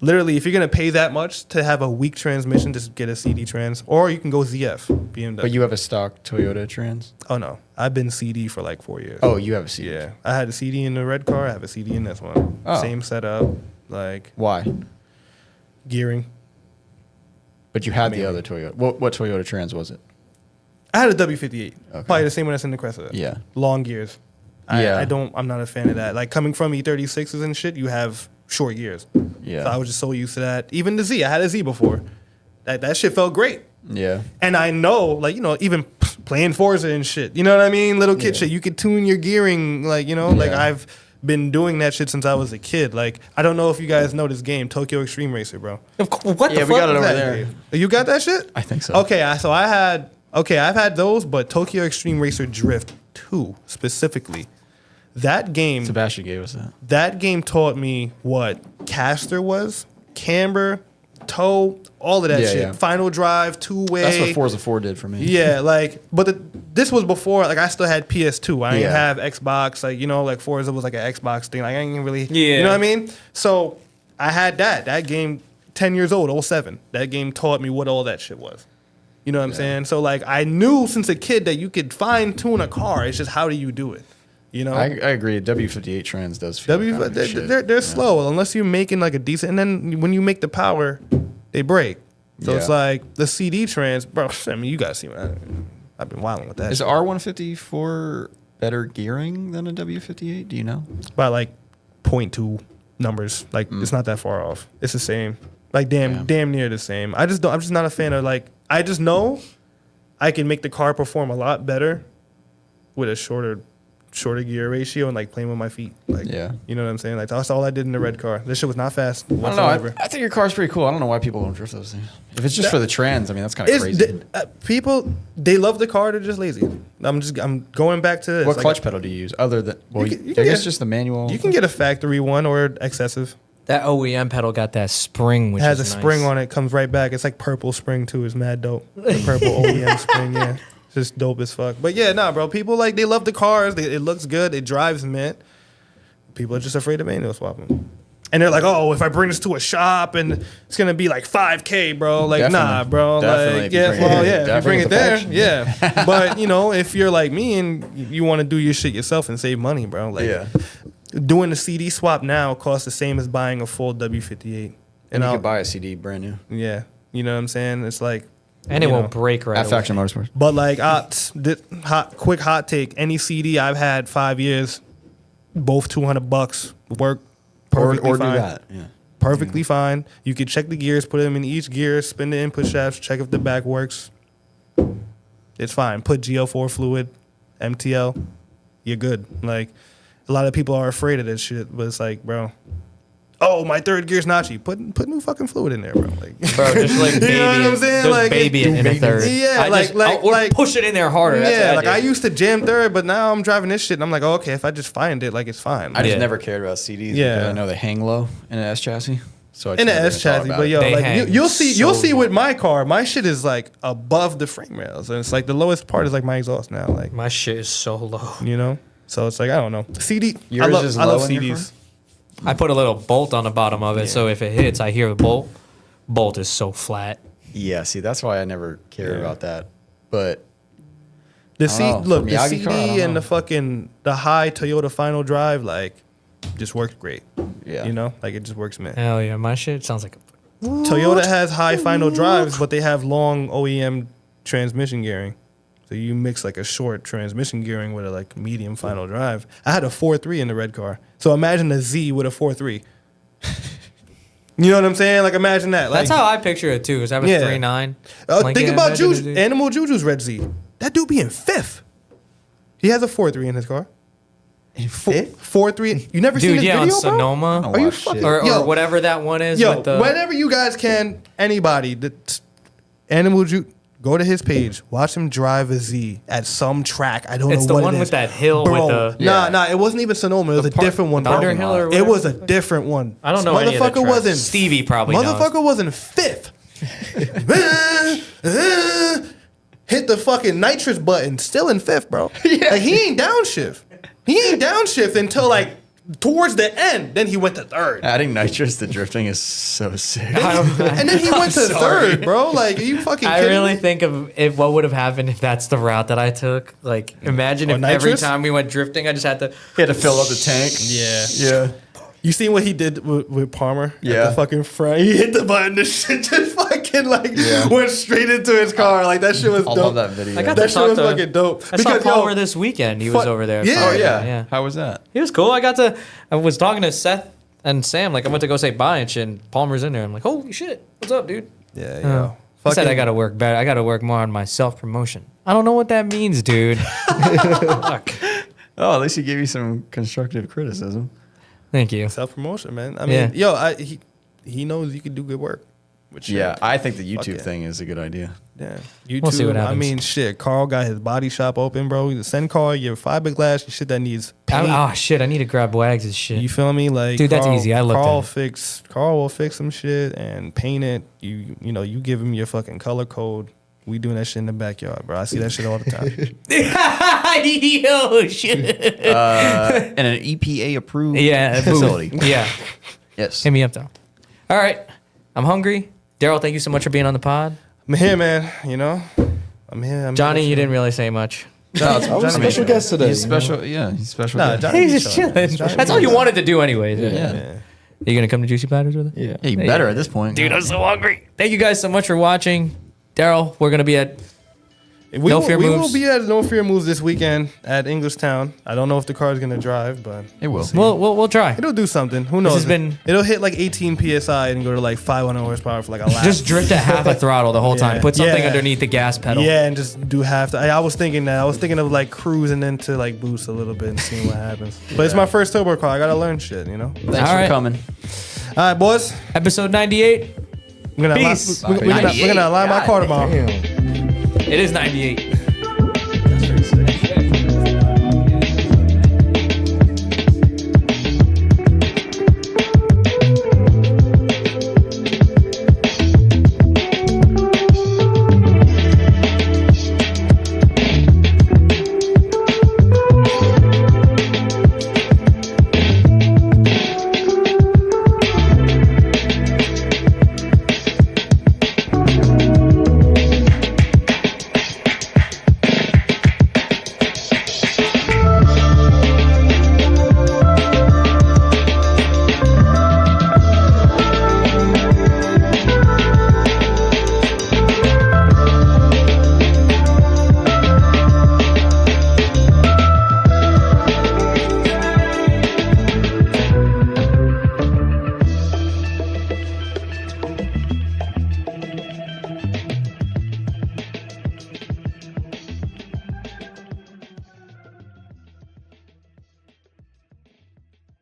literally, if you're gonna pay that much to have a weak transmission, just get a CD trans, or you can go ZF, BMW. But you have a stock Toyota Trans? Oh no, I've been CD for like 4 years. Oh, you have a CD. yeah. I had a CD in the red car. I have a CD in this one. Oh. Same setup, Why? gearing. But you had the other Toyota. What Toyota Trans was it? I had a W58. Okay. Probably the same one that's in the Cressida. Yeah. Long gears. Yeah. I'm not a fan of that. Like coming from E36s and shit, you have short gears. Yeah. So I was just so used to that. Even the Z, I had a Z before. That shit felt great. Yeah. And I know, even playing Forza and shit, you know what I mean? Little kid shit, you could tune your gearing, Yeah. I've been doing that shit since I was a kid. Like, I don't know if you guys know this game, Tokyo Extreme Racer, bro. What the Yeah, fuck? we got it over That there. game. You got that shit? I think so. Okay, I've had those, but Tokyo Extreme Racer Drift 2 specifically. That game, Sebastian gave us that. that game taught me what caster was, camber, toe, all of that Yeah, shit. yeah. Final drive, two-way. That's what Forza 4 did for me. Yeah, like, but this was before, like, I still had PS2. I didn't Yeah. have Xbox. Like, you know, like, Forza was like an Xbox thing. Like, I didn't really, Yeah. you know what I mean? So, I had that. That game, 10 years old, 07. That game taught me what all that shit was. You know what I'm saying? So, like, I knew since a kid that you could fine-tune a car. It's just how do you do it? You know? I agree. W58 trans does feel kind of shit. They're slow unless you're making like a decent, and then when you make the power, they break. So it's Yeah. like the CD trans, bro. I mean, you guys see, I've been wilding with that. Is shit. R154 better gearing than a W58? Do you know? By like 0.2 numbers, like it's not that far off. It's the same, like damn near the same. I'm just not a fan of like. I just know I can make the car perform a lot better with a shorter gear ratio and like playing with my feet. Like, Yeah. you know what I'm saying? Like that's all I did in the red car. This shit was not fast I don't know. whatsoever. I think your car's pretty cool. I don't know why people don't drift those things. If it's just for the trans, I mean, that's kind of crazy. People, they love the car. They're just lazy. I'm going back to this. What Like, clutch pedal do you use other than? Well, You I can guess get- just the manual. You can get a factory one or excessive. That OEM pedal got that spring, which It has a is spring nice. on it. Comes right back. It's like purple spring too. It's mad dope. The purple OEM spring. Yeah, it's just dope as fuck. But yeah, nah, bro. People like they love the cars. It looks good. It drives mint. People are just afraid of manual swapping. And they're like, oh, if I bring this to a shop and it's gonna be like $5K, bro. Like, Definitely. nah, bro. Definitely Like, if you yeah, bring it well, here. yeah. If you bring it Definitely there, with the yeah. But you know, if you're like me and you want to do your shit yourself and save money, bro. Like, Yeah. doing the CD swap now costs the same as buying a full W58. And you I'll- can buy a CD brand new yeah, you know what I'm saying? It's like, And it you won't know. break right at away. Faction Motorsports. but like, quick hot take. Any CD I've had 5 years, both $200, work perfectly Or do fine. that. Yeah. Perfectly fine. You can check the gears, put them in each gear, spin the input shafts, check if the back works. It's fine. Put GL4 fluid, MTL, you're good. Like, a lot of people are afraid of this shit, but it's like, bro, oh, my third gear's notchy. Put new fucking fluid in there, bro. Like, Bro, just like baby, You know what I'm saying? just Like, baby it in a third. Yeah, or push it in there harder. That's yeah, what like I do. used to jam third, but now I'm driving this shit, and I'm like, oh, okay, if I just find it, like it's fine. I just Yeah. never cared about CDs. Yeah. Because I know they hang low in an S chassis. So I in just the never S thought chassis, about but it. yo, They like hang you'll so see with low. my car, my shit is like above the frame rails, and it's like the lowest part is like my exhaust now, like My shit is so low. you know. So it's like I don't know. CD, Yours is I love low in your CDs. I put a little bolt on the bottom of it, so if it hits, I hear the bolt. Bolt is so flat. Yeah, see, that's why I never cared about that. But The I don't know. look, For the Miyagi CD car, I don't and know. the high Toyota Final Drive like just works great. yeah, You know, like it just works, man. Hell yeah, my shit sounds like a Toyota has high final drives, but they have long OEM transmission gearing. So you mix like a short transmission gearing with a like medium final drive. I had a 4.3 in the red car. So imagine a Z with a 4.3. You know what I'm saying? Like imagine that. Like, That's how I picture it too. Is I have a Yeah. 3.9. think about Animal Juju's red Z. That dude be in fifth. He has a 4.3 in his car. in fifth. 4.3. You never seen Dude, his yeah, on video, bro? Sonoma. Are you Watch fucking shit. Or yo, whatever that one is. Yo, with the, whenever you guys can, anybody, Animal Juice, go to his page, watch him drive a Z at some track. I don't It's know the what one it with is. that hill Bro, with the. Nah, it wasn't even Sonoma. It was a different one. bro. Thunder Hill or It whatever. was a different one. I don't know any of the Motherfucker tracks. wasn't. Stevie probably knows. Motherfucker wasn't fifth. Hit the fucking nitrous button. Still in fifth, bro. Like he ain't downshift. He ain't downshift until like towards the end. Then he went to third. Adding nitrous to drifting is so sick. And then he went to third, bro. Like, are you fucking I kidding really me? think of if what would have happened if that's the route that I took. Like, imagine Oh, if every nitrous? time we went drifting, I just had to. He had to fill up the tank. Yeah. Yeah. You seen what he did with Palmer? At Yeah. the fucking front. He hit the button. The shit just fucking like Yeah. went straight into his car. Like that shit was I dope. love that video. I got That to shit talk was to. fucking dope. I saw Palmer yo, this weekend. He was fuck- over there. yeah. Oh yeah. yeah. How was that? He was cool. I was talking to Seth and Sam. Like, I went to go say bye and shit. And Palmer's in there. I'm like, holy shit, what's up, dude? Yeah, Oh. yeah. He said I Fucking- got to work better. I got to work more on my self promotion. I don't know what that means, dude. Fuck. Oh, at least he gave you some constructive criticism. Thank you. Self promotion, man. I mean, he knows you can do good work. Which Yeah, I think the YouTube yeah. thing is a good idea. Yeah, YouTube. We'll see what I happens. mean, shit. Carl got his body shop open, bro. You send Carl your fiberglass, your shit that needs paint. Oh shit! I need to grab Wags' shit. You feel me? Like, Dude, that's easy. I looked at it. Carl will fix some shit and paint it. You give him your fucking color code. We doing that shit in the backyard, bro. I see that shit all the time. Yo, shit. And an EPA approved facility. Yeah. Yes. Hit me up though. All right. I'm hungry. Darrell, thank you so much for being on the pod. I'm here, man. I'm here. Johnny, you didn't really say much. I was a special guest today. He's special. Yeah, he's special. Nah, guest. Johnny He's be just chilling. chilling. Johnny That's be all you chilling. wanted to do anyways. Yeah. Yeah. Are you gonna come to Juicy Platters with us? Yeah. Yeah, you better at this point. Dude, I'm so hungry. Thank you guys so much for watching. Darrell, we're gonna be at We No will, Fear we Moves. will be at No Fear Moves this weekend at Englishtown. I don't know if the car is gonna drive, but It will. we'll try. it'll do something. Who knows? has been- It'll hit like 18 psi and go to like 500 horsepower for like a lap. Just drift at half a throttle the whole time. Yeah. Put something Yeah. underneath the gas pedal. yeah, and just do half. I was thinking that. I was thinking of like cruising into like boost a little bit and seeing what happens. But it's my first turbo car. I gotta learn shit. Thanks All for right. coming. All right, boys. Episode 98. We're gonna Peace. we're gonna align my car tomorrow. Damn. It is 98.